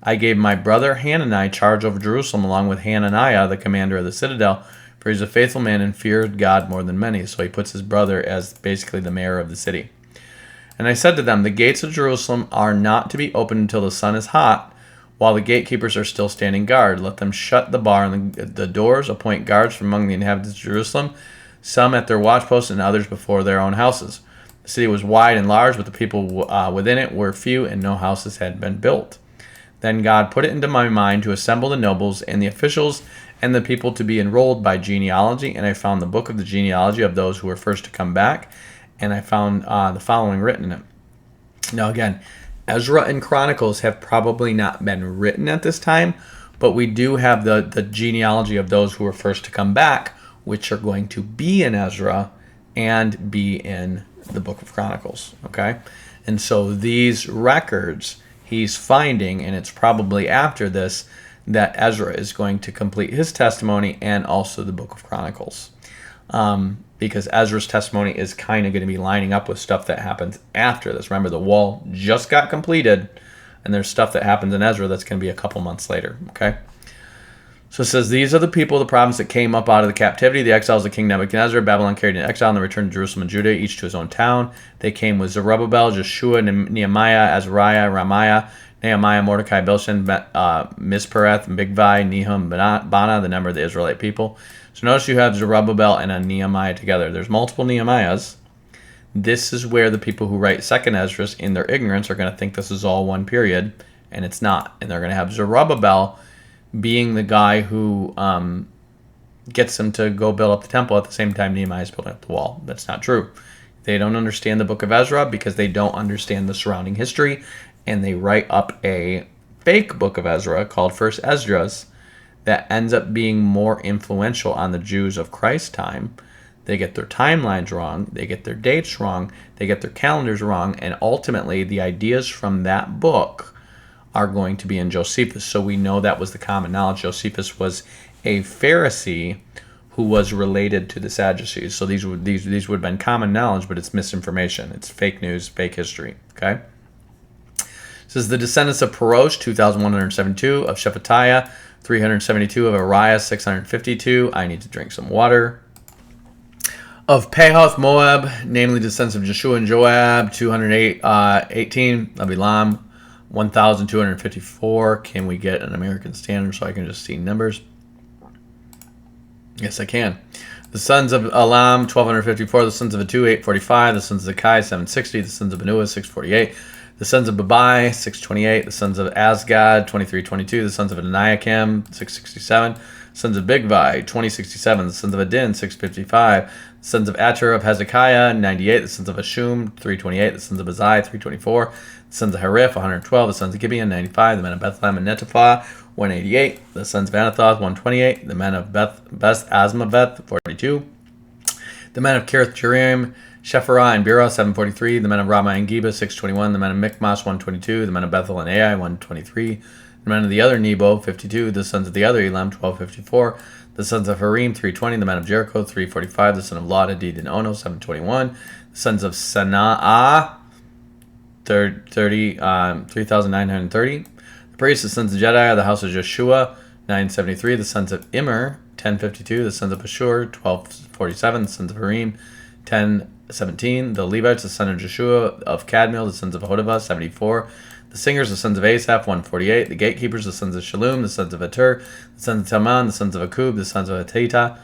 I gave my brother Hanani charge over Jerusalem along with Hananiah, the commander of the citadel, for he's a faithful man and feared God more than many. So he puts his brother as basically the mayor of the city. And I said to them, the gates of Jerusalem are not to be opened until the sun is hot, while the gatekeepers are still standing guard. Let them shut the bar and the doors, appoint guards from among the inhabitants of Jerusalem, some at their watchposts and others before their own houses. The city was wide and large, but the people within it were few, and no houses had been built. Then God put it into my mind to assemble the nobles and the officials and the people to be enrolled by genealogy, and I found the book of the genealogy of those who were first to come back, and I found the following written in it. Now again, Ezra and Chronicles have probably not been written at this time, but we do have the genealogy of those who were first to come back, which are going to be in Ezra and be in the book of Chronicles, okay? And so these records he's finding, and it's probably after this that Ezra is going to complete his testimony and also the book of Chronicles. Because Ezra's testimony is kind of going to be lining up with stuff that happens after this. Remember, the wall just got completed, and there's stuff that happens in Ezra that's going to be a couple months later, okay? So it says, these are the people of the province that came up out of the captivity, the exiles of King Nebuchadnezzar. Babylon carried into exile, and they returned to Jerusalem and Judah, each to his own town. They came with Zerubbabel, Jeshua, Nehemiah, Azariah, Ramiah, Nehemiah, Mordecai, Bilshan, Mispereth, Bigvai, Nehum, Bana, the number of the Israelite people. So notice you have Zerubbabel and a Nehemiah together. There's multiple Nehemiahs. This is where the people who write Second Esdras, in their ignorance, are going to think this is all one period, and it's not. And they're going to have Zerubbabel being the guy who gets them to go build up the temple at the same time Nehemiah is building up the wall. That's not true. They don't understand the book of Ezra because they don't understand the surrounding history, and they write up a fake book of Ezra called First Esdras that ends up being more influential on the Jews of Christ's time. They get their timelines wrong, they get their dates wrong, they get their calendars wrong, and ultimately the ideas from that book are going to be in Josephus. So we know that was the common knowledge. Josephus was a Pharisee who was related to the Sadducees. So these would have been common knowledge, but it's misinformation. It's fake news, fake history. Okay? This is the descendants of Parosh, 2,172, of Shephatiah, 372, of Ariah, 652. I need to drink some water. Of Pahath Moab, namely descendants of Jeshua and Joab, 218, of Elam, 1,254. Can we get an American standard so I can just see numbers? Yes, I can. The sons of Elam, 1,254. The sons of Atu, 845. The sons of Zakai, 760. The sons of Benua, 648. The sons of Babai, 628. The sons of Asgad, 2322. The sons of Adoniakim, 667. The sons of Bigvai, 2067. The sons of Adin, 655. The sons of Acher of Hezekiah, 98. The sons of Ashum, 328. The sons of Azai, 324. The sons of Hariph, 112. The sons of Gibeon, 95. The men of Bethlehem and Netopha, 188. The sons of Anathoth, 128. The men of Beth Asmaveth, 42. The men of Kiriath Jearim, Shephirah and Beerah, 743. The men of Ramah and Geba, 621. The men of Michmash, 122. The men of Bethel and Ai, 123. The men of the other Nebo, 52. The sons of the other Elam, 1254. The sons of Harim, 320. The men of Jericho, 345. The son of Lot, Hadid, and Ono, 721. The sons of Sanaa, 3,930. The priests, the sons of Jediah, the house of Joshua, 973. The sons of Immer, 1052. The sons of Pashur, 1247. The sons of Harim, 1017. The Levites, the son of Joshua of Kadmiel, the sons of Hodavah, 74. The singers, the sons of Asaph, 148. The gatekeepers, the sons of Shalom, the sons of Atur, the sons of Talman, the sons of Akub, the sons of Hatita,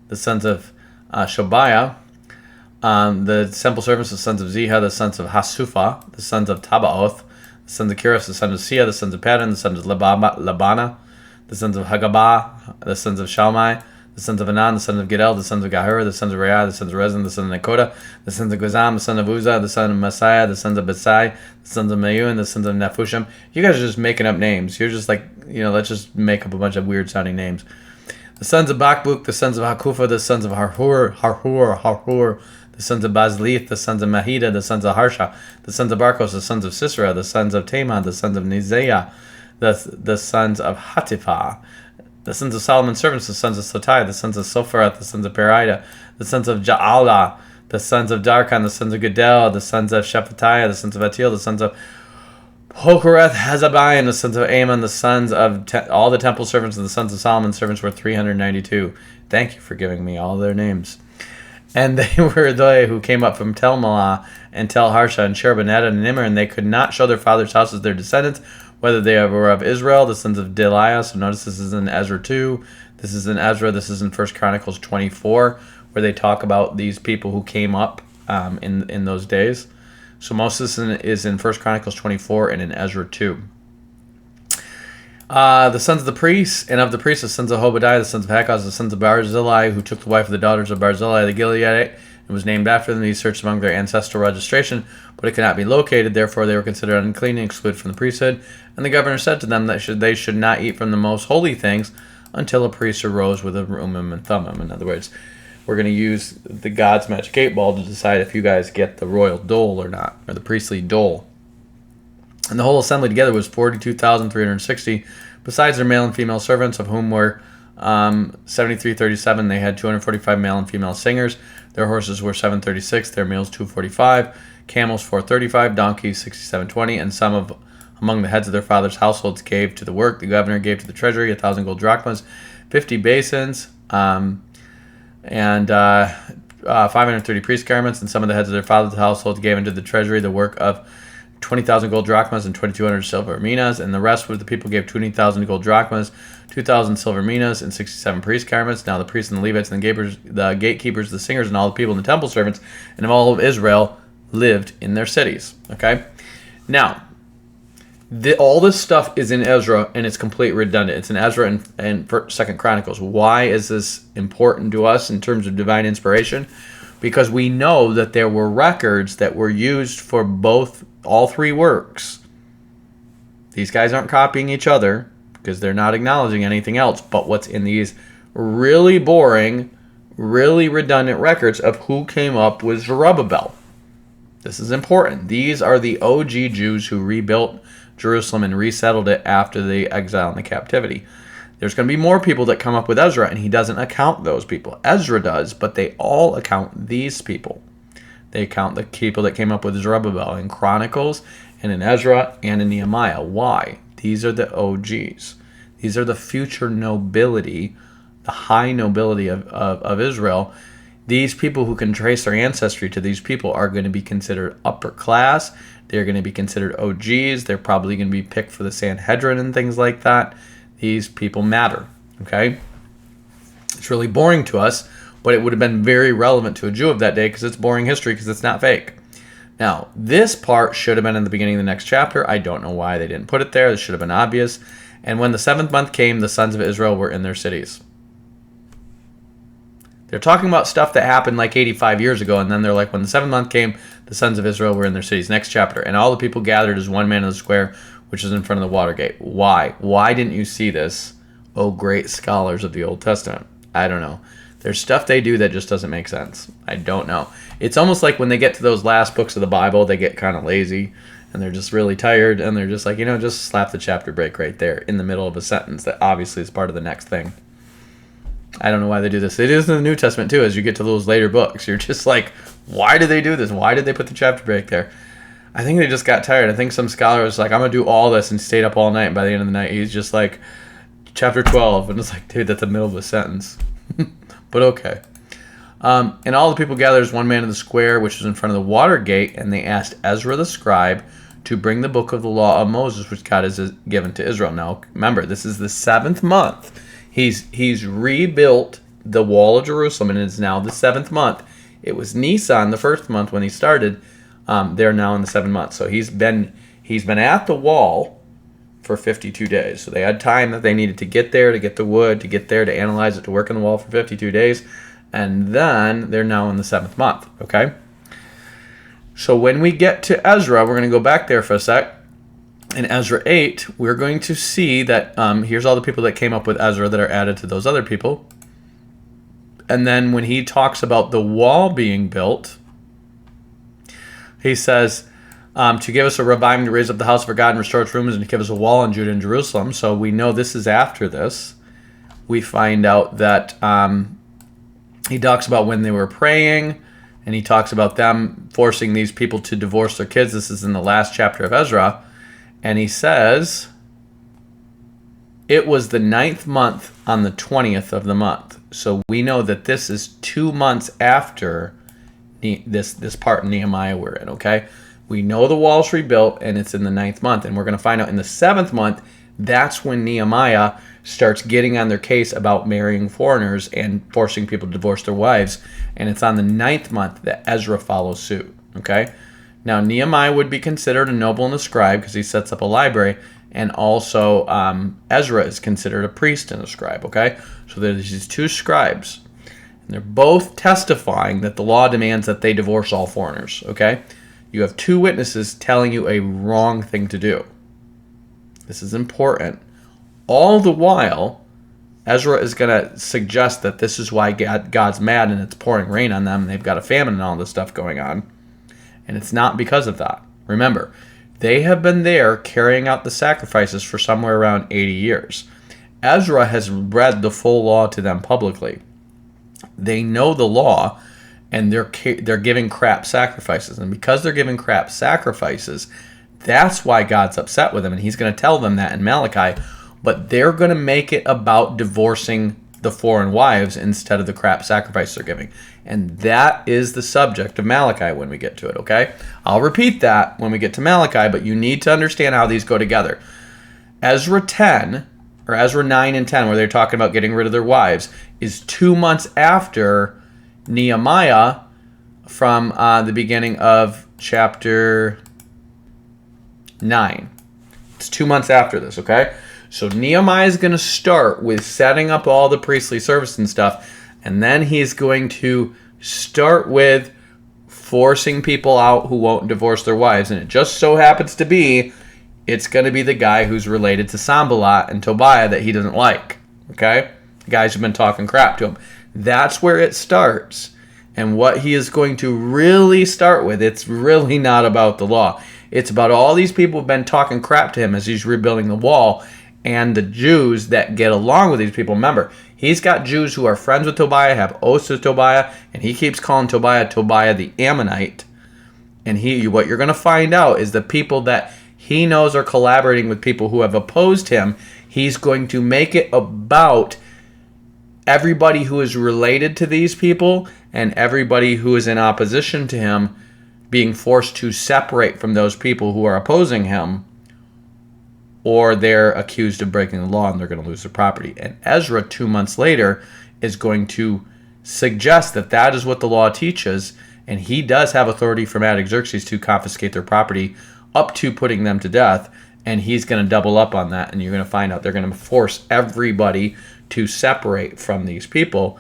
the sons of Shobiah, the temple servants, the sons of Ziha, the sons of Hasupha, the sons of Tabaoth, the sons of Kiros, the sons of Sia, the sons of Paddan, the sons of Labana, the sons of Hagabah, the sons of Shalmai, the sons of Anan, the sons of Gidel, the sons of Gahur, the sons of Rayah, the sons of Rezin, the sons of Nakoda, the sons of Gazam, the son of Uzzah, the son of Messiah, the sons of Besai, the sons of Mayun, the sons of Nephushim. You guys are just making up names. You're just like, let's just make up a bunch of weird sounding names. The sons of Bakbuk, the sons of Hakufa, the sons of Harhur, the sons of Bazlith, the sons of Mahida, the sons of Harsha, the sons of Barkos, the sons of Sisera, the sons of Taman, the sons of Nizeah, the sons of Hatipha, the sons of Solomon's servants, the sons of Sotai, the sons of Sopharat, the sons of Perida, the sons of Ja'ala, the sons of Darkon, the sons of Gedel, the sons of Shephatiah, the sons of Atil, the sons of Hokoreth Hazabai, the sons of Ammon, the sons of all the temple servants and the sons of Solomon's servants were 392. Thank you for giving me all their names. And they were they who came up from Tel Malah and Tel Harsha and Sherebanet and Nimmer, and they could not show their father's house as their descendants, whether they were of Israel, the sons of Deliah. So notice this is in Ezra 2. This is in Ezra. This is in 1 Chronicles 24, where they talk about these people who came up in those days. So most of this is in 1 Chronicles 24 and in Ezra 2. The sons of the priests, and of the priests, the sons of Obadiah, the sons of Hakaz, the sons of Barzillai, who took the wife of the daughters of Barzillai the Gileadite, and was named after them. These searched among their ancestral registration, but it could not be located. Therefore, they were considered unclean and excluded from the priesthood. And the governor said to them that they should not eat from the most holy things until a priest arose with a Urim and Thummim. In other words, we're going to use the God's magic 8-ball to decide if you guys get the royal dole or not, or the priestly dole. And the whole assembly together was 42,360, besides their male and female servants, of whom were 7,337. They had 245 male and female singers. Their horses were 736, their mules 245, camels 435, donkeys 6720, and some among the heads of their fathers' households gave to the work. The governor gave to the treasury 1,000 gold drachmas, 50 basins, and 530 priest garments, and some of the heads of their fathers' households gave into the treasury the work of 20,000 gold drachmas and 2,200 silver minas, and the rest of the people gave 20,000 gold drachmas, 2,000 silver minas, and 67 priest garments. Now the priests and the Levites and the gatekeepers, the singers, and all the people and the temple servants, and of all of Israel lived in their cities. Okay? Now, all this stuff is in Ezra, and it's completely redundant. It's in Ezra and Second Chronicles. Why is this important to us in terms of divine inspiration? Because we know that there were records that were used for all three works. These guys aren't copying each other because they're not acknowledging anything else but what's in these really boring, really redundant records of who came up with Zerubbabel. This is important. These are the OG Jews who rebuilt Jerusalem and resettled it after the exile and the captivity. There's going to be more people that come up with Ezra, and he doesn't account those people. Ezra does, but they all account these people. They account the people that came up with Zerubbabel in Chronicles and in Ezra and in Nehemiah. Why? These are the OGs. These are the future nobility, the high nobility of Israel. These people who can trace their ancestry to these people are going to be considered upper class. They're going to be considered OGs. They're probably going to be picked for the Sanhedrin and things like that. These people matter, okay? It's really boring to us, but it would have been very relevant to a Jew of that day because it's boring history because it's not fake. Now, this part should have been in the beginning of the next chapter. I don't know why they didn't put it there. This should have been obvious. And when the 7th month came, the sons of Israel were in their cities. They're talking about stuff that happened like 85 years ago, and then they're like, when the 7th month came, the sons of Israel were in their cities. Next chapter. And all the people gathered as one man in the square, which is in front of the water gate. Why? Why didn't you see this, oh great scholars of the Old Testament? I don't know. There's stuff they do that just doesn't make sense. I don't know. It's almost like when they get to those last books of the Bible, they get kind of lazy, and they're just really tired, and they're just like, just slap the chapter break right there in the middle of a sentence that obviously is part of the next thing. I don't know why they do this. It is in the New Testament too. As you get to those later books, you're just like, why did they do this? Why did they put the chapter break there? I think they just got tired. I think some scholar was like, I'm going to do all this, and stayed up all night, and by the end of the night, he's just like, chapter 12, and it's like, dude, that's the middle of a sentence. But okay. And all the people gathered as one man in the square, which was in front of the water gate, and they asked Ezra the scribe to bring the book of the law of Moses, which God has given to Israel. Now, remember, this is the 7th month. He's rebuilt the wall of Jerusalem, and it is now the 7th month. It was Nisan, the 1st month, when he started. They're now in the 7th month. So he's been at the wall for 52 days. So they had time that they needed to get there, to get the wood, to get there, to analyze it, to work on the wall for 52 days. And then they're now in the 7th month, okay? So when we get to Ezra, we're going to go back there for a sec. In Ezra 8, we're going to see that here's all the people that came up with Ezra that are added to those other people. And then when he talks about the wall being built, he says, to give us a reviving to raise up the house of our God and restore its ruins and to give us a wall in Judah and Jerusalem. So we know this is after this. We find out that he talks about when they were praying, and he talks about them forcing these people to divorce their kids. This is in the last chapter of Ezra. And he says, it was the 9th month on the 20th of the month. So we know that this is 2 months after this part in Nehemiah we're in, okay? We know the wall's rebuilt, and it's in the 9th month. And we're going to find out in the 7th month, that's when Nehemiah starts getting on their case about marrying foreigners and forcing people to divorce their wives. And it's on the 9th month that Ezra follows suit, okay? Now, Nehemiah would be considered a noble and a scribe because he sets up a library. And also, Ezra is considered a priest and a scribe, okay? So there's these two scribes. And they're both testifying that the law demands that they divorce all foreigners, okay? You have two witnesses telling you a wrong thing to do. This is important. All the while, Ezra is going to suggest that this is why God's mad and it's pouring rain on them. And they've got a famine and all this stuff going on. And it's not because of that. Remember, they have been there carrying out the sacrifices for somewhere around 80 years. Ezra has read the full law to them publicly. They know the law, and they're giving crap sacrifices. And because they're giving crap sacrifices, that's why God's upset with them. And he's going to tell them that in Malachi. But they're going to make it about divorcing the foreign wives instead of the crap sacrifice they're giving. And that is the subject of Malachi when we get to it, okay? I'll repeat that when we get to Malachi, but you need to understand how these go together. Ezra 10, or Ezra 9 and 10, where they're talking about getting rid of their wives, is 2 months after Nehemiah from the beginning of chapter 9. It's 2 months after this, okay? So Nehemiah is going to start with setting up all the priestly service and stuff, and then he's going to start with forcing people out who won't divorce their wives. And it just so happens to be, it's going to be the guy who's related to Sanballat and Tobiah that he doesn't like, okay? The guys have been talking crap to him. That's where it starts. And what he is going to really start with, it's really not about the law. It's about all these people who have been talking crap to him as he's rebuilding the wall, and the Jews that get along with these people. Remember, he's got Jews who are friends with Tobiah, have oaths with Tobiah, and he keeps calling Tobiah the Ammonite. And what you're going to find out is the people that he knows are collaborating with people who have opposed him, he's going to make it about everybody who is related to these people and everybody who is in opposition to him being forced to separate from those people who are opposing him, or they're accused of breaking the law and they're going to lose their property. And Ezra, 2 months later, is going to suggest that that is what the law teaches, and he does have authority from Artaxerxes to confiscate their property up to putting them to death, and he's going to double up on that, and you're going to find out they're going to force everybody to separate from these people.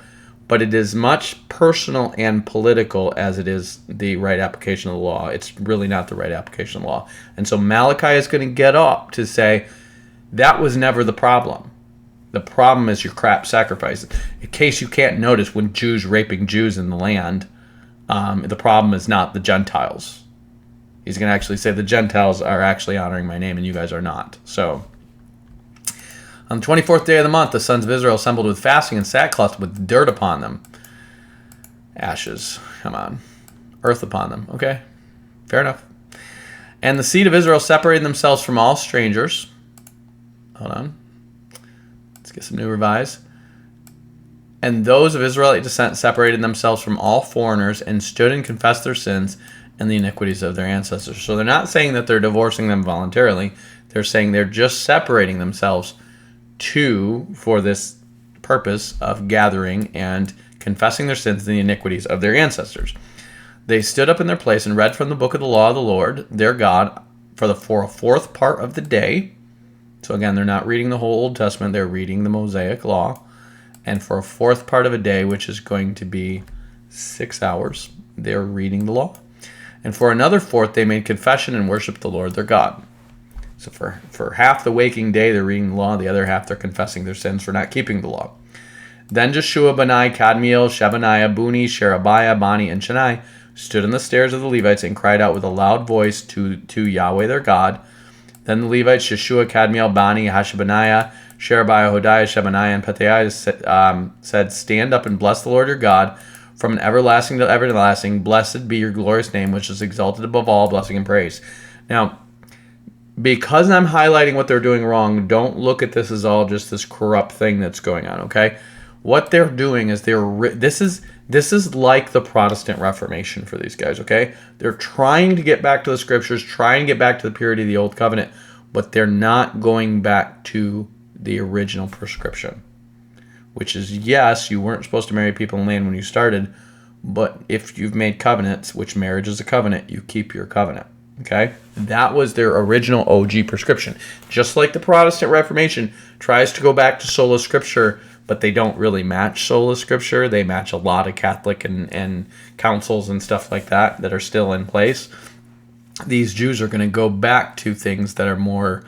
But it is much personal and political as it is the right application of the law. It's really not the right application of the law. And so Malachi is going to get up to say, that was never the problem. The problem is your crap sacrifices. In case you can't notice, when Jews raping Jews in the land, the problem is not the Gentiles. He's going to actually say the Gentiles are actually honoring my name and you guys are not. So on the 24th day of the month, the sons of Israel assembled with fasting and sackcloth with dirt upon them. Ashes, come on. Earth upon them, okay? Fair enough. And the seed of Israel separated themselves from all strangers. Hold on. Let's get some new revise. And those of Israelite descent separated themselves from all foreigners and stood and confessed their sins and the iniquities of their ancestors. So they're not saying that they're divorcing them voluntarily. They're saying they're just separating themselves for this purpose of gathering and confessing their sins and the iniquities of their ancestors. They stood up in their place and read from the book of the law of the Lord, their God, for a fourth part of the day. So again, they're not reading the whole Old Testament, they're reading the Mosaic law. And for a fourth part of a day, which is going to be 6 hours, they're reading the law. And for another fourth, they made confession and worshiped the Lord their God. So for half the waking day, they're reading the law. The other half, they're confessing their sins for not keeping the law. Then Jeshua, Bani, Kadmiel, Shebaniah, Buni, Sherebiah, Bani, and Shani stood on the stairs of the Levites and cried out with a loud voice to Yahweh their God. Then the Levites, Jeshua, Kadmiel, Bani, Hashabaniah, Sherebiah, Hodiah, Shebaniah, and Pethahiah said, "Stand up and bless the Lord your God from an everlasting to everlasting. Blessed be your glorious name, which is exalted above all blessing and praise." Now, because I'm highlighting what they're doing wrong, don't look at this as all just this corrupt thing that's going on, okay? What they're doing is this is like the Protestant Reformation for these guys, okay? They're trying to get back to the scriptures, trying to get back to the purity of the Old Covenant, but they're not going back to the original prescription, which is, yes, you weren't supposed to marry people in land when you started, but if you've made covenants, which marriage is a covenant, you keep your covenant. Okay, that was their original OG prescription. Just like the Protestant Reformation tries to go back to sola scriptura, but they don't really match sola scriptura. They match a lot of Catholic and councils and stuff like that are still in place. These Jews are going to go back to things that are more,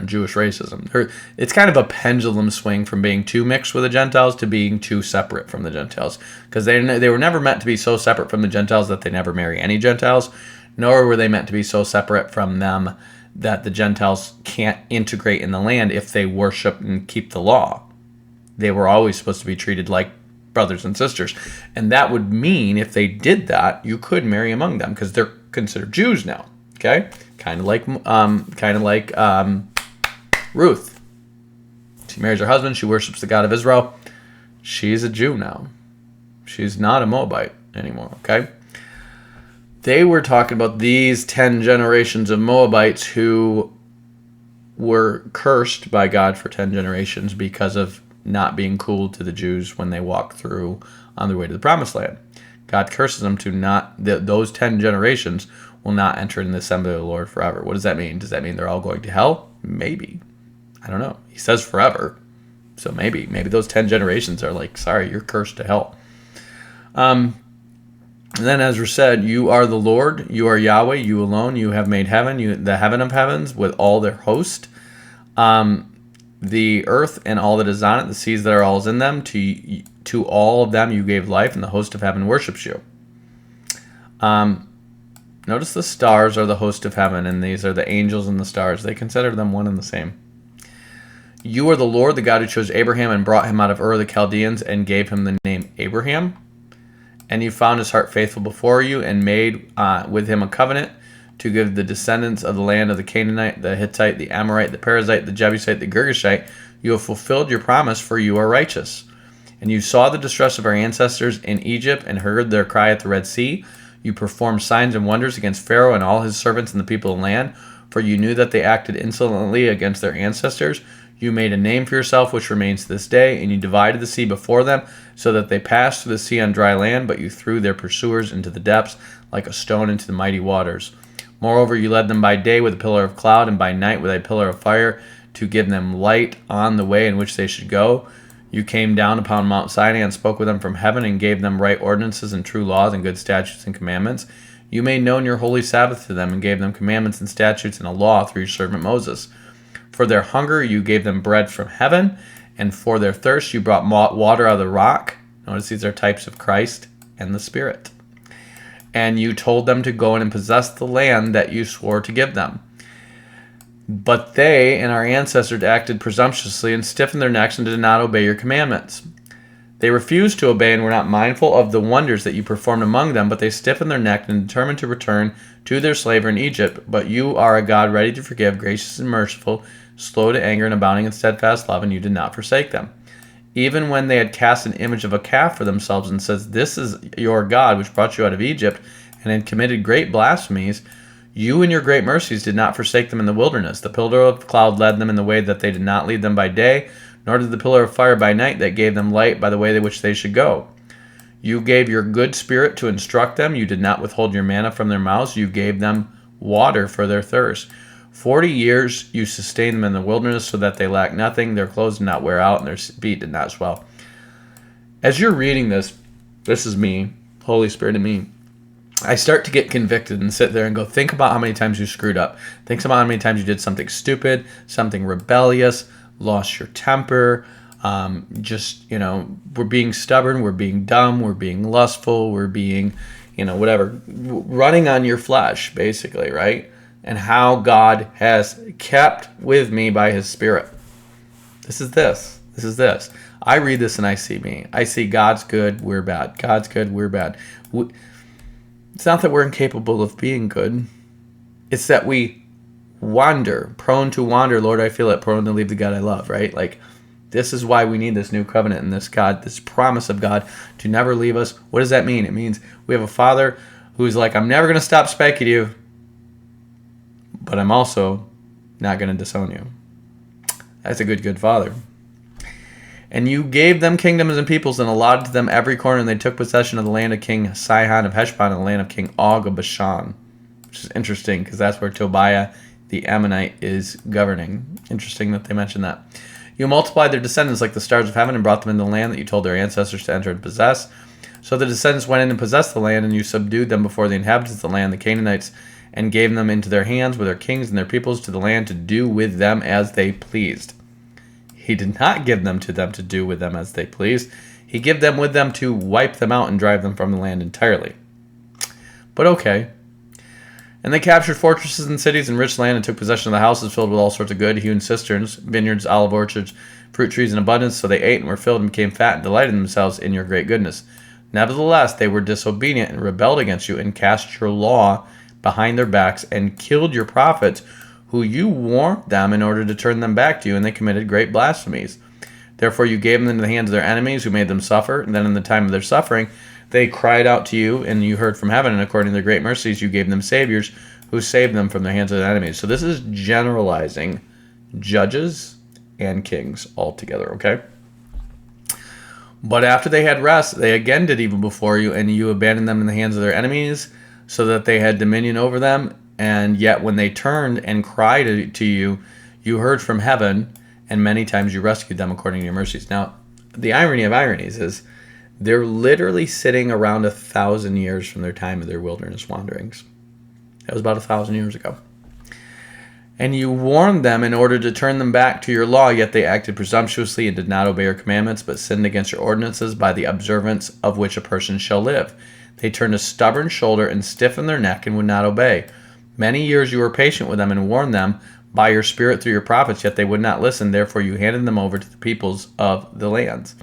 Jewish racism. It's kind of a pendulum swing from being too mixed with the Gentiles to being too separate from the Gentiles, because they were never meant to be so separate from the Gentiles that they never marry any Gentiles. Nor were they meant to be so separate from them that the Gentiles can't integrate in the land if they worship and keep the law. They were always supposed to be treated like brothers and sisters. And that would mean if they did that, you could marry among them because they're considered Jews now. Okay? Kind of like Ruth. She marries her husband. She worships the God of Israel. She's a Jew now. She's not a Moabite anymore. Okay? They were talking about these 10 generations of Moabites who were cursed by God for 10 generations because of not being cool to the Jews when they walked through on their way to the promised land. God curses them to not, those 10 generations will not enter in the assembly of the Lord forever. What does that mean? Does that mean they're all going to hell? Maybe. I don't know. He says forever. So maybe those 10 generations are like, sorry, you're cursed to hell. And then Ezra said, you are the Lord, you are Yahweh, you alone, you have made heaven, the heaven of heavens with all their host, the earth and all that is on it, the seas that are all in them, to all of them you gave life, and the host of heaven worships you. Notice the stars are the host of heaven, and these are the angels and the stars. They consider them one and the same. You are the Lord, the God who chose Abraham and brought him out of Ur of the Chaldeans and gave him the name Abraham. And you found his heart faithful before you and made with him a covenant to give the descendants of the land of the Canaanite, the Hittite, the Amorite, the Perizzite, the Jebusite, the Girgashite. You have fulfilled your promise, for you are righteous. And you saw the distress of our ancestors in Egypt and heard their cry at the Red Sea. You performed signs and wonders against Pharaoh and all his servants and the people of the land, for you knew that they acted insolently against their ancestors. You made a name for yourself, which remains to this day, and you divided the sea before them, so that they passed through the sea on dry land, but you threw their pursuers into the depths, like a stone into the mighty waters. Moreover, you led them by day with a pillar of cloud, and by night with a pillar of fire, to give them light on the way in which they should go. You came down upon Mount Sinai and spoke with them from heaven, and gave them right ordinances and true laws and good statutes and commandments. You made known your holy Sabbath to them, and gave them commandments and statutes and a law through your servant Moses. For their hunger you gave them bread from heaven, and for their thirst you brought water out of the rock. Notice these are types of Christ and the Spirit. And you told them to go in and possess the land that you swore to give them. But they and our ancestors acted presumptuously and stiffened their necks and did not obey your commandments. They refused to obey and were not mindful of the wonders that you performed among them, but they stiffened their neck and determined to return to their slavery in Egypt. But you are a God ready to forgive, gracious and merciful, slow to anger and abounding in steadfast love, and you did not forsake them. Even when they had cast an image of a calf for themselves and says, this is your God which brought you out of Egypt, and had committed great blasphemies, you in your great mercies did not forsake them in the wilderness. The pillar of cloud led them in the way that they did not lead them by day, nor did the pillar of fire by night that gave them light by the way which they should go. You gave your good spirit to instruct them. You did not withhold your manna from their mouths. You gave them water for their thirst. 40 years you sustained them in the wilderness so that they lacked nothing. Their clothes did not wear out and their feet did not swell. As you're reading this, this is me, Holy Spirit in me. I start to get convicted and sit there and go, think about how many times you screwed up. Think about how many times you did something stupid, something rebellious, lost your temper, we're being stubborn, we're being dumb, we're being lustful, we're being, whatever, running on your flesh, basically, right? And how God has kept with me by his Spirit. This is this. I read this and I see me. I see God's good, we're bad. God's good, we're bad. It's not that we're incapable of being good. It's that we wander, prone to wander. Lord, I feel it, prone to leave the God I love, right? Like, this is why we need this new covenant and this God, this promise of God to never leave us. What does that mean? It means we have a Father who's like, I'm never going to stop spanking you, but I'm also not going to disown you. That's a good Father. And you gave them kingdoms and peoples and allotted to them every corner, and they took possession of the land of King Sihon of Heshbon and the land of King Og of Bashan, which is interesting because that's where Tobiah the Ammonite is governing. Interesting that they mentioned that. You multiplied their descendants like the stars of heaven and brought them into the land that you told their ancestors to enter and possess. So the descendants went in and possessed the land, and you subdued them before the inhabitants of the land, the Canaanites, and gave them into their hands with their kings and their peoples to the land to do with them as they pleased. He did not give them to do with them as they pleased. He gave them with them to wipe them out and drive them from the land entirely. But okay. And they captured fortresses and cities and rich land and took possession of the houses filled with all sorts of good, hewn cisterns, vineyards, olive orchards, fruit trees in abundance. So they ate and were filled and became fat and delighted themselves in your great goodness. Nevertheless, they were disobedient and rebelled against you and cast your law behind their backs and killed your prophets, who you warned them in order to turn them back to you, and they committed great blasphemies. Therefore you gave them into the hands of their enemies, who made them suffer, and then in the time of their suffering they cried out to you, and you heard from heaven, and according to their great mercies you gave them saviors, who saved them from the hands of their enemies. So this is generalizing judges, and kings all together, okay? But after they had rest, they again did evil before you, and you abandoned them in the hands of their enemies, so that they had dominion over them. And yet when they turned and cried to you, you heard from heaven, and many times you rescued them according to your mercies. Now, the irony of ironies is they're literally sitting around 1,000 years from their time of their wilderness wanderings. That was about 1,000 years ago. And you warned them in order to turn them back to your law, yet they acted presumptuously and did not obey your commandments, but sinned against your ordinances, by the observance of which a person shall live. They turned a stubborn shoulder and stiffened their neck and would not obey. Many years you were patient with them and warned them by your spirit through your prophets, yet they would not listen. Therefore you handed them over to the peoples of the lands.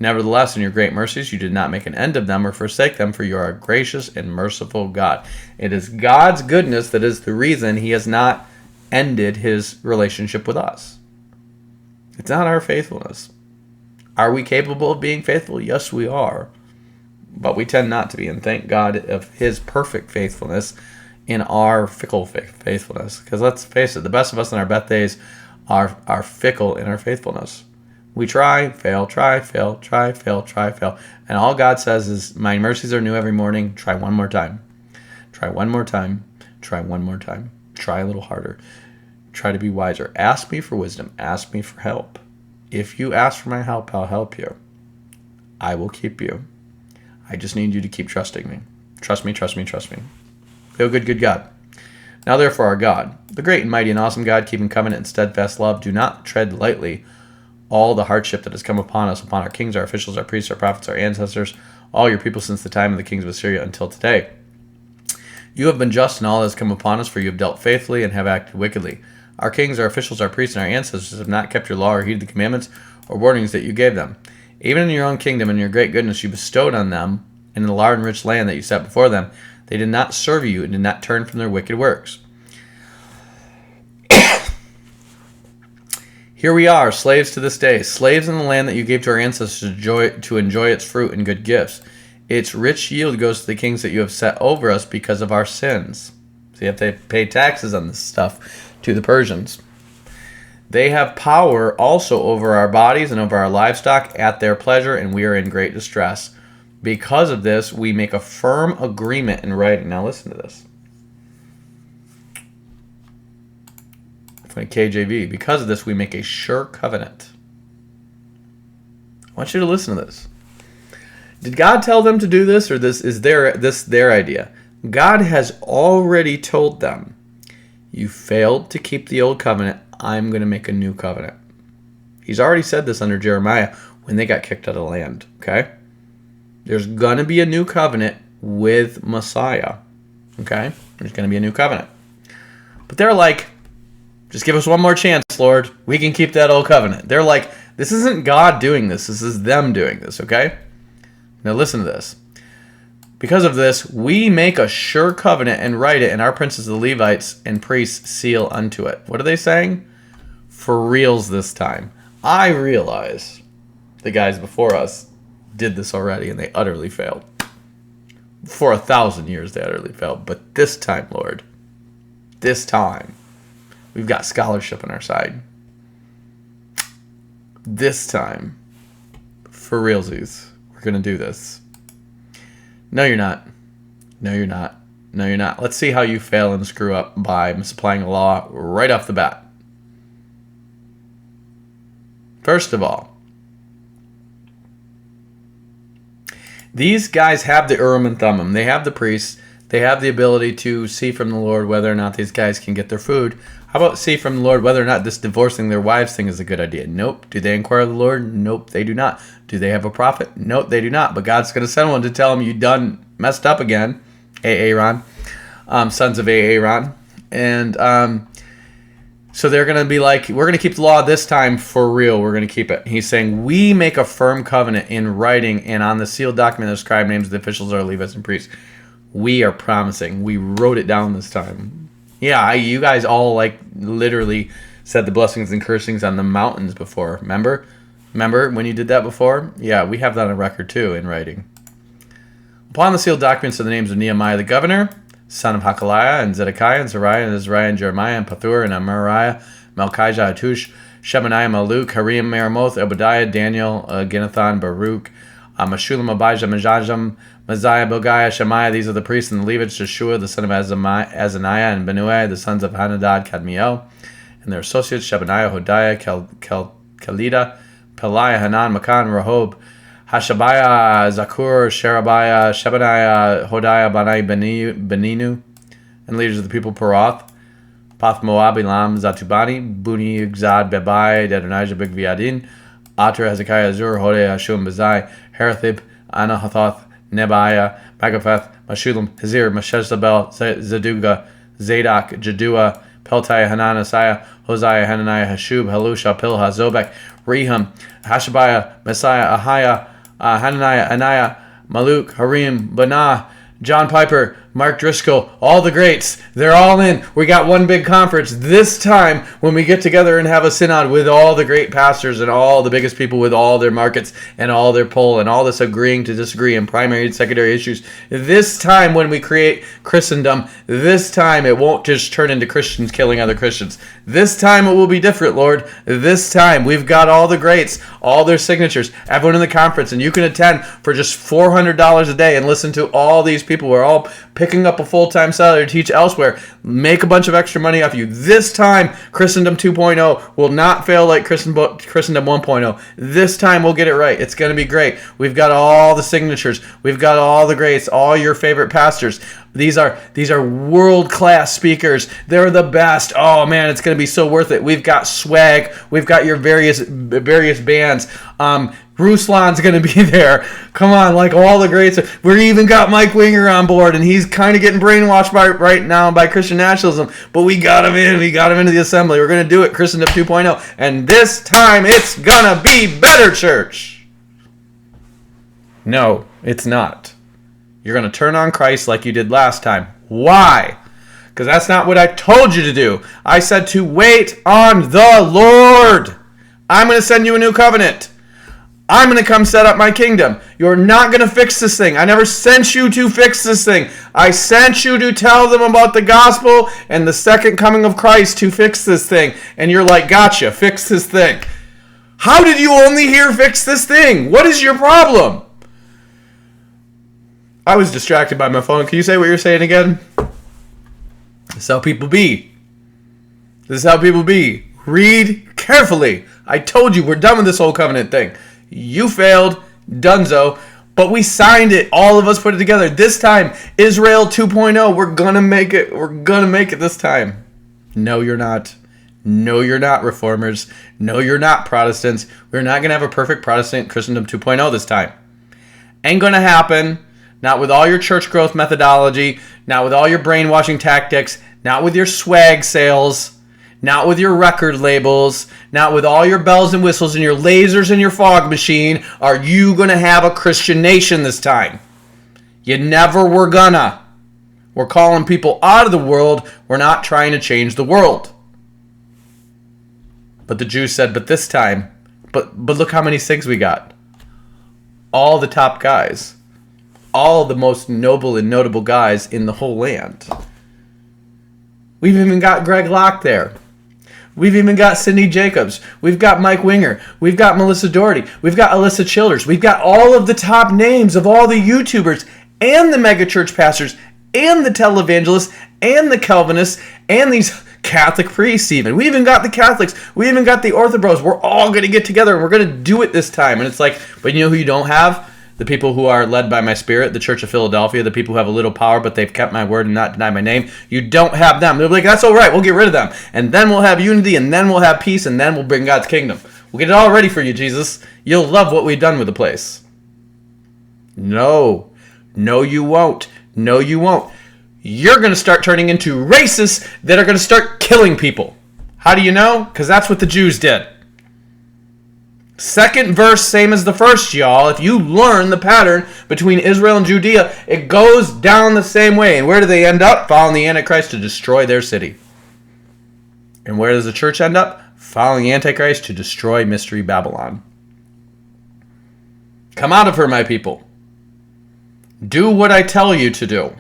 Nevertheless, in your great mercies, you did not make an end of them or forsake them, for you are a gracious and merciful God. It is God's goodness that is the reason he has not ended his relationship with us. It's not our faithfulness. Are we capable of being faithful? Yes, we are. But we tend not to be, and thank God of his perfect faithfulness in our fickle faithfulness. Because let's face it, the best of us in our best days are fickle in our faithfulness. We try, fail, try, fail, try, fail, try, fail. And all God says is, my mercies are new every morning. Try one more time. Try one more time. Try one more time. Try a little harder. Try to be wiser. Ask me for wisdom. Ask me for help. If you ask for my help, I'll help you. I will keep you. I just need you to keep trusting me. Trust me, trust me, trust me. O good God. Now therefore our God, the great and mighty and awesome God, keeping covenant and steadfast love, do not tread lightly all the hardship that has come upon us, upon our kings, our officials, our priests, our prophets, our ancestors, all your people since the time of the kings of Assyria until today. You have been just in all that has come upon us, for you have dealt faithfully and have acted wickedly. Our kings, our officials, our priests, and our ancestors have not kept your law or heeded the commandments or warnings that you gave them. Even in your own kingdom and your great goodness you bestowed on them, and in the large and rich land that you set before them, they did not serve you and did not turn from their wicked works. Here we are, slaves to this day, slaves in the land that you gave to our ancestors to enjoy its fruit and good gifts. Its rich yield goes to the kings that you have set over us because of our sins. So you have to pay taxes on this stuff to the Persians. They have power also over our bodies and over our livestock at their pleasure, and we are in great distress. Because of this, we make a firm agreement in writing. Now listen to this. From KJV. Because of this, we make a sure covenant. I want you to listen to this. Did God tell them to do this, or is their idea? God has already told them, you failed to keep the old covenant, I'm going to make a new covenant. He's already said this under Jeremiah when they got kicked out of the land, okay? There's going to be a new covenant with Messiah, okay? There's going to be a new covenant. But they're like, just give us one more chance, Lord. We can keep that old covenant. They're like, this isn't God doing this. This is them doing this, okay? Now listen to this. Because of this, we make a sure covenant and write it, and our princes, the Levites and priests, seal unto it. What are they saying? For reals this time. I realize the guys before us did this already, and they utterly failed. For 1,000 years, they utterly failed. But this time, Lord, this time, we've got scholarship on our side. This time, for realsies, we're going to do this. No, you're not. No, you're not. No, you're not. Let's see how you fail and screw up by misapplying the law right off the bat. First of all, these guys have the Urim and Thummim. They have the priests. They have the ability to see from the Lord whether or not these guys can get their food. How about see from the Lord whether or not this divorcing their wives thing is a good idea? Nope. Do they inquire of the Lord? Nope, they do not. Do they have a prophet? Nope, they do not. But God's going to send one to tell them you done messed up again. Aaron, sons of Aaron. And so they're going to be like, we're going to keep the law this time for real. We're going to keep it. He's saying, we make a firm covenant in writing and on the sealed document of scribe names of the officials are Levites and priests. We are promising. We wrote it down this time. Yeah, you guys all like literally said the blessings and cursings on the mountains before. Remember when you did that before? Yeah, we have that on record too in writing. Upon the sealed documents are the names of Nehemiah the governor, son of Hakaliah, and Zedekiah, and Zariah, and Azariah, and Jeremiah, and Pathur, and Amariah, Melchijah, Hatush, Shebaniah, Maluk, Harim, Meremoth, Obadiah, Daniel, Ginathan, Baruch, Meshulam, Abijah, Majajam, Messiah, Bilgaiah, Shemaiah. These are the priests and the Levites. Joshua, the son of Azaniah, and Benuai, the sons of Hanadad, Kadmiel, and their associates, Shebaniah, Hodiah, Kelida, Peliah, Hanan, Makan, Rehob, Hashabiah, Zakur, Sherebiah, Shebaniah, Hodiah, Banai, Beninu, and leaders of the people, Parath, Path Moab, Elam, Zatubani, Buni, Gzad, Bebai, Dedonijah, Big Viadin, Atra, Hezekiah, Azur, Hodeh, Hashum, Bezai, Herathib, Anahothoth, Nebiah, Magapheth, Meshulam, Hazir, Meshezabel, Zaduga, Zadok, Jedua, Peltiah, Hanan, Asaiah, Hosea, Hananiah, Hashub, Halusha, Pilha, Zobek, Rehum, Hashabiah, Messiah, Ahiah, Hananiah, Anaiah, Maluk, Harim, Banah, John Piper, Mark Driscoll, all the greats, they're all in. We got one big conference this time when we get together and have a synod with all the great pastors and all the biggest people with all their markets and all their poll and all this agreeing to disagree in primary and secondary issues. This time when we create Christendom, this time it won't just turn into Christians killing other Christians. This time it will be different, Lord. This time we've got all the greats, all their signatures, everyone in the conference, and you can attend for just $400 a day and listen to all these people. We're all picking up a full-time salary to teach elsewhere, make a bunch of extra money off you. This time, Christendom 2.0 will not fail like Christendom 1.0. This time, we'll get it right. It's going to be great. We've got all the signatures. We've got all the greats, all your favorite pastors. These are world-class speakers. They're the best. Oh, man, it's going to be so worth it. We've got swag. We've got your various bands. Ruslan's going to be there. Come on, like all the greats. We even got Mike Winger on board, and he's kind of getting brainwashed right now by Christian nationalism. But we got him in. We got him into the assembly. We're going to do it, Christendom 2.0. And this time, it's going to be better, church. No, it's not. You're going to turn on Christ like you did last time. Why? Because that's not what I told you to do. I said to wait on the Lord. I'm going to send you a new covenant. I'm going to come set up my kingdom. You're not going to fix this thing. I never sent you to fix this thing. I sent you to tell them about the gospel and the second coming of Christ to fix this thing. And you're like, gotcha, fix this thing. How did you only hear fix this thing? What is your problem? I was distracted by my phone. Can you say what you're saying again? This is how people be. This is how people be. Read carefully. I told you we're done with this whole covenant thing. You failed, dunzo, but we signed it. All of us put it together. This time, Israel 2.0, we're going to make it. We're going to make it this time. No, you're not. No, you're not, Reformers. No, you're not, Protestants. We're not going to have a perfect Protestant Christendom 2.0 this time. Ain't going to happen. Not with all your church growth methodology. Not with all your brainwashing tactics. Not with your swag sales. Not with your record labels, not with all your bells and whistles and your lasers and your fog machine, are you going to have a Christian nation this time. You never were gonna. We're calling people out of the world. We're not trying to change the world. But the Jews said, but this time, but look how many SIGs we got. All the top guys. All the most noble and notable guys in the whole land. We've even got Greg Locke there. We've even got Cindy Jacobs. We've got Mike Winger. We've got Melissa Doherty. We've got Alyssa Childers. We've got all of the top names of all the YouTubers and the megachurch pastors and the televangelists and the Calvinists and these Catholic priests even. We even got the Catholics. We even got the Orthobros. We're all going to get together and we're going to do it this time. And it's like, but you know who you don't have? The people who are led by my spirit, the Church of Philadelphia, the people who have a little power, but they've kept my word and not denied my name. You don't have them. They'll be like, that's all right. We'll get rid of them. And then we'll have unity, and then we'll have peace, and then we'll bring God's kingdom. We'll get it all ready for you, Jesus. You'll love what we've done with the place. No. No, you won't. No, you won't. You're going to start turning into racists that are going to start killing people. How do you know? Because that's what the Jews did. Second verse, same as the first, y'all. If you learn the pattern between Israel and Judea, it goes down the same way. And where do they end up? Following the Antichrist to destroy their city. And where does the church end up? Following the Antichrist to destroy Mystery Babylon. Come out of her, my people. Do what I tell you to do.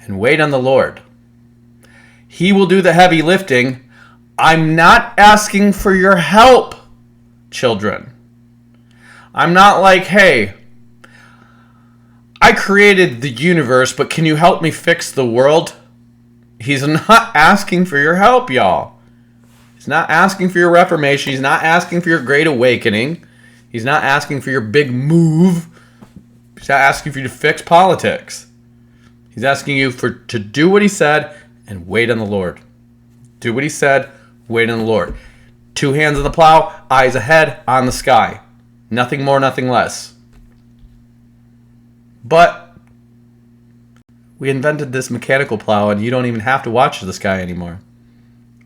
And wait on the Lord. He will do the heavy lifting. I'm not asking for your help, children. I'm not like, hey, I created the universe, but can you help me fix the world? He's not asking for your help, y'all. He's not asking for your reformation. He's not asking for your great awakening. He's not asking for your big move. He's not asking for you to fix politics. He's asking you to do what he said and wait on the Lord. Do what he said, wait on the Lord. 2 hands on the plow, eyes ahead, on the sky. Nothing more, nothing less. But we invented this mechanical plow and you don't even have to watch the sky anymore.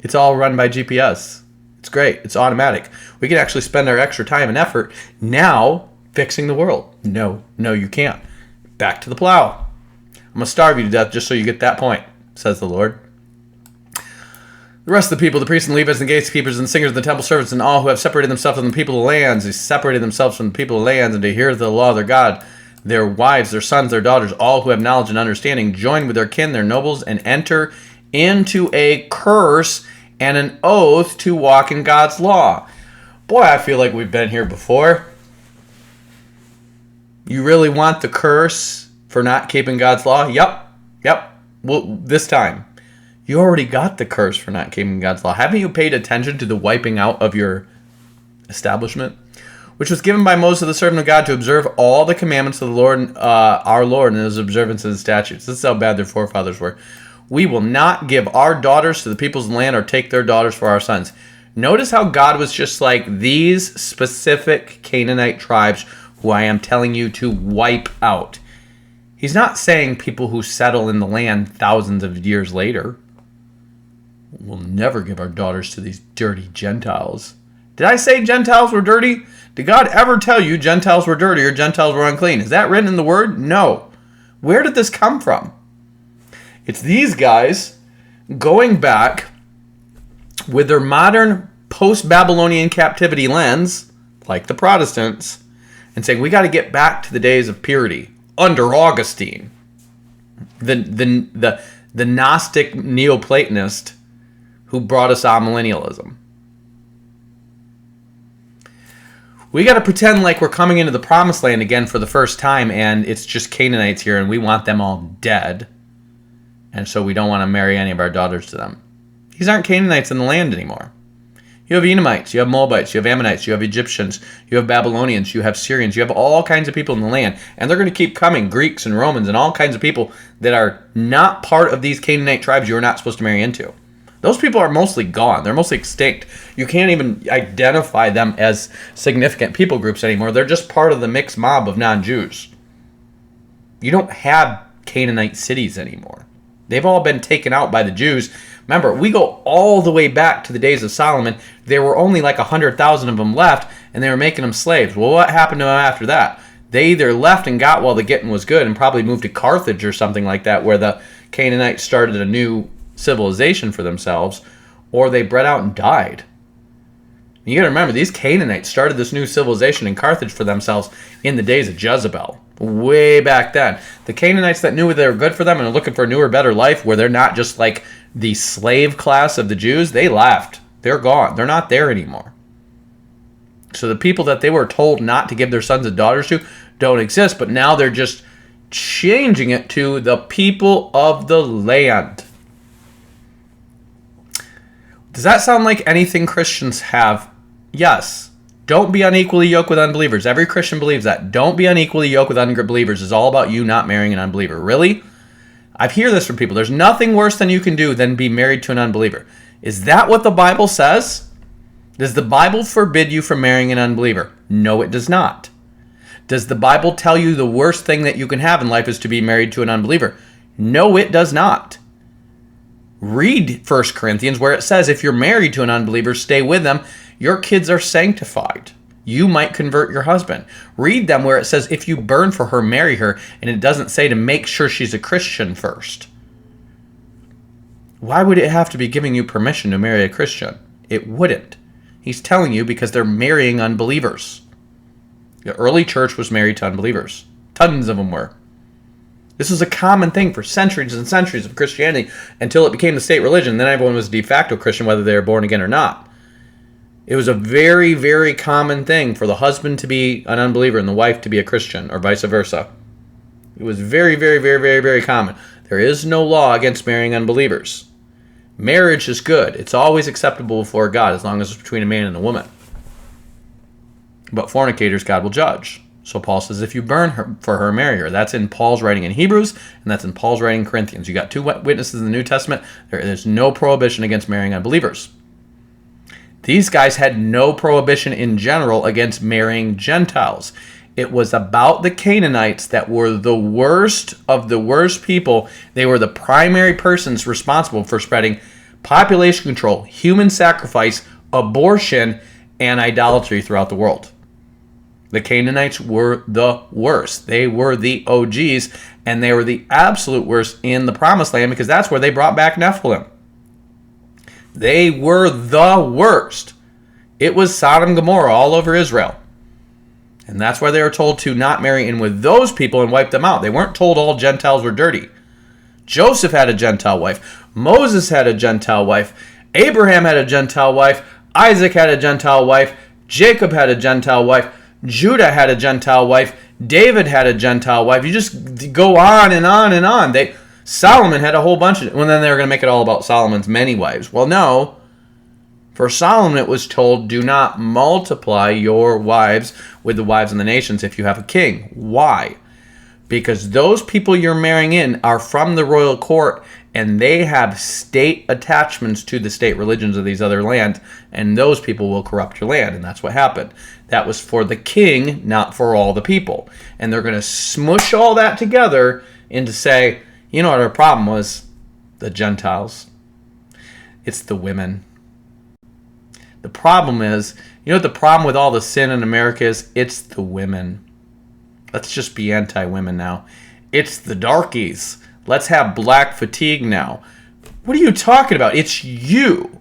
It's all run by GPS. It's great. It's automatic. We can actually spend our extra time and effort now fixing the world. No, you can't. Back to the plow. I'm going to starve you to death just so you get that point, says the Lord. The rest of the people, the priests and Levites and gatekeepers and singers and the temple servants and all who have separated themselves from the people of the lands, they separated themselves from the people of the lands and to hear the law of their God, their wives, their sons, their daughters, all who have knowledge and understanding, join with their kin, their nobles, and enter into a curse and an oath to walk in God's law. Boy, I feel like we've been here before. You really want the curse for not keeping God's law? Yep. Well, this time. You already got the curse for not keeping God's law. Haven't you paid attention to the wiping out of your establishment? Which was given by Moses, the servant of God, to observe all the commandments of the Lord, our Lord, and his observances and statutes. This is how bad their forefathers were. We will not give our daughters to the people's land or take their daughters for our sons. Notice how God was just like, these specific Canaanite tribes who I am telling you to wipe out. He's not saying people who settle in the land thousands of years later. We'll never give our daughters to these dirty Gentiles. Did I say Gentiles were dirty? Did God ever tell you Gentiles were dirty or Gentiles were unclean? Is that written in the Word? No. Where did this come from? It's these guys going back with their modern post-Babylonian captivity lens, like the Protestants, and saying, we got to get back to the days of purity under Augustine, the Gnostic Neoplatonist who brought us amillennialism. We got to pretend like we're coming into the promised land again for the first time and it's just Canaanites here and we want them all dead. And so we don't want to marry any of our daughters to them. These aren't Canaanites in the land anymore. You have Edomites, you have Moabites, you have Ammonites, you have Egyptians, you have Babylonians, you have Syrians, you have all kinds of people in the land. And they're going to keep coming, Greeks and Romans and all kinds of people that are not part of these Canaanite tribes you're not supposed to marry into. Those people are mostly gone. They're mostly extinct. You can't even identify them as significant people groups anymore. They're just part of the mixed mob of non-Jews. You don't have Canaanite cities anymore. They've all been taken out by the Jews. Remember, we go all the way back to the days of Solomon. There were only like 100,000 of them left, and they were making them slaves. Well, what happened to them after that? They either left and got while the getting was good and probably moved to Carthage or something like that, where the Canaanites started a new civilization for themselves, or they bred out and died. You got to remember, these Canaanites started this new civilization in Carthage for themselves in the days of Jezebel, way back then. The Canaanites that knew they were good for them and are looking for a newer, better life, where they're not just like the slave class of the Jews, they left. They're gone. They're not there anymore. So the people that they were told not to give their sons and daughters to don't exist, but now they're just changing it to the people of the land. Does that sound like anything Christians have? Yes. Don't be unequally yoked with unbelievers. Every Christian believes that. Don't be unequally yoked with unbelievers. It's all about you not marrying an unbeliever. Really? I hear this from people. There's nothing worse than you can do than be married to an unbeliever. Is that what the Bible says? Does the Bible forbid you from marrying an unbeliever? No, it does not. Does the Bible tell you the worst thing that you can have in life is to be married to an unbeliever? No, it does not. Read 1 Corinthians where it says if you're married to an unbeliever, stay with them. Your kids are sanctified. You might convert your husband. Read them where it says if you burn for her, marry her. And it doesn't say to make sure she's a Christian first. Why would it have to be giving you permission to marry a Christian? It wouldn't. He's telling you because they're marrying unbelievers. The early church was married to unbelievers. Tons of them were. This was a common thing for centuries and centuries of Christianity until it became the state religion. Then everyone was de facto Christian, whether they were born again or not. It was a very, very common thing for the husband to be an unbeliever and the wife to be a Christian, or vice versa. It was very, very, very, very, very common. There is no law against marrying unbelievers. Marriage is good. It's always acceptable before God as long as it's between a man and a woman. But fornicators, God will judge. So Paul says, if you burn her, for her, marry her. That's in Paul's writing in Hebrews, and that's in Paul's writing in Corinthians. You got two witnesses in the New Testament. There's no prohibition against marrying unbelievers. These guys had no prohibition in general against marrying Gentiles. It was about the Canaanites that were the worst of the worst people. They were the primary persons responsible for spreading population control, human sacrifice, abortion, and idolatry throughout the world. The Canaanites were the worst. They were the OGs, and they were the absolute worst in the Promised Land because that's where they brought back Nephilim. They were the worst. It was Sodom and Gomorrah all over Israel. And that's why they were told to not marry in with those people and wipe them out. They weren't told all Gentiles were dirty. Joseph had a Gentile wife. Moses had a Gentile wife. Abraham had a Gentile wife. Isaac had a Gentile wife. Jacob had a Gentile wife. Judah had a Gentile wife. David had a Gentile wife. You just go on and on and on. Solomon had a whole bunch of... Well, then they were going to make it all about Solomon's many wives. Well, no. For Solomon, it was told, do not multiply your wives with the wives of the nations if you have a king. Why? Because those people you're marrying in are from the royal court, and they have state attachments to the state religions of these other lands, and those people will corrupt your land, and that's what happened. That was for the king, not for all the people. And they're going to smush all that together into say, you know what our problem was? The Gentiles. It's the women. The problem is, you know what the problem with all the sin in America is? It's the women. Let's just be anti-women now. It's the darkies. Let's have black fatigue now. What are you talking about? It's you.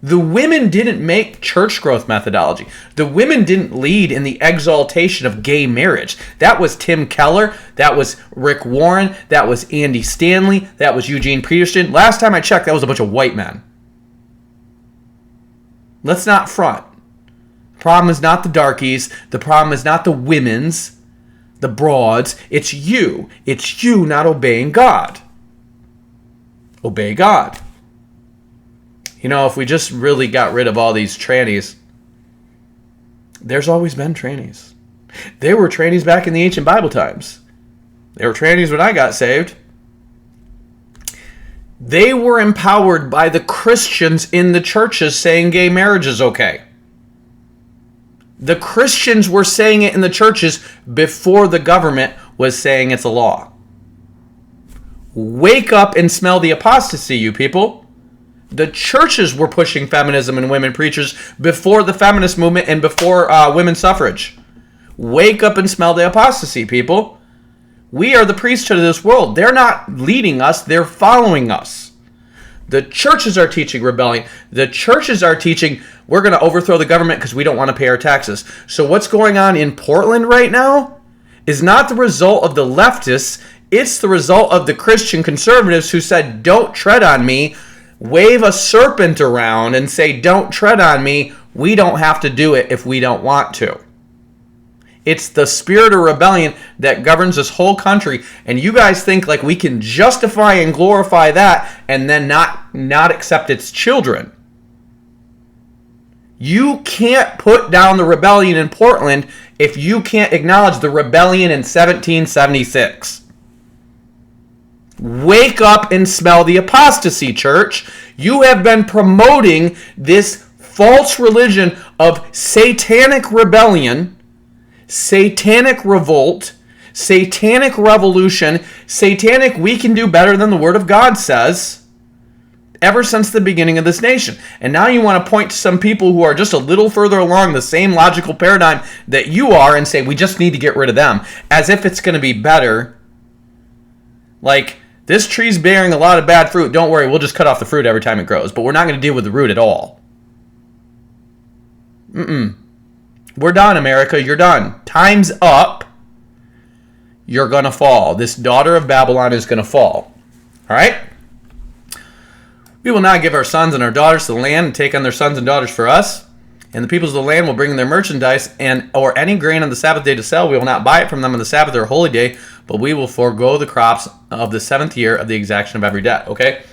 The women didn't make church growth methodology. The women didn't lead in the exaltation of gay marriage. That was Tim Keller. That was Rick Warren. That was Andy Stanley. That was Eugene Peterson. Last time I checked, that was a bunch of white men. Let's not front. The problem is not the darkies. The problem is not the women's, the broads. It's you. It's you not obeying God. Obey God. You know, if we just really got rid of all these trannies, there's always been trannies. There were trannies back in the ancient Bible times. There were trannies when I got saved. They were empowered by the Christians in the churches saying gay marriage is okay. The Christians were saying it in the churches before the government was saying it's a law. Wake up and smell the apostasy, you people. The churches were pushing feminism and women preachers before the feminist movement and before women's suffrage. Wake up and smell the apostasy, people. We are the priesthood of this world. They're not leading us, they're following us. The churches are teaching rebellion. The churches are teaching we're going to overthrow the government because we don't want to pay our taxes. So what's going on in Portland right now is not the result of the leftists. It's the result of the Christian conservatives who said, don't tread on me. Wave a serpent around and say, don't tread on me. We don't have to do it if we don't want to. It's the spirit of rebellion that governs this whole country. And you guys think like we can justify and glorify that and then not accept its children. You can't put down the rebellion in Portland if you can't acknowledge the rebellion in 1776. Wake up and smell the apostasy, church. You have been promoting this false religion of satanic rebellion, satanic revolt, satanic revolution, satanic we can do better than the Word of God says, ever since the beginning of this nation. And now you want to point to some people who are just a little further along the same logical paradigm that you are and say, we just need to get rid of them, as if it's going to be better. Like, this tree's bearing a lot of bad fruit. Don't worry, we'll just cut off the fruit every time it grows. But we're not going to deal with the root at all. We're done, America. You're done. Time's up. you're going to fall. This daughter of Babylon is going to fall. All right? We will not give our sons and our daughters to the land and take on their sons and daughters for us. And the peoples of the land will bring their merchandise or any grain on the Sabbath day to sell. We will not buy it from them on the Sabbath or holy day, but we will forego the crops of the 7th year of the exaction of every debt. Okay?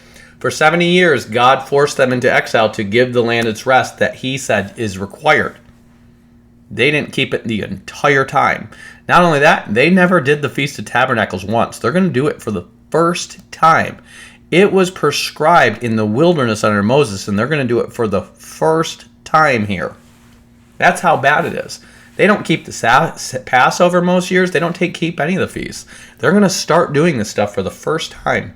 For 70 years, God forced them into exile to give the land its rest that he said is required. They didn't keep it the entire time. Not only that, they never did the Feast of Tabernacles once. They're going to do it for the first time. It was prescribed in the wilderness under Moses, and they're going to do it for the first time here. That's how bad it is. They don't keep the Passover most years. They don't keep any of the feasts. They're going to start doing this stuff for the first time.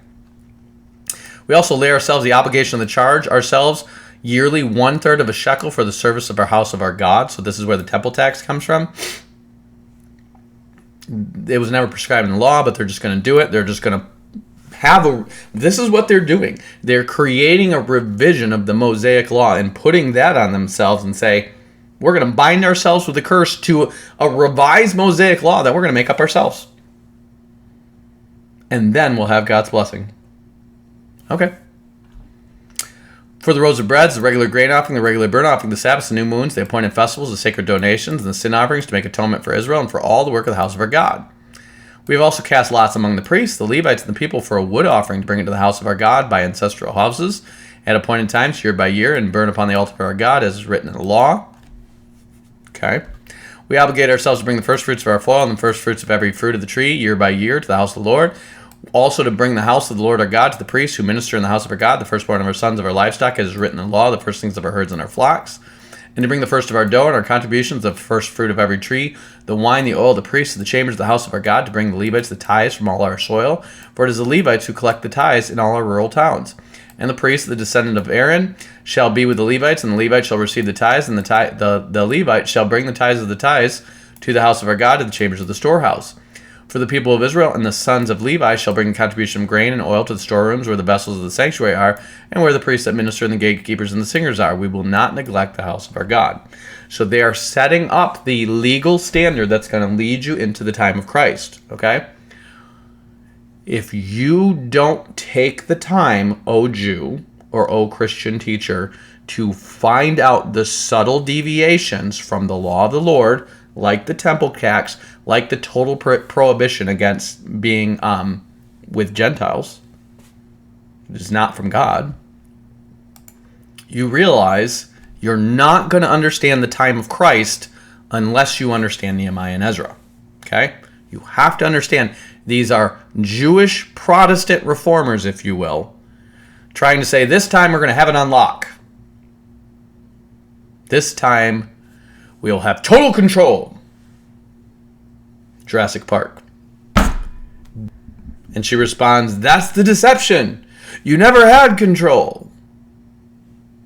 We also lay ourselves the obligation of the charge ourselves yearly 1/3 of a shekel for the service of our house of our God. So this is where the temple tax comes from. It was never prescribed in the law, but they're just going to do it. They're just going to this is what they're doing. They're creating a revision of the Mosaic law and putting that on themselves and say, we're going to bind ourselves with a curse to a revised Mosaic law that we're going to make up ourselves. And then we'll have God's blessing. Okay. For the rows of breads, the regular grain offering, the regular burnt offering, the Sabbaths, the new moons, the appointed festivals, the sacred donations, and the sin offerings to make atonement for Israel and for all the work of the house of our God. We have also cast lots among the priests, the Levites, and the people for a wood offering to bring it to the house of our God by ancestral houses at appointed times, year by year, and burn upon the altar of our God as is written in the law. Okay. We obligate ourselves to bring the first fruits of our fall and the first fruits of every fruit of the tree, year by year, to the house of the Lord. Also to bring the house of the Lord our God to the priests who minister in the house of our God, the firstborn of our sons of our livestock, as is written in the law, the firstlings of our herds and our flocks. And to bring the first of our dough and our contributions of first fruit of every tree, the wine, the oil, the priests of the chambers of the house of our God, to bring the Levites the tithes from all our soil. For it is the Levites who collect the tithes in all our rural towns. And the priest, the descendant of Aaron, shall be with the Levites, and the Levites shall receive the tithes, and the Levites shall bring the tithes of the tithes to the house of our God, to the chambers of the storehouse. For the people of Israel and the sons of Levi shall bring a contribution of grain and oil to the storerooms where the vessels of the sanctuary are, and where the priests that minister and the gatekeepers and the singers are. We will not neglect the house of our God. So they are setting up the legal standard that's going to lead you into the time of Christ. Okay? If you don't take the time, O Jew or O Christian teacher, to find out the subtle deviations from the law of the Lord, like the temple tax, like the total prohibition against being with Gentiles, it is not from God, you realize you're not going to understand the time of Christ unless you understand Nehemiah and Ezra. Okay? You have to understand these are Jewish Protestant reformers, if you will, trying to say this time we're going to have it on lock. This time we'll have total control. Jurassic Park. And she responds, that's the deception. You never had control.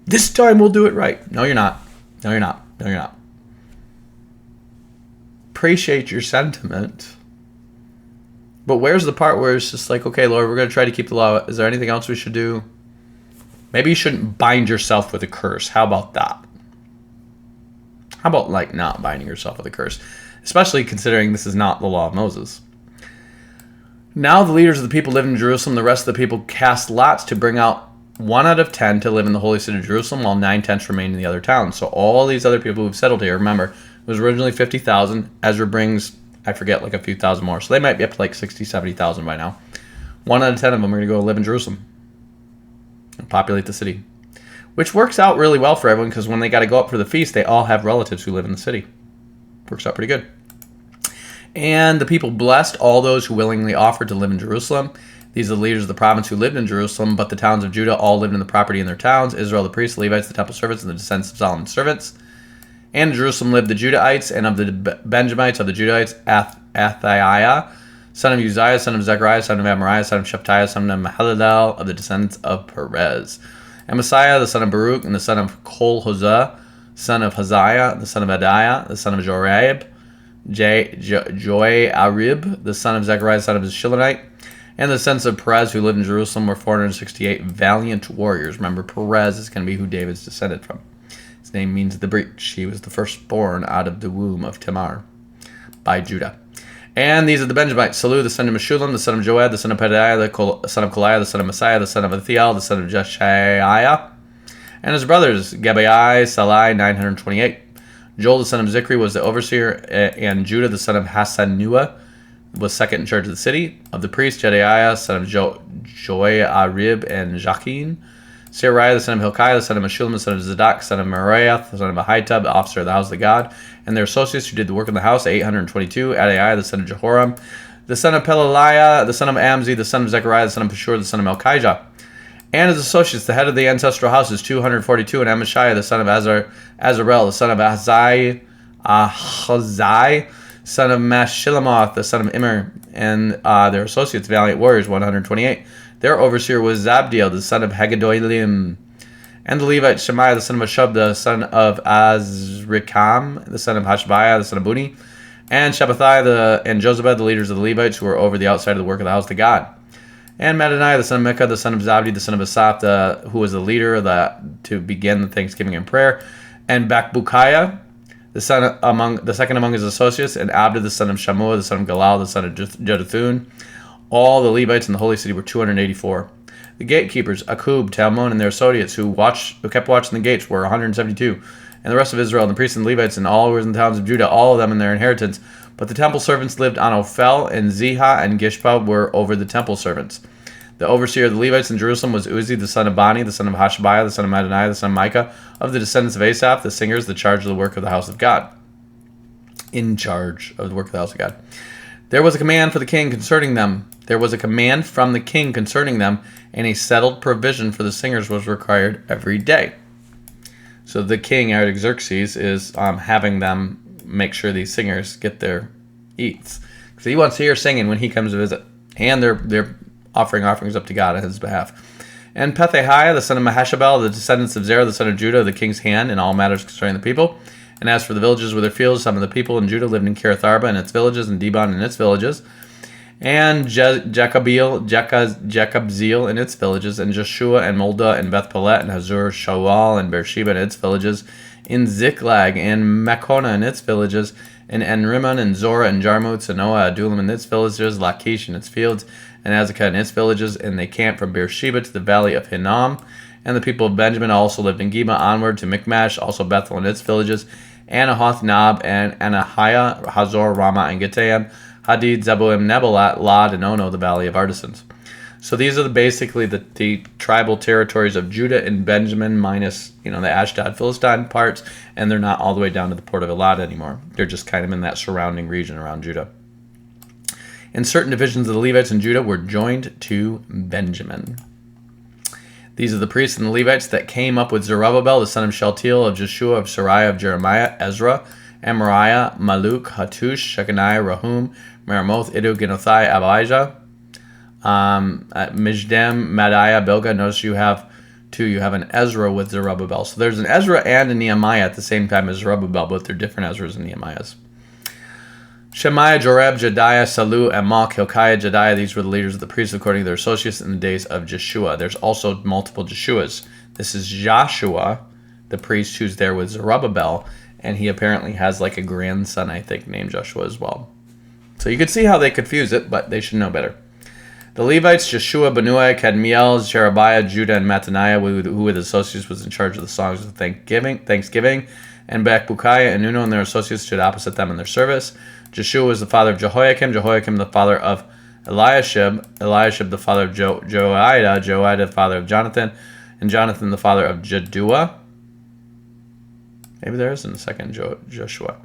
This time we'll do it right. No, you're not. No, you're not. No, you're not. Appreciate your sentiment. But where's the part where it's just like, okay, Lord, we're going to try to keep the law. Is there anything else we should do? Maybe you shouldn't bind yourself with a curse. How about that? How about like not binding yourself with a curse? Especially considering this is not the law of Moses. Now the leaders of the people live in Jerusalem. The rest of the people cast lots to bring out 1 out of 10 to live in the holy city of Jerusalem, while 9/10 remain in the other towns. So all these other people who've settled here, remember, it was originally 50,000. Ezra brings, I forget, like a few thousand more. So they might be up to like 60, 70,000 by now. 1 out of 10 of them are going to go live in Jerusalem and populate the city. Which works out really well for everyone, because when they got to go up for the feast, they all have relatives who live in the city. Works out pretty good. And the people blessed all those who willingly offered to live in Jerusalem. These are the leaders of the province who lived in Jerusalem, but the towns of Judah all lived in the property in their towns. Israel, the priests, the Levites, the temple servants, and the descendants of Solomon's servants. And in Jerusalem lived the Judahites, and of the Benjamites of the Judahites, Athaiah, son of Uzziah, son of Zechariah, son of Amariah, son of Shephatiah, son of Mahalalel, of the descendants of Perez. And Messiah, the son of Baruch, and the son of Kol-Hozeh, son of Haziah, the son of Adiah, the son of Joarib, Joarib, the son of Zechariah, son of Shilonite, and the sons of Perez who lived in Jerusalem were 468 valiant warriors. Remember, Perez is going to be who David's descended from. His name means the breach. He was the firstborn out of the womb of Tamar by Judah. And these are the Benjamites: Salu, the son of Meshulam, the son of Joed, the son of Pedaiah, the son of Koliah, the son of Messiah, the son of Ethiel, the son of Jeshaiah, and his brothers, Gebai, Salai, 928. Joel, the son of Zikri, was the overseer, and Judah, the son of Hassanua, was second in charge of the city. Of the priests, Jedaiah, son of Joiarib and Jachin. Sariah, the son of Hilkiah, the son of Meshulam, the son of Zadok, son of Meraioth, the son of Ahitub, the officer of the house of the God, and their associates who did the work in the house, 822. Adaiah, the son of Jehoram, the son of Pelaliah, the son of Amzi, the son of Zechariah, the son of Pashur, the son of Melchijah. And his associates, the head of the ancestral houses, 242, and Amashai, the son of Azarel, the son of Ahazai, son of Mashillemoth, the son of Immer, and their associates, valiant warriors, 128. Their overseer was Zabdiel, the son of Haggadolim. And the Levites, Shemaiah, the son of Ashub, the son of Azrikam, the son of Hashabiah, the son of Buni, and Shabbathai, and Josabed, the leaders of the Levites, who were over the outside of the work of the house of God. And Mattaniah, the son of Micah, the son of Zabdi, the son of Asaph, who was the leader to begin the thanksgiving and prayer. And Bakbukiah, the second among his associates, and Abda, the son of Shammua, the son of Galal, the son of Jeduthun. All the Levites in the holy city were 284. The gatekeepers, Akub, Talmon, and their associates who kept watching the gates were 172. And the rest of Israel, and the priests and Levites, and all who were in the towns of Judah, all of them in their inheritance. But the temple servants lived on Ophel, and Ziha, and Gishpa were over the temple servants. The overseer of the Levites in Jerusalem was Uzi, the son of Bani, the son of Hashabiah, the son of Mattaniah, the son of Micah, of the descendants of Asaph, the singers, the charge of the work of the house of God. In charge of the work of the house of God. There was a command for the king concerning them. There was a command from the king concerning them, and a settled provision for the singers was required every day. So the king, Artaxerxes, is having them make sure these singers get their eats. Because he wants to hear singing when he comes to visit. And they're offering offerings up to God on his behalf. And Pethahiah, the son of Mahashabel, the descendants of Zerah, the son of Judah, the king's hand in all matters concerning the people. And as for the villages with their fields, some of the people in Judah lived in Kiriath Arba and its villages, and Dibon and its villages, and Jekabzeel and its villages, and Joshua and Molda and Beth Pelet and Hazur Shawal and Beersheba and its villages, in Ziklag and Machonah and its villages, and Enrimmon and Zorah and Jarmuth, Sanoah, Adullam and its villages, Lachish and its fields, and Azekah and its villages, and they camped from Beersheba to the valley of Hinnom. And the people of Benjamin also lived in Geba onward to Michmash, also Bethel and its villages, Anahoth, Nob, and Anahiah, Hazor, Ramah, and Gittaim, Hadid, Zeboim, Nebalat, Lod, and Ono, the valley of artisans. So these are basically the tribal territories of Judah and Benjamin, minus the Ashdod, Philistine parts, and they're not all the way down to the port of Elad anymore. They're just kind of in that surrounding region around Judah. And certain divisions of the Levites in Judah were joined to Benjamin. These are the priests and the Levites that came up with Zerubbabel, the son of Shealtiel, of Jeshua, of Sariah, of Jeremiah, Ezra, Amariah, Maluk, Hattush, Shechaniah, Rahum, Meremoth, Iddu, Ginothai, Abijah, Mijdem, Madiah, Bilgah. Notice you have an Ezra with Zerubbabel. So there's an Ezra and a Nehemiah at the same time as Zerubbabel, but they're different Ezras and Nehemiahs. Shemaiah, Joreb, Jediah, Salu, Amok, Hilkiah, Jediah. These were the leaders of the priests according to their associates in the days of Jeshua. There's also multiple Jeshuas. This is Joshua, the priest who's there with Zerubbabel, and he apparently has like a grandson, I think, named Joshua as well. So you could see how they confuse it, but they should know better. The Levites, Jeshua, Benui, Kadmiel, Sherebiah, Judah, and Mattaniah, who with associates was in charge of the songs of thanksgiving, and Bakbukiah and Nuno and their associates stood opposite them in their service. Jeshua was the father of Jehoiakim, Jehoiakim the father of Eliashib, Eliashib the father of Joiada, Joiada the father of Jonathan, and Jonathan the father of Jaddua. Maybe there isn't a second Joshua.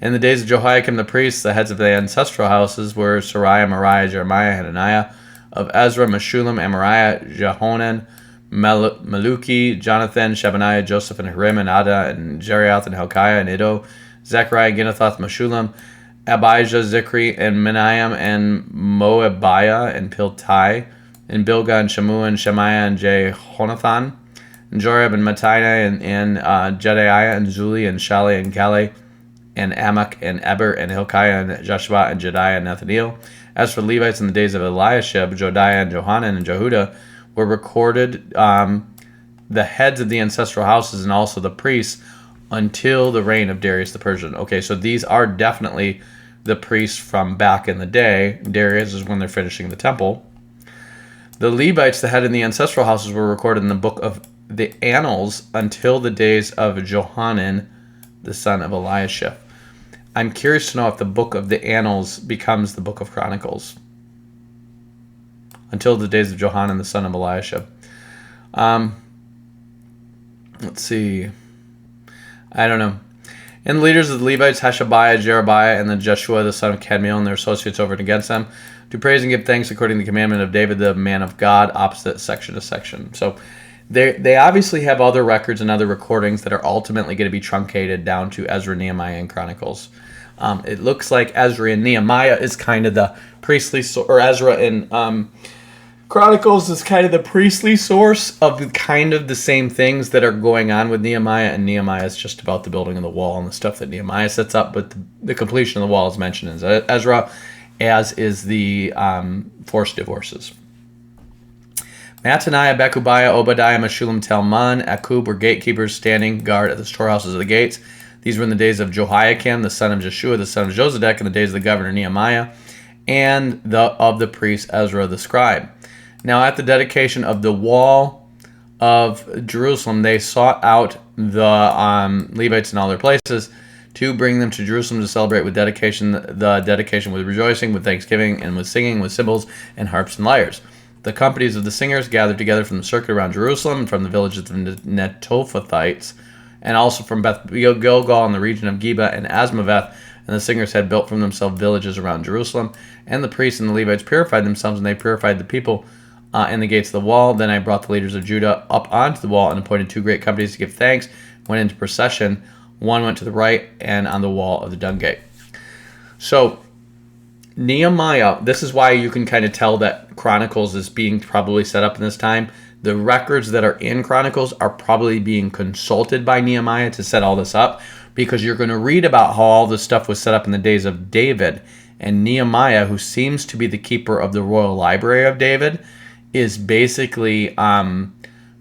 In the days of Jehoiakim the priest, the heads of the ancestral houses were Sariah, Moriah, Jeremiah, Hananiah, of Ezra, Meshullam, Amariah, Jehonan, Maluki, Jonathan, Shebaniah, Joseph, and Hiram, and Ada, and Jerioth, and Hilkiah, and Iddo, Zechariah, Ginathoth, Meshullam, Abijah, Zikri, and Miniam, and Moabiah, and Piltai, and Bilgah, and Shammua, and Shemaiah, and Jehonathan, and Joreb, and Mattaniah, and Jedaiah, and Zuli, and Shali, and Kali, and Amok, and Eber, and Hilkiah, and Joshua, and Jediah, and Nathaniel. As for the Levites in the days of Eliashib, Jodiah, and Johanan, and Jehuda, were recorded the heads of the ancestral houses and also the priests until the reign of Darius the Persian. Okay, so these are definitely the priests from back in the day. Darius is when they're finishing the temple. The Levites, the head in the ancestral houses, were recorded in the book of the Annals until the days of Johanan, the son of Eliashib. I'm curious to know if the book of the Annals becomes the book of Chronicles. Until the days of Johanan, the son of Eliashib. Let's see. I don't know. And the leaders of the Levites, Hashabiah, Jerobiah, and then Jeshua, the son of Kadmiel, and their associates over and against them, to praise and give thanks according to the commandment of David, the man of God, opposite section to section. So they obviously have other records and other recordings that are ultimately going to be truncated down to Ezra, Nehemiah, and Chronicles. It looks like Ezra and Nehemiah is kind of the priestly, or Ezra and Chronicles is kind of the priestly source of kind of the same things that are going on with Nehemiah, and Nehemiah is just about the building of the wall and the stuff that Nehemiah sets up, but the completion of the wall is mentioned in Ezra, as is the forced divorces. Mattaniah, Bechubiah, Obadiah, Meshullam, Talmon, Akub were gatekeepers standing guard at the storehouses of the gates. These were in the days of Jehoiakim, the son of Jeshua, the son of Josedek, in the days of the governor Nehemiah, and of the priest Ezra the scribe. Now at the dedication of the wall of Jerusalem, they sought out the Levites in all their places to bring them to Jerusalem to celebrate with dedication, the dedication with rejoicing, with thanksgiving, and with singing, with cymbals and harps and lyres. The companies of the singers gathered together from the circuit around Jerusalem and from the villages of the Netophathites, and also from Beth Gilgal in the region of Geba and Asmaveth. And the singers had built for themselves villages around Jerusalem. And the priests and the Levites purified themselves, and they purified the people in the gates of the wall. Then I brought the leaders of Judah up onto the wall and appointed 2 great companies to give thanks. Went into procession. One went to the right and on the wall of the dung gate. So Nehemiah, this is why you can kind of tell that Chronicles is being probably set up in this time. The records that are in Chronicles are probably being consulted by Nehemiah to set all this up, because you're going to read about how all this stuff was set up in the days of David. And Nehemiah, who seems to be the keeper of the royal library of David, is basically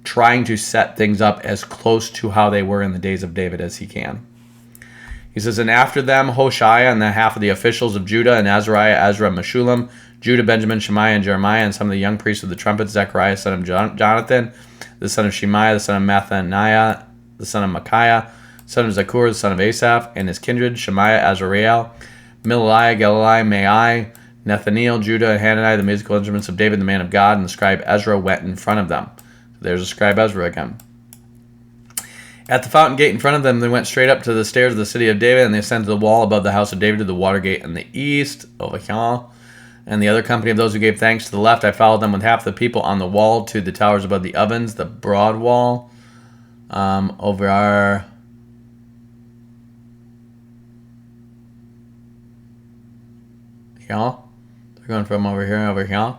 trying to set things up as close to how they were in the days of David as he can. He says, and after them, Hoshea and the half of the officials of Judah, and Azariah, Ezra, Meshullam, Judah, Benjamin, Shemaiah, and Jeremiah, and some of the young priests of the trumpets, Zechariah, son of Jonathan, the son of Shemaiah, the son of Mathaniah, the son of Micaiah, son of Zakur, the son of Asaph, and his kindred, Shemaiah, Azariel, Milaliah, Gelaliah, Mai, Nathaniel, Judah, and Hananiah, the musical instruments of David, the man of God, and the scribe Ezra went in front of them. So there's a scribe Ezra again. At the fountain gate in front of them, they went straight up to the stairs of the city of David, and they ascended the wall above the house of David to the water gate in the east, over here. And the other company of those who gave thanks to the left, I followed them with half the people on the wall to the towers above the ovens, the broad wall, over our... Here. They're going from over here.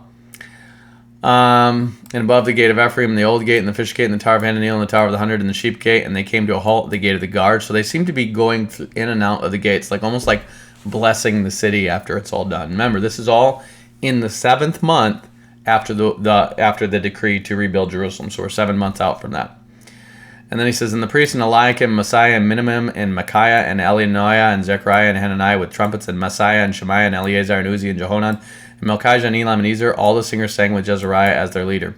And above the gate of Ephraim, the old gate, and the fish gate, and the tower of Hananiel, and the tower of the 100, and the sheep gate, and they came to a halt at the gate of the guard. So they seem to be going in and out of the gates, like almost like blessing the city after it's all done. Remember, this is all in the 7th month after the decree to rebuild Jerusalem. So we're 7 months out from that. And then he says, and the priests, and Eliakim, Messiah, and Minimum, and Micaiah, and Elinoiah, and Zechariah, and Hananiah with trumpets, and Messiah, and Shemaiah, and Eleazar, and Uzi, and Jehonan, and Melchijah, and Elam, and Ezer, all the singers sang with Jezariah as their leader.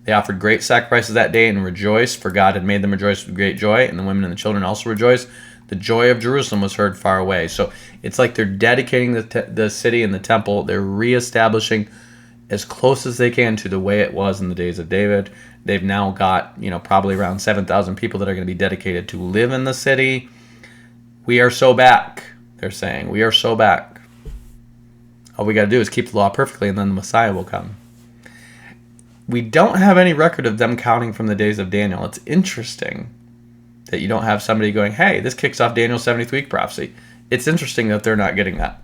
They offered great sacrifices that day and rejoiced, for God had made them rejoice with great joy, and the women and the children also rejoiced. The joy of Jerusalem was heard far away. So it's like they're dedicating the city and the temple. They're reestablishing as close as they can to the way it was in the days of David. They've now got, probably around 7,000 people that are going to be dedicated to live in the city. We are so back, they're saying. We are so back. All we got to do is keep the law perfectly, and then the Messiah will come. We don't have any record of them counting from the days of Daniel. It's interesting that you don't have somebody going, hey, this kicks off Daniel's 70th week prophecy. It's interesting that they're not getting that.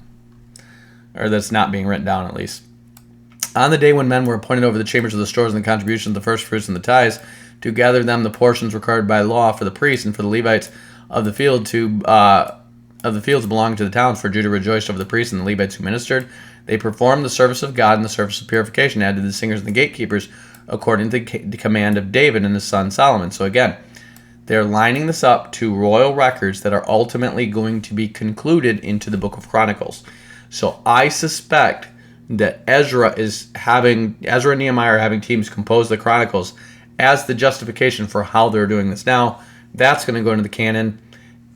Or that's not being written down, at least. On the day when men were appointed over the chambers of the stores and the contributions, the first fruits and the tithes, to gather them the portions required by law for the priests and for the Levites of the field of the fields belonging to the towns, for Judah rejoiced over the priests and the Levites who ministered. They performed the service of God and the service of purification, added the singers and the gatekeepers, according to the command of David and his son Solomon. So again, they're lining this up to royal records that are ultimately going to be concluded into the book of Chronicles. So I suspect that Ezra and Nehemiah are having teams compose the Chronicles as the justification for how they're doing this. Now, that's going to go into the canon.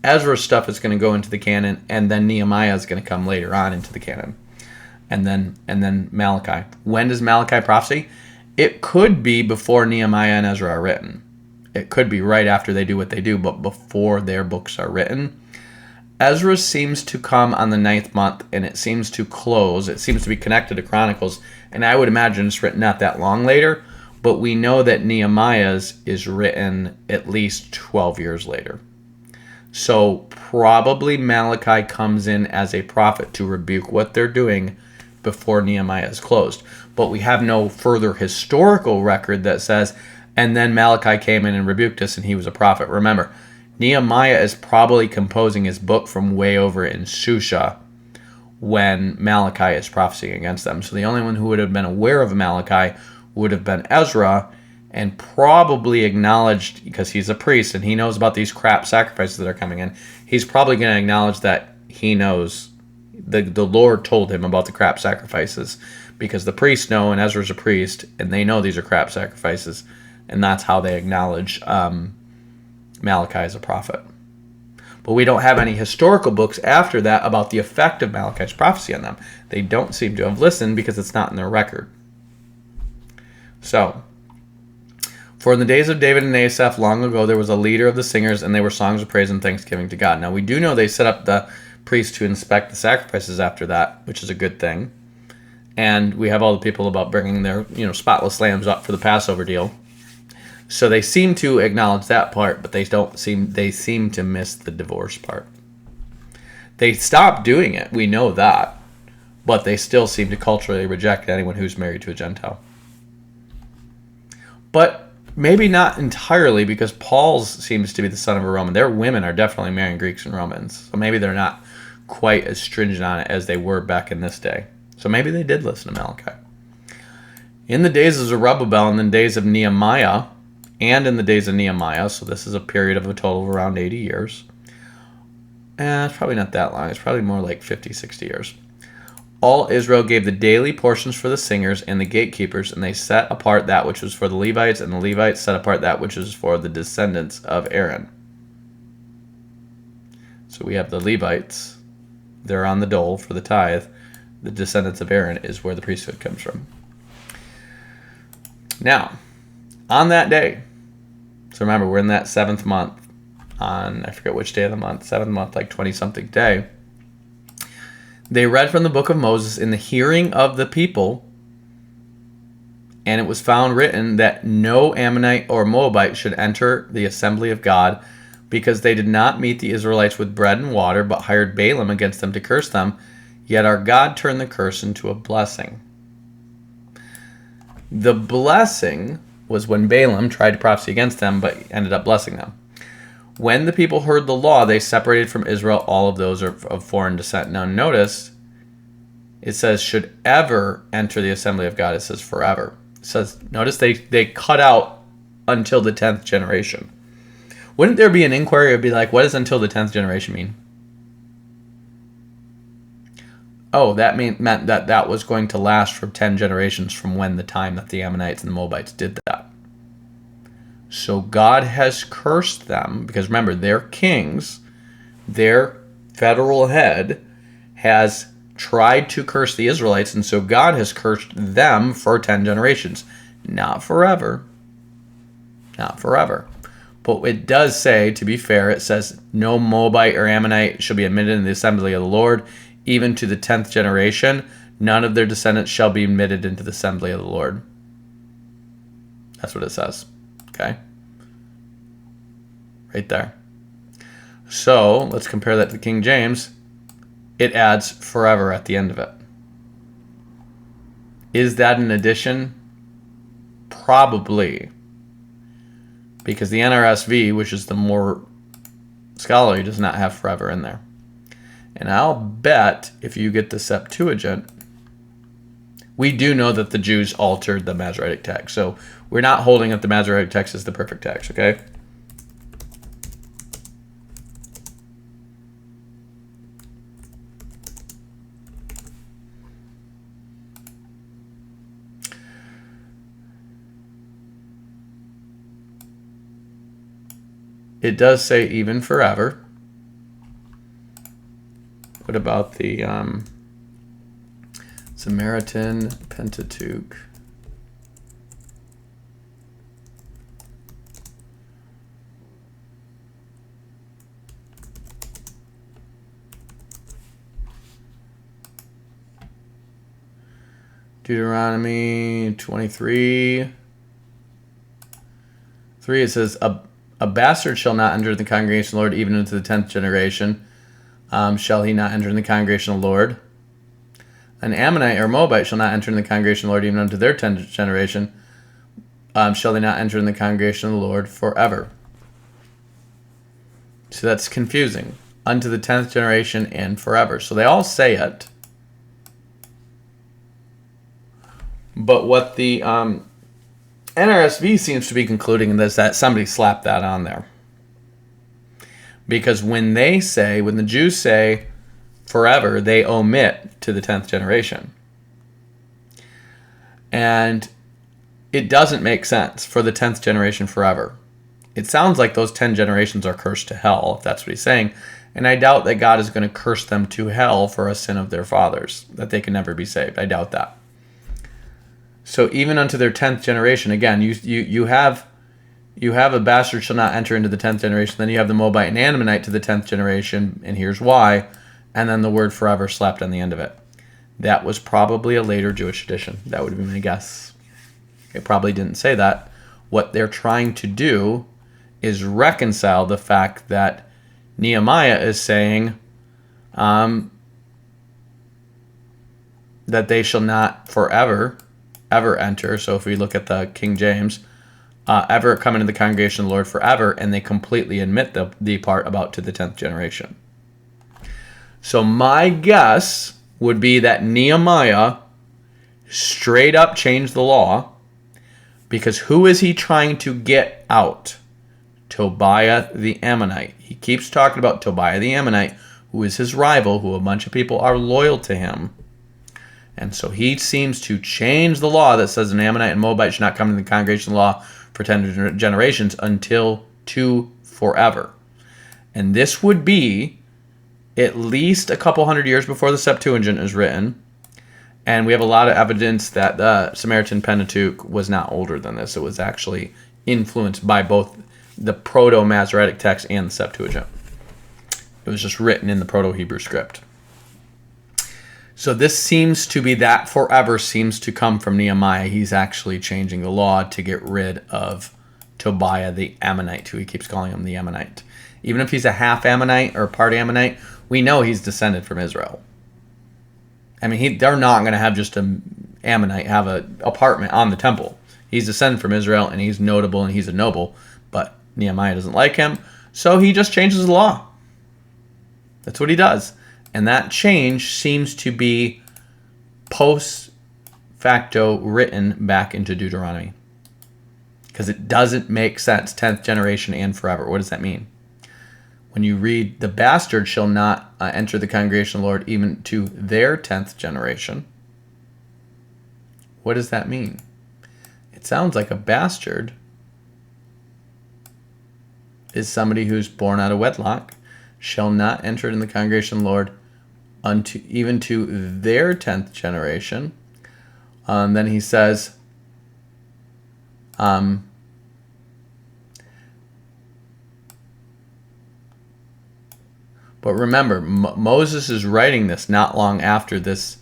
Ezra's stuff is going to go into the canon, and then Nehemiah is going to come later on into the canon. And then Malachi. When does Malachi prophecy? It could be before Nehemiah and Ezra are written. It could be right after they do what they do, but before their books are written. Ezra seems to come on the 9th month, and it seems to close. It seems to be connected to Chronicles, and I would imagine it's written not that long later, but we know that Nehemiah's is written at least 12 years later. So probably Malachi comes in as a prophet to rebuke what they're doing before Nehemiah is closed. But we have no further historical record that says, and then Malachi came in and rebuked us and he was a prophet. Remember, Nehemiah is probably composing his book from way over in Shusha when Malachi is prophesying against them. So the only one who would have been aware of Malachi would have been Ezra, and probably acknowledged, because he's a priest and he knows about these crap sacrifices that are coming in, he's probably going to acknowledge that he knows the Lord told him about the crap sacrifices, because the priests know, and Ezra's a priest, and they know these are crap sacrifices, and that's how they acknowledge Malachi as a prophet. But we don't have any historical books after that about the effect of Malachi's prophecy on them. They don't seem to have listened because it's not in their record. So, for in the days of David and Asaph long ago, there was a leader of the singers, and they were songs of praise and thanksgiving to God. Now, we do know they set up the priests to inspect the sacrifices after that, which is a good thing. And we have all the people about bringing their, spotless lambs up for the Passover deal. So they seem to acknowledge that part, but they seem to miss the divorce part. They stopped doing it, we know that, but they still seem to culturally reject anyone who's married to a Gentile. But maybe not entirely, because Paul's seems to be the son of a Roman. Their women are definitely marrying Greeks and Romans. So maybe they're not quite as stringent on it as they were back in this day. So maybe they did listen to Malachi. In the days of Zerubbabel, and in the days of Nehemiah, so this is a period of a total of around 80 years. It's probably not that long. It's probably more like 50, 60 years. All Israel gave the daily portions for the singers and the gatekeepers, and they set apart that which was for the Levites, and the Levites set apart that which was for the descendants of Aaron. So we have the Levites. They're on the dole for the tithe. The descendants of Aaron is where the priesthood comes from. Now, on that day, so remember, we're in that 7th month, on, I forget which day of the month, 7th month, like 20-something day, they read from the book of Moses in the hearing of the people, and it was found written that no Ammonite or Moabite should enter the assembly of God, because they did not meet the Israelites with bread and water, but hired Balaam against them to curse them. Yet our God turned the curse into a blessing. The blessing was when Balaam tried to prophesy against them, but ended up blessing them. When the people heard the law, they separated from Israel all of those of foreign descent. Now notice, it says should ever enter the assembly of God. It says forever. It says, notice they cut out until the 10th generation. Wouldn't there be an inquiry? It would be like, what does until the 10th generation mean? Oh, that meant that was going to last for 10 generations from when the time that the Ammonites and the Moabites did that. So God has cursed them, because remember, their kings, their federal head, has tried to curse the Israelites, and so God has cursed them for 10 generations. Not forever. Not forever. But it does say, to be fair, it says, no Moabite or Ammonite shall be admitted in the assembly of the Lord, even to the 10th generation. None of their descendants shall be admitted into the assembly of the Lord. That's what it says. Okay? Right there. So, let's compare that to King James. It adds forever at the end of it. Is that an addition? Probably. Because the NRSV, which is the more scholarly, does not have forever in there. And I'll bet if you get the Septuagint, we do know that the Jews altered the Masoretic text. So we're not holding that the Masoretic text is the perfect text, okay? it does say even forever. What about the Samaritan Pentateuch? Deuteronomy 23. 3, it says, a bastard shall not enter the congregation of the Lord even into the 10th generation. Shall he not enter in the congregation of the Lord? An Ammonite or Moabite shall not enter in the congregation of the Lord even unto their 10th generation. Shall they not enter in the congregation of the Lord forever? So that's confusing. Unto the 10th generation and forever. So they all say it. But what the NRSV seems to be concluding is that somebody slapped that on there. Because when the Jews say forever, they omit to the 10th generation. And it doesn't make sense for the 10th generation forever. It sounds like those 10 generations are cursed to hell, if that's what he's saying. And I doubt that God is going to curse them to hell for a sin of their fathers, that they can never be saved. I doubt that. So even unto their 10th generation, again, you have a bastard shall not enter into the 10th generation. Then you have the Moabite and Ammonite to the 10th generation, and here's why. And then the word forever slapped on the end of it. That was probably a later Jewish addition. That would be my guess. It probably didn't say that. What they're trying to do is reconcile the fact that Nehemiah is saying that they shall not forever ever enter. So if we look at the King James, ever come into the congregation of the Lord forever, and they completely omit the part about to the 10th generation. So my guess would be that Nehemiah straight up changed the law, because who is he trying to get out? Tobiah the Ammonite. He keeps talking about Tobiah the Ammonite, who is his rival, who a bunch of people are loyal to him. And so he seems to change the law that says an Ammonite and Moabite should not come into the congregation law for 10 generations until to forever. And this would be at least a couple hundred years before the Septuagint is written. And we have a lot of evidence that the Samaritan Pentateuch was not older than this. It was actually influenced by both the Proto-Masoretic text and the Septuagint. It was just written in the Proto-Hebrew script. So this seems to be that forever seems to come from Nehemiah. He's actually changing the law to get rid of Tobiah the Ammonite, who he keeps calling him the Ammonite. Even if he's a half Ammonite or part Ammonite, we know he's descended from Israel. I mean, they're not going to have just an Ammonite have an apartment on the temple. He's descended from Israel, and he's notable, and he's a noble, but Nehemiah doesn't like him, so he just changes the law. That's what he does. And that change seems to be post facto written back into Deuteronomy. Because it doesn't make sense, 10th generation and forever. What does that mean? When you read, the bastard shall not enter the congregation of the Lord even to their 10th generation. What does that mean? It sounds like a bastard is somebody who's born out of wedlock, shall not enter in the congregation of the Lord even to their 10th generation. Then he says, but remember, Moses is writing this not long after this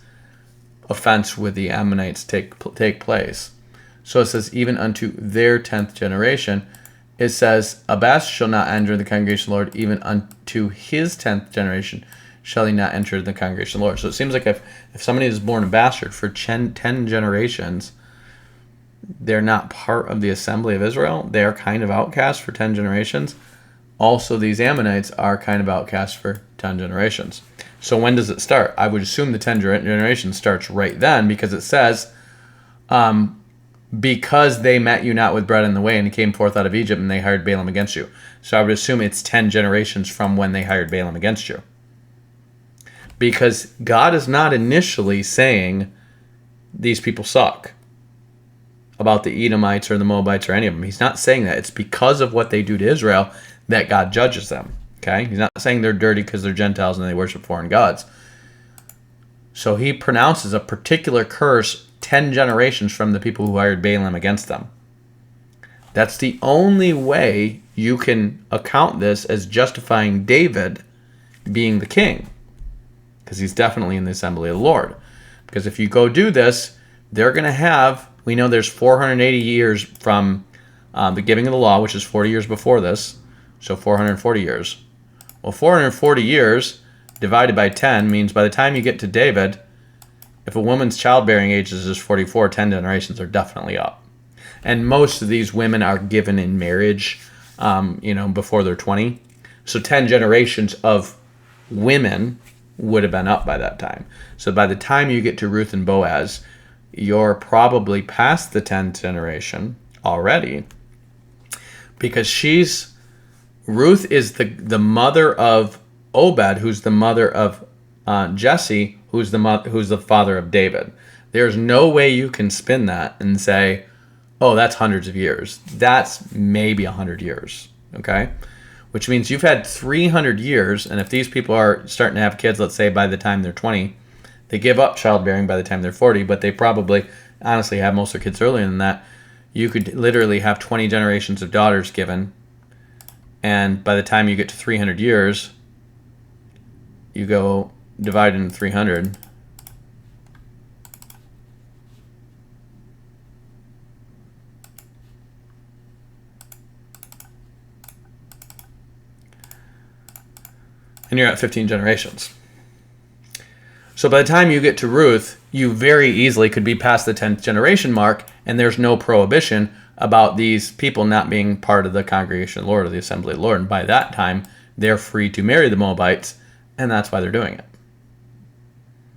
offense with the Ammonites take place. So it says, even unto their 10th generation. It says, a bastard shall not enter the congregation of the Lord, even unto his 10th generation shall he not enter the congregation of the Lord. So it seems like if somebody is born a bastard for 10 generations, they're not part of the assembly of Israel. They are kind of outcast for 10 generations. Also, these Ammonites are kind of outcast for 10 generations. So when does it start? I would assume the 10 generations starts right then, because it says, because they met you not with bread in the way, and he came forth out of Egypt, and they hired Balaam against you. So I would assume it's 10 generations from when they hired Balaam against you. Because God is not initially saying these people suck about the Edomites or the Moabites or any of them. He's not saying that. It's because of what they do to Israel that God judges them. Okay? He's not saying they're dirty because they're Gentiles and they worship foreign gods. So he pronounces a particular curse 10 generations from the people who hired Balaam against them. That's the only way you can account this as justifying David being the king, because he's definitely in the assembly of the Lord. Because if you go do this, they're going to have, we know there's 480 years from the giving of the law, which is 40 years before this, so 440 years. Well, 440 years divided by 10 means by the time you get to David, if a woman's childbearing age is just 44, 10 generations are definitely up. And most of these women are given in marriage, before they're 20. So 10 generations of women would have been up by that time. So by the time you get to Ruth and Boaz, you're probably past the 10th generation already, because Ruth is the mother of Obed, who's the mother of Jesse, who's the father of David. There's no way you can spin that and say, oh, that's hundreds of years. That's maybe 100 years, okay? Which means you've had 300 years, and if these people are starting to have kids, let's say by the time they're 20, they give up childbearing by the time they're 40, but they probably honestly have most of their kids earlier than that. You could literally have 20 generations of daughters given, and by the time you get to 300 years, you go divide into 300. And you're at 15 generations. So by the time you get to Ruth, you very easily could be past the 10th generation mark, and there's no prohibition about these people not being part of the congregation of the Lord or the assembly of the Lord. And by that time, they're free to marry the Moabites, and that's why they're doing it.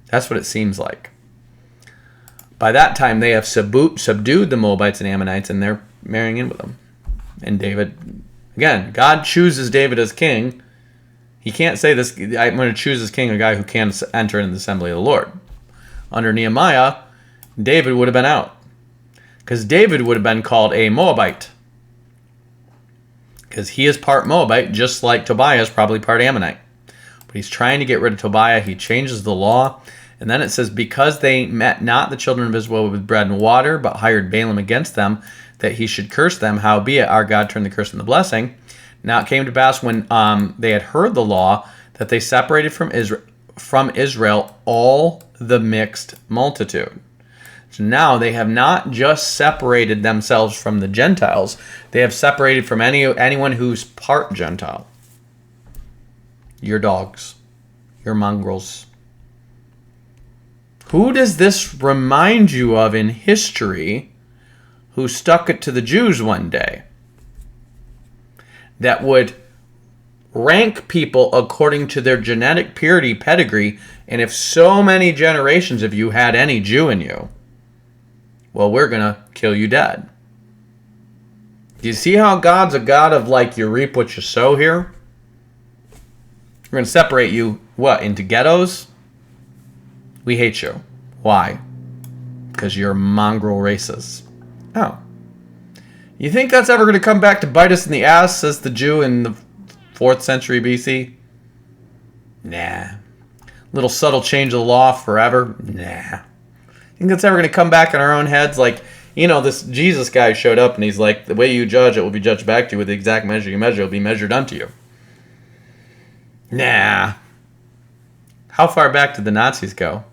That's what it seems like. By that time, they have subdued the Moabites and Ammonites, and they're marrying in with them. And David, again, God chooses David as king. He can't say this, I'm going to choose as king a guy who can't enter into the assembly of the Lord. Under Nehemiah, David would have been out, because David would have been called a Moabite, because he is part Moabite, just like Tobiah is probably part Ammonite. But he's trying to get rid of Tobiah. He changes the law, and then it says, because they met not the children of Israel with bread and water, but hired Balaam against them, that he should curse them, howbeit our God turned the curse into the blessing. Now it came to pass when they had heard the law, that they separated from Israel all the mixed multitude. So now they have not just separated themselves from the Gentiles, they have separated from anyone who's part Gentile. Your dogs, your mongrels. Who does this remind you of in history who stuck it to the Jews one day? That would rank people according to their genetic purity pedigree, and if so many generations of you had any Jew in you, well, we're going to kill you dead. Do you see how God's a God of like, you reap what you sow here? We're going to separate you, what, into ghettos? We hate you. Why? Because you're mongrel races. Oh. You think that's ever going to come back to bite us in the ass, says the Jew in the 4th century BC? Nah. Little subtle change of the law forever? Nah. Think that's ever going to come back in our own heads? Like, this Jesus guy showed up and he's like, the way you judge, it will be judged back to you. With the exact measure you measure, it will be measured unto you. Nah. How far back did the Nazis go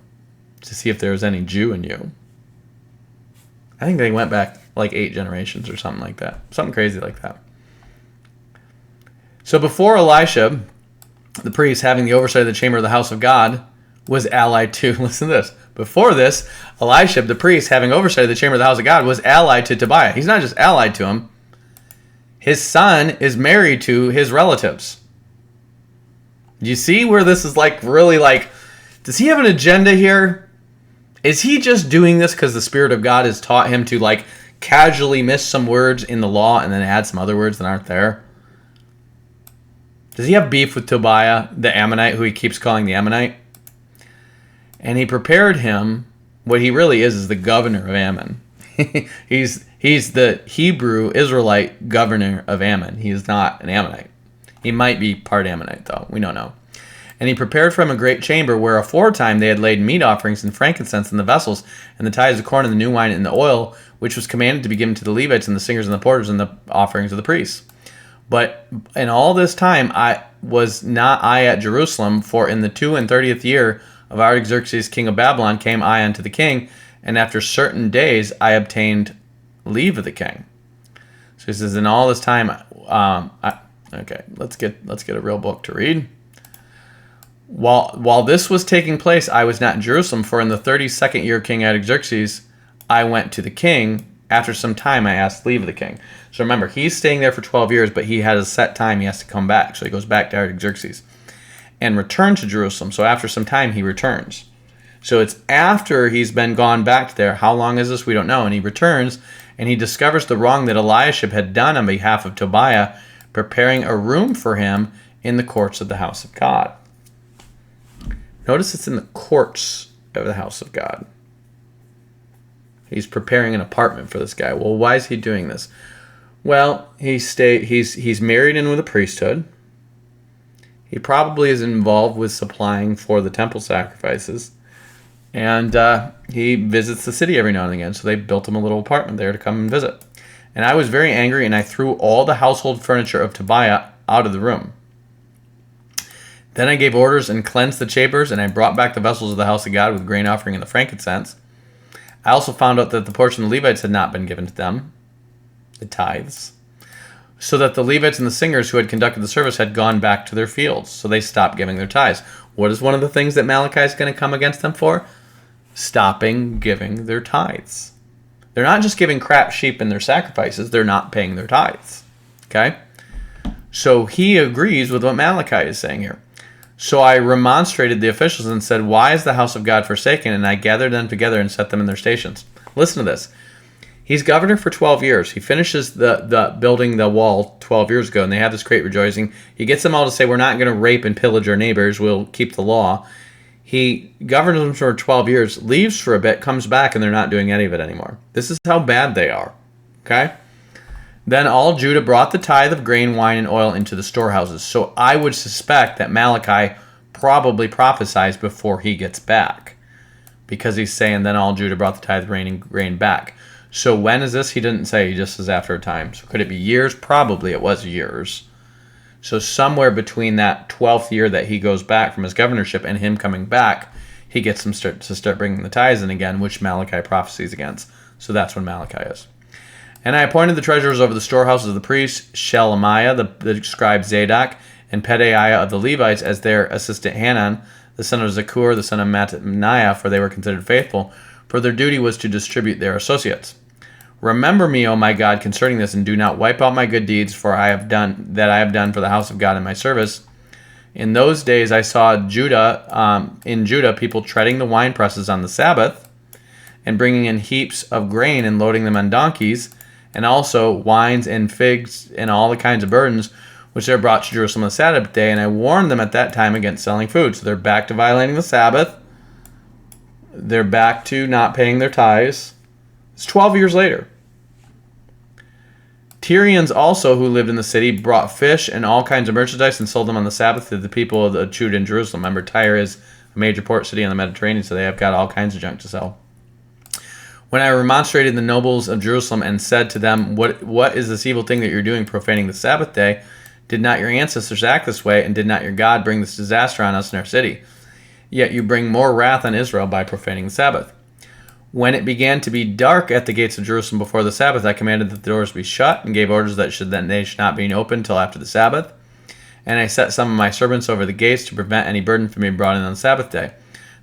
to see if there was any Jew in you? I think they went back like 8 generations or something like that. Something crazy like that. So before Elisha, the priest, having the oversight of the chamber of the house of God, was allied to, listen to this, before this, Elisha, the priest, having oversight of the chamber of the house of God, was allied to Tobiah. He's not just allied to him. His son is married to his relatives. Do you see where this is like really like, does he have an agenda here? Is he just doing this because the Spirit of God has taught him to like casually miss some words in the law and then add some other words that aren't there? Does he have beef with Tobiah, the Ammonite, who he keeps calling the Ammonite? And he prepared him, what he really is the governor of Ammon. He's the Hebrew Israelite governor of Ammon. He is not an Ammonite. He might be part Ammonite, though. We don't know. And he prepared for him a great chamber where aforetime they had laid meat offerings and frankincense in the vessels, and the tithes of corn and the new wine and the oil, which was commanded to be given to the Levites and the singers and the porters and the offerings of the priests. But in all this time I was not I at Jerusalem, for in the 32nd year of Artaxerxes king of Babylon came I unto the king, and after certain days I obtained leave of the king. So he says, in all this time, okay, let's get a real book to read. While this was taking place, I was not in Jerusalem, for in the 32nd year of King Artaxerxes, I went to the king. After some time, I asked leave of the king. So remember, he's staying there for 12 years, but he has a set time he has to come back. So he goes back to Artaxerxes and return to Jerusalem. So after some time, he returns. So it's after he's been gone back there. How long is this? We don't know. And he returns, and he discovers the wrong that Eliashib had done on behalf of Tobiah, preparing a room for him in the courts of the house of God. Notice it's in the courts of the house of God. He's preparing an apartment for this guy. Well, why is he doing this? Well, he's married in with a priesthood. He probably is involved with supplying for the temple sacrifices. And he visits the city every now and again. So they built him a little apartment there to come and visit. And I was very angry, and I threw all the household furniture of Tobiah out of the room. Then I gave orders and cleansed the chambers, and I brought back the vessels of the house of God with grain offering and the frankincense. I also found out that the portion of the Levites had not been given to them, the tithes, so that the Levites and the singers who had conducted the service had gone back to their fields, so they stopped giving their tithes. What is one of the things that Malachi is going to come against them for? Stopping giving their tithes. They're not just giving crap sheep in their sacrifices, they're not paying their tithes. Okay? So he agrees with what Malachi is saying here. So I remonstrated the officials and said, why is the house of God forsaken? And I gathered them together and set them in their stations. Listen to this. He's governor for 12 years. He finishes the building the wall 12 years ago, and they have this great rejoicing. He gets them all to say, we're not going to rape and pillage our neighbors. We'll keep the law. He governs them for 12 years, leaves for a bit, comes back, and they're not doing any of it anymore. This is how bad they are. Okay? Then all Judah brought the tithe of grain, wine, and oil into the storehouses. So I would suspect that Malachi probably prophesies before he gets back, because he's saying then all Judah brought the tithe of grain back. So when is this? He didn't say. He just says after a time. So could it be years? Probably it was years. So somewhere between that 12th year that he goes back from his governorship and him coming back, he gets them to start bringing the tithes in again, which Malachi prophesies against. So that's when Malachi is. And I appointed the treasurers over the storehouses of the priests, Shelemiah, the scribe Zadok, and Pedaiah of the Levites as their assistant Hanan, the son of Zakur, the son of Mattaniah, for they were considered faithful, for their duty was to distribute their associates. Remember me, O my God, concerning this, and do not wipe out my good deeds, for I have done for the house of God in my service. In those days I saw in Judah people treading the wine presses on the Sabbath, and bringing in heaps of grain and loading them on donkeys, and also wines and figs and all the kinds of burdens which are brought to Jerusalem on the Sabbath day. And I warned them at that time against selling food. So they're back to violating the Sabbath. They're back to not paying their tithes. It's 12 years later. Tyrians also, who lived in the city, brought fish and all kinds of merchandise and sold them on the Sabbath to the people of Judah and Jerusalem. Remember, Tyre is a major port city on the Mediterranean, so they have got all kinds of junk to sell. When I remonstrated the nobles of Jerusalem and said to them, What is this evil thing that you're doing, profaning the Sabbath day? Did not your ancestors act this way, and did not your God bring this disaster on us in our city? Yet you bring more wrath on Israel by profaning the Sabbath. When it began to be dark at the gates of Jerusalem before the Sabbath, I commanded that the doors be shut, and gave orders that they should not be opened till after the Sabbath. And I set some of my servants over the gates to prevent any burden from being brought in on the Sabbath day.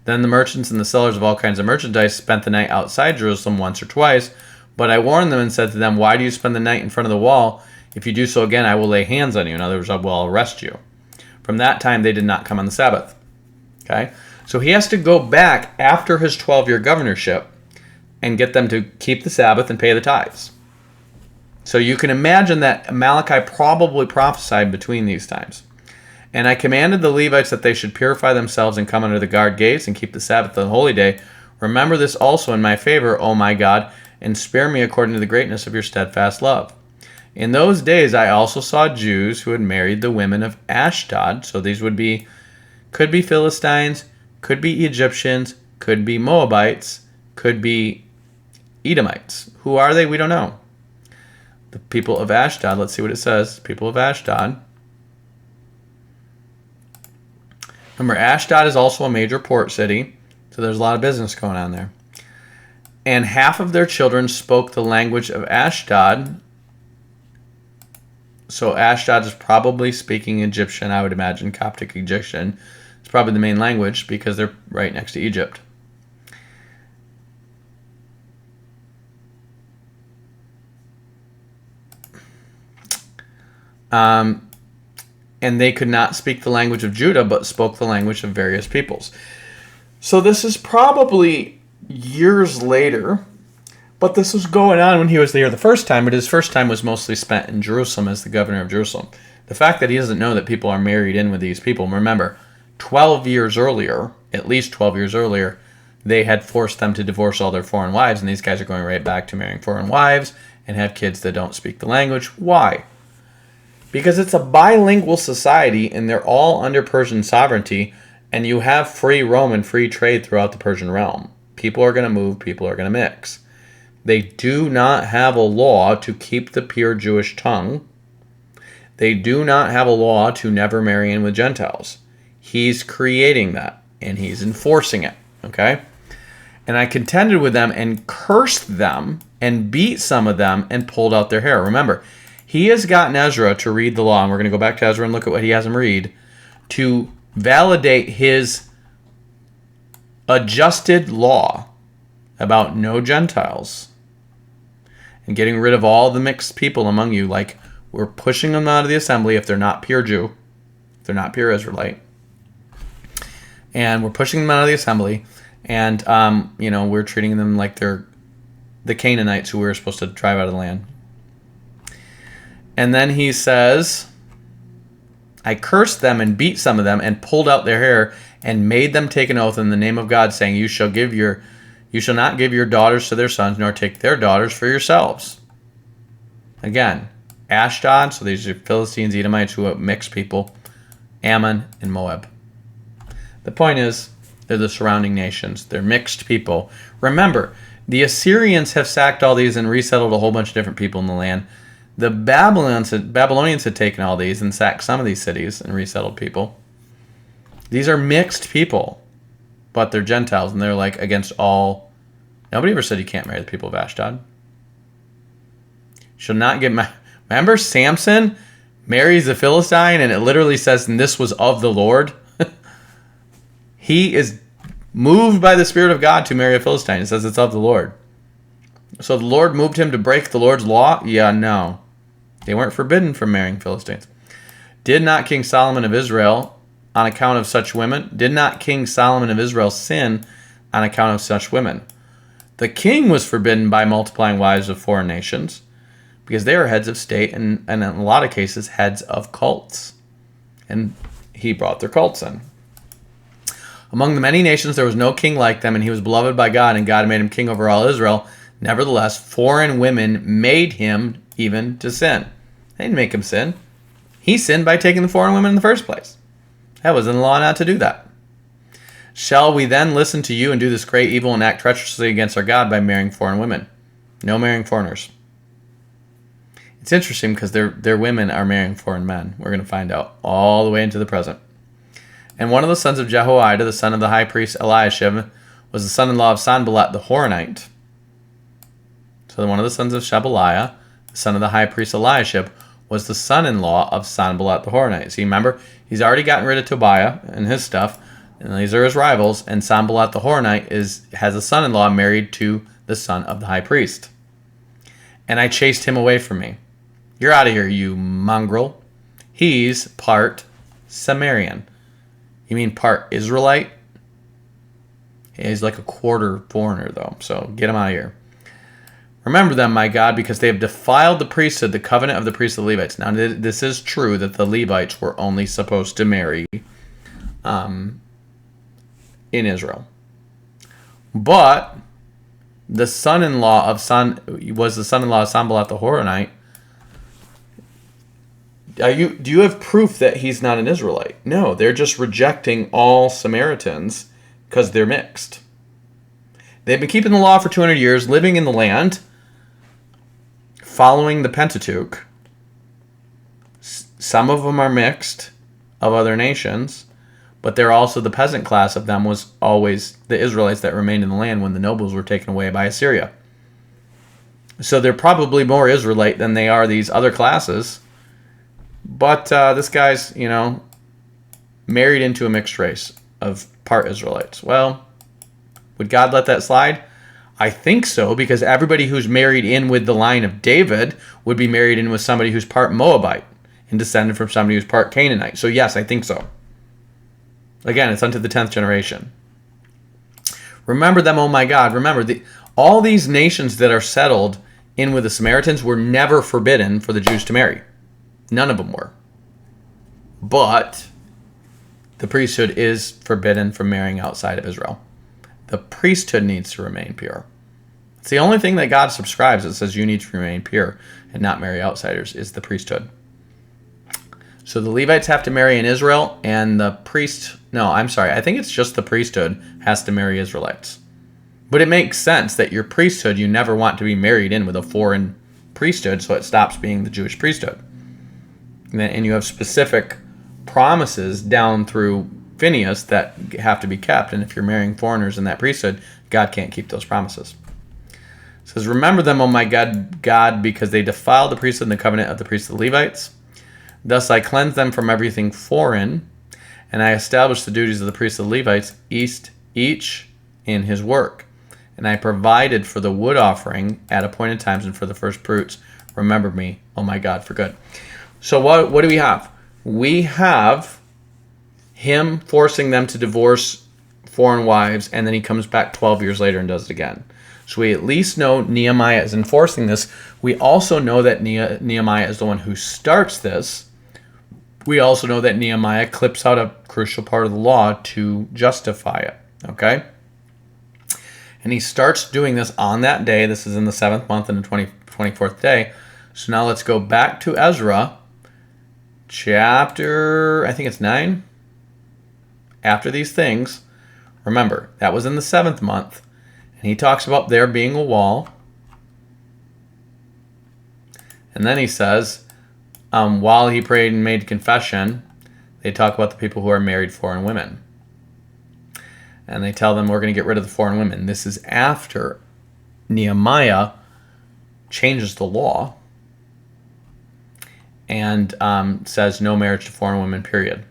Then the merchants and the sellers of all kinds of merchandise spent the night outside Jerusalem once or twice, but I warned them and said to them, why do you spend the night in front of the wall? If you do so again, I will lay hands on you. In other words, I will arrest you. From that time, they did not come on the Sabbath. Okay? So he has to go back after his 12-year governorship and get them to keep the Sabbath and pay the tithes. So you can imagine that Malachi probably prophesied between these times. And I commanded the Levites that they should purify themselves and come under the guard gates and keep the Sabbath and the holy day. Remember this also in my favor, O my God, and spare me according to the greatness of your steadfast love. In those days I also saw Jews who had married the women of Ashdod. So these could be Philistines, could be Egyptians, could be Moabites, could be Edomites. Who are they? We don't know. The people of Ashdod, let's see what it says. People of Ashdod. Remember, Ashdod is also a major port city, so there's a lot of business going on there. And half of their children spoke the language of Ashdod. So Ashdod is probably speaking Egyptian, I would imagine, Coptic Egyptian. It's probably the main language because they're right next to Egypt. And they could not speak the language of Judah, but spoke the language of various peoples. So this is probably years later, but this was going on when he was there the first time, but his first time was mostly spent in Jerusalem as the governor of Jerusalem. The fact that he doesn't know that people are married in with these people, remember, 12 years earlier, at least 12 years earlier, they had forced them to divorce all their foreign wives, and these guys are going right back to marrying foreign wives and have kids that don't speak the language. Why? Because it's a bilingual society and they're all under Persian sovereignty, and you have free roam and free trade throughout the Persian realm. People are going to move, people are going to mix. They do not have a law to keep the pure Jewish tongue. They do not have a law to never marry in with Gentiles. He's creating that and he's enforcing it, okay? And I contended with them and cursed them and beat some of them and pulled out their hair. Remember, he has gotten Ezra to read the law, and we're going to go back to Ezra and look at what he has him read, to validate his adjusted law about no Gentiles and getting rid of all the mixed people among you. Like, we're pushing them out of the assembly if they're not pure Jew, if they're not pure Israelite. And we're pushing them out of the assembly, and we're treating them like they're the Canaanites who we were supposed to drive out of the land. And then he says, I cursed them and beat some of them and pulled out their hair and made them take an oath in the name of God, saying, You shall not give your daughters to their sons, nor take their daughters for yourselves. Again, Ashdod, so these are Philistines, Edomites, who are mixed people, Ammon and Moab. The point is, they're the surrounding nations. They're mixed people. Remember, the Assyrians have sacked all these and resettled a whole bunch of different people in the land. The Babylonians had taken all these and sacked some of these cities and resettled people. These are mixed people, but they're Gentiles, and they're like against all. Nobody ever said you can't marry the people of Ashdod. Shall not get Remember, Samson marries a Philistine, and it literally says, and this was of the Lord. He is moved by the Spirit of God to marry a Philistine. It says it's of the Lord. So the Lord moved him to break the Lord's law? Yeah, no. They weren't forbidden from marrying Philistines. Did not King Solomon of Israel on account of such women? Did not King Solomon of Israel sin on account of such women? The king was forbidden by multiplying wives of foreign nations because they were heads of state and in a lot of cases heads of cults. And he brought their cults in. Among the many nations there was no king like them, and he was beloved by God, and God made him king over all Israel. Nevertheless, foreign women made him even to sin. They didn't make him sin. He sinned by taking the foreign women in the first place. That was in the law not to do that. Shall we then listen to you and do this great evil and act treacherously against our God by marrying foreign women? No marrying foreigners. It's interesting because their women are marrying foreign men. We're going to find out all the way into the present. And one of the sons of Jehoiada, the son of the high priest Eliashib, was the son-in-law of Sanballat the Horonite. So one of the sons of Shebaliah, the son of the high priest Eliashib, was the son-in-law of Sanballat the Horonite. See, remember, he's already gotten rid of Tobiah and his stuff, and these are his rivals, and Sanballat the Horonite has a son-in-law married to the son of the high priest. And I chased him away from me. You're out of here, you mongrel. He's part Sumerian. You mean part Israelite? He's like a quarter foreigner, though, so get him out of here. Remember them, my God, because they have defiled the priesthood, the covenant of the priests of the Levites. Now, this is true that the Levites were only supposed to marry in Israel. But the son-in-law of was the son-in-law of Sanballat the Horonite, Do you have proof that he's not an Israelite? No, they're just rejecting all Samaritans because they're mixed. They've been keeping the law for 200 years, living in the land, following the Pentateuch. Some of them are mixed of other nations, but they're also the peasant class of them was always the Israelites that remained in the land when the nobles were taken away by Assyria. So they're probably more Israelite than they are these other classes. But this guy's, married into a mixed race of part Israelites. Well, would God let that slide? I think so, because everybody who's married in with the line of David would be married in with somebody who's part Moabite and descended from somebody who's part Canaanite. So yes, I think so. Again, it's unto the 10th generation. Remember them, oh my God. Remember, all these nations that are settled in with the Samaritans were never forbidden for the Jews to marry. None of them were. But the priesthood is forbidden from marrying outside of Israel. The priesthood needs to remain pure. It's the only thing that God subscribes that says you need to remain pure and not marry outsiders is the priesthood. So the Levites have to marry in Israel, and I think it's just the priesthood has to marry Israelites. But it makes sense that your priesthood, you never want to be married in with a foreign priesthood, so it stops being the Jewish priesthood. And you have specific promises down through Phineas that have to be kept, and if you're marrying foreigners in that priesthood, God can't keep those promises. It says, remember them, O my God, because they defiled the priesthood and the covenant of the priests of the Levites. Thus I cleanse them from everything foreign, and I establish the duties of the priests of the Levites, each in his work. And I provided for the wood offering at appointed times and for the first fruits. Remember me, O my God, for good. So what do we have? We have him forcing them to divorce foreign wives, and then he comes back 12 years later and does it again. So we at least know Nehemiah is enforcing this. We also know that Nehemiah is the one who starts this. We also know that Nehemiah clips out a crucial part of the law to justify it. Okay? And he starts doing this on that day. This is in the 7th month and the 24th day. So now let's go back to Ezra, chapter, I think it's 9. After these things, remember, that was in the 7th month. And he talks about there being a wall. And then he says, while he prayed and made confession, they talk about the people who are married foreign women. And they tell them we're going to get rid of the foreign women. This is after Nehemiah changes the law and says no marriage to foreign women, period.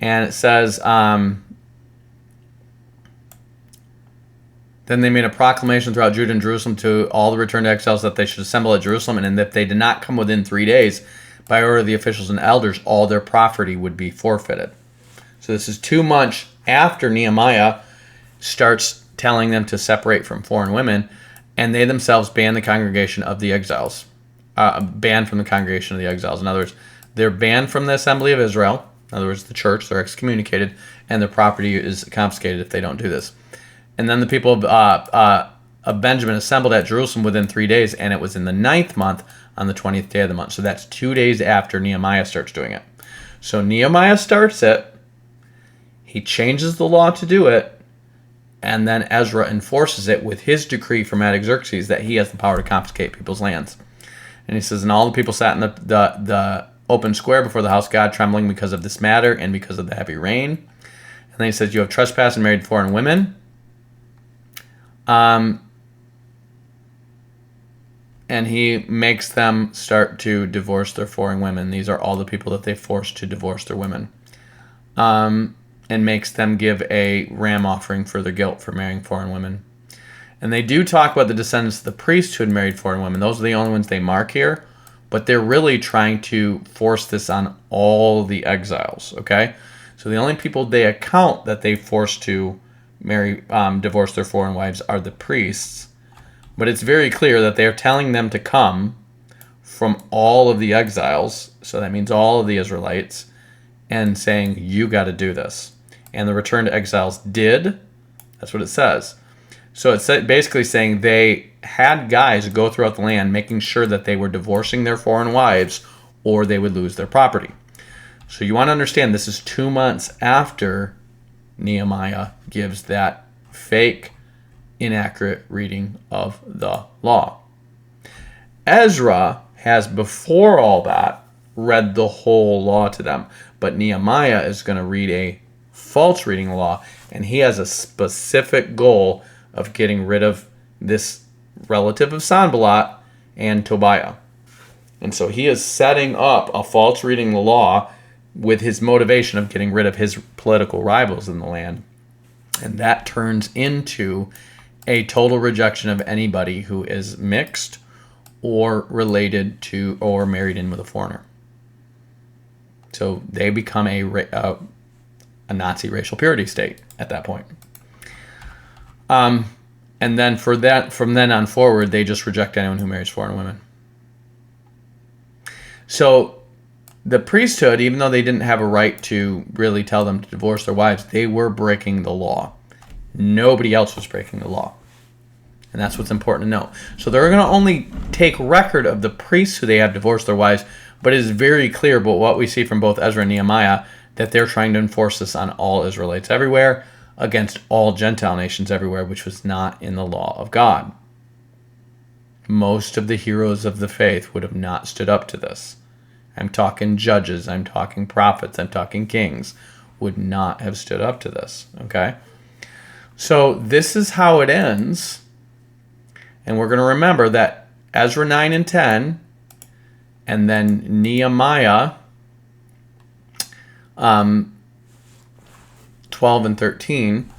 And it says, then they made a proclamation throughout Judah and Jerusalem to all the returned exiles that they should assemble at Jerusalem, and if they did not come within 3 days, by order of the officials and elders, all their property would be forfeited. So this is 2 months after Nehemiah starts telling them to separate from foreign women, and they themselves ban the congregation of the exiles. Banned from the congregation of the exiles. In other words, they're banned from the assembly of Israel. In other words, the church, they're excommunicated, and their property is confiscated if they don't do this. And then the people of Benjamin assembled at Jerusalem within 3 days, and it was in the 9th month on the 20th day of the month. So that's 2 days after Nehemiah starts doing it. So Nehemiah starts it, he changes the law to do it, and then Ezra enforces it with his decree from Artaxerxes that he has the power to confiscate people's lands. And he says, and all the people sat in the open square before the house of God, trembling because of this matter and because of the heavy rain. And then he says, you have trespassed and married foreign women. And he makes them start to divorce their foreign women. These are all the people that they forced to divorce their women. And makes them give a ram offering for their guilt for marrying foreign women. And they do talk about the descendants of the priests who had married foreign women. Those are the only ones they mark here. But they're really trying to force this on all the exiles, okay? So the only people they account that they forced to divorce their foreign wives are the priests. But it's very clear that they're telling them to come from all of the exiles, so that means all of the Israelites, and saying, you got to do this. And the returned exiles did. That's what it says. So it's basically saying they had guys go throughout the land making sure that they were divorcing their foreign wives or they would lose their property. So you want to understand this is 2 months after Nehemiah gives that fake, inaccurate reading of the law. Ezra has, before all that, read the whole law to them. But Nehemiah is going to read a false reading of the law, and he has a specific goal of getting rid of this relative of Sanballat and Tobiah. And so he is setting up a false reading of the law with his motivation of getting rid of his political rivals in the land. And that turns into a total rejection of anybody who is mixed or related to or married in with a foreigner. So they become a Nazi racial purity state at that point. And then from then on forward, they just reject anyone who marries foreign women. So the priesthood, even though they didn't have a right to really tell them to divorce their wives, they were breaking the law. Nobody else was breaking the law. And that's what's important to know. So they're going to only take record of the priests who they have divorced their wives, but it is very clear, but what we see from both Ezra and Nehemiah, that they're trying to enforce this on all Israelites everywhere, against all Gentile nations everywhere, which was not in the law of God. Most of the heroes of the faith would have not stood up to this. I'm talking judges, I'm talking prophets, I'm talking kings, would not have stood up to this, okay? So this is how it ends. And we're going to remember that Ezra 9 and 10, and then Nehemiah 12 and 13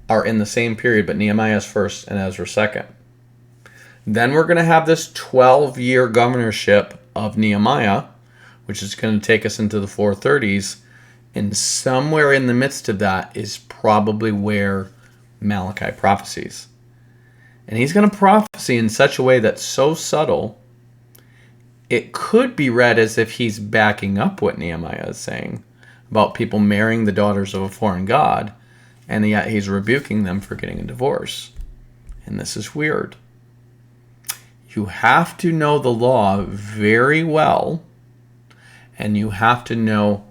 are in the same period, but Nehemiah's first and Ezra's second. Then we're going to have this 12-year governorship of Nehemiah, which is going to take us into the 430s, and somewhere in the midst of that is probably where Malachi prophesies. And he's going to prophesy in such a way that's so subtle, it could be read as if he's backing up what Nehemiah is saying about people marrying the daughters of a foreign god, and yet he's rebuking them for getting a divorce. And this is weird. You have to know the law very well, and you have to know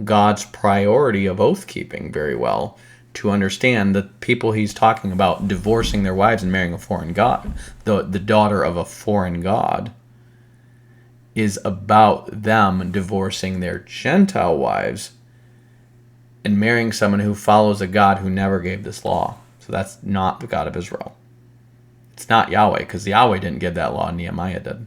God's priority of oath-keeping very well to understand that people he's talking about divorcing their wives and marrying a foreign god, the daughter of a foreign god, is about them divorcing their Gentile wives and marrying someone who follows a God who never gave this law. So that's not the God of Israel. It's not Yahweh, because Yahweh didn't give that law, Nehemiah did.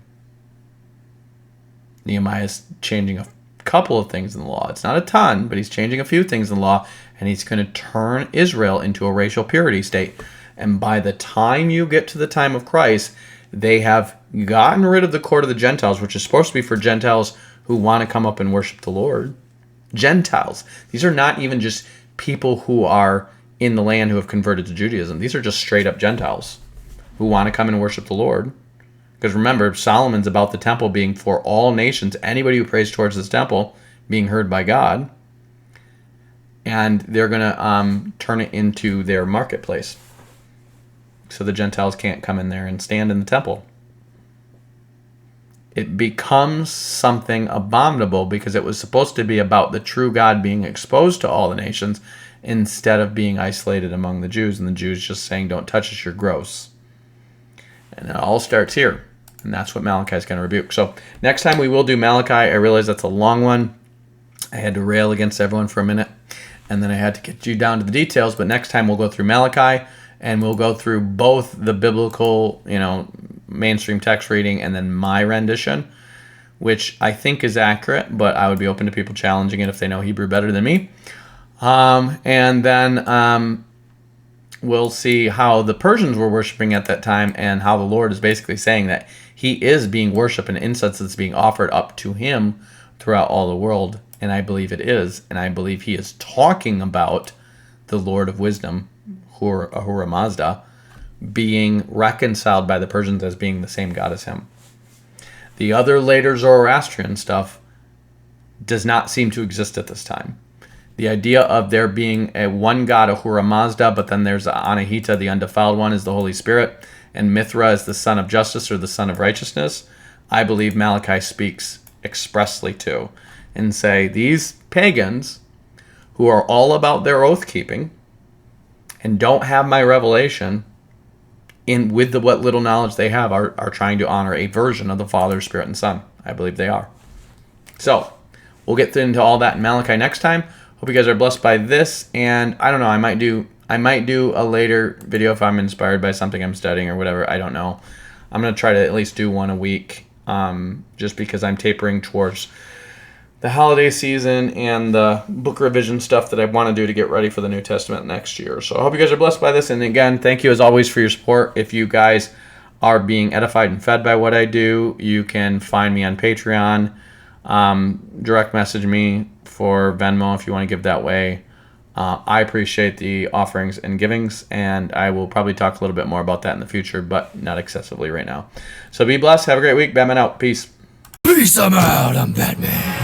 Nehemiah's changing a couple of things in the law. It's not a ton, but he's changing a few things in the law, and he's going to turn Israel into a racial purity state. And by the time you get to the time of Christ, they have gotten rid of the court of the Gentiles, which is supposed to be for Gentiles who want to come up and worship the Lord. Gentiles. These are not even just people who are in the land who have converted to Judaism. These are just straight up Gentiles who want to come and worship the Lord. Because remember, Solomon's about the temple being for all nations, anybody who prays towards this temple being heard by God. And they're going to turn it into their marketplace. So the Gentiles can't come in there and stand in the temple. It becomes something abominable because it was supposed to be about the true God being exposed to all the nations instead of being isolated among the Jews, and the Jews just saying, don't touch us, you're gross. And it all starts here. And that's what Malachi is going to rebuke. So next time we will do Malachi. I realize that's a long one. I had to rail against everyone for a minute, and then I had to get you down to the details. But next time we'll go through Malachi, and we'll go through both the biblical, mainstream text reading and then my rendition, which I think is accurate, but I would be open to people challenging it if they know Hebrew better than me. And then we'll see how the Persians were worshiping at that time, and how the Lord is basically saying that he is being worshipped and incense that's being offered up to him throughout all the world. And I believe it is. And I believe he is talking about the Lord of Wisdom, Ahura Mazda, being reconciled by the Persians as being the same God as him. The other later Zoroastrian stuff does not seem to exist at this time. The idea of there being a one God, Ahura Mazda, but then there's Anahita, the undefiled one, is the Holy Spirit, and Mithra is the son of justice or the son of righteousness. I believe Malachi speaks expressly to and say, these pagans who are all about their oath keeping and don't have my revelation, in with what little knowledge they have, are trying to honor a version of the Father, Spirit, and Son. I believe they are. So we'll get into all that in Malachi next time. Hope you guys are blessed by this, and I don't know, I might do a later video if I'm inspired by something I'm studying or whatever. I don't know. I'm going to try to at least do one a week, just because I'm tapering towards the holiday season and the book revision stuff that I want to do to get ready for the New Testament next year. So I hope you guys are blessed by this. And again, thank you as always for your support. If you guys are being edified and fed by what I do, you can find me on Patreon. Direct message me for Venmo if you want to give that way. I appreciate the offerings and givings, and I will probably talk a little bit more about that in the future, but not excessively right now. So be blessed. Have a great week. Batman out. Peace. Peace, I'm out. I'm Batman.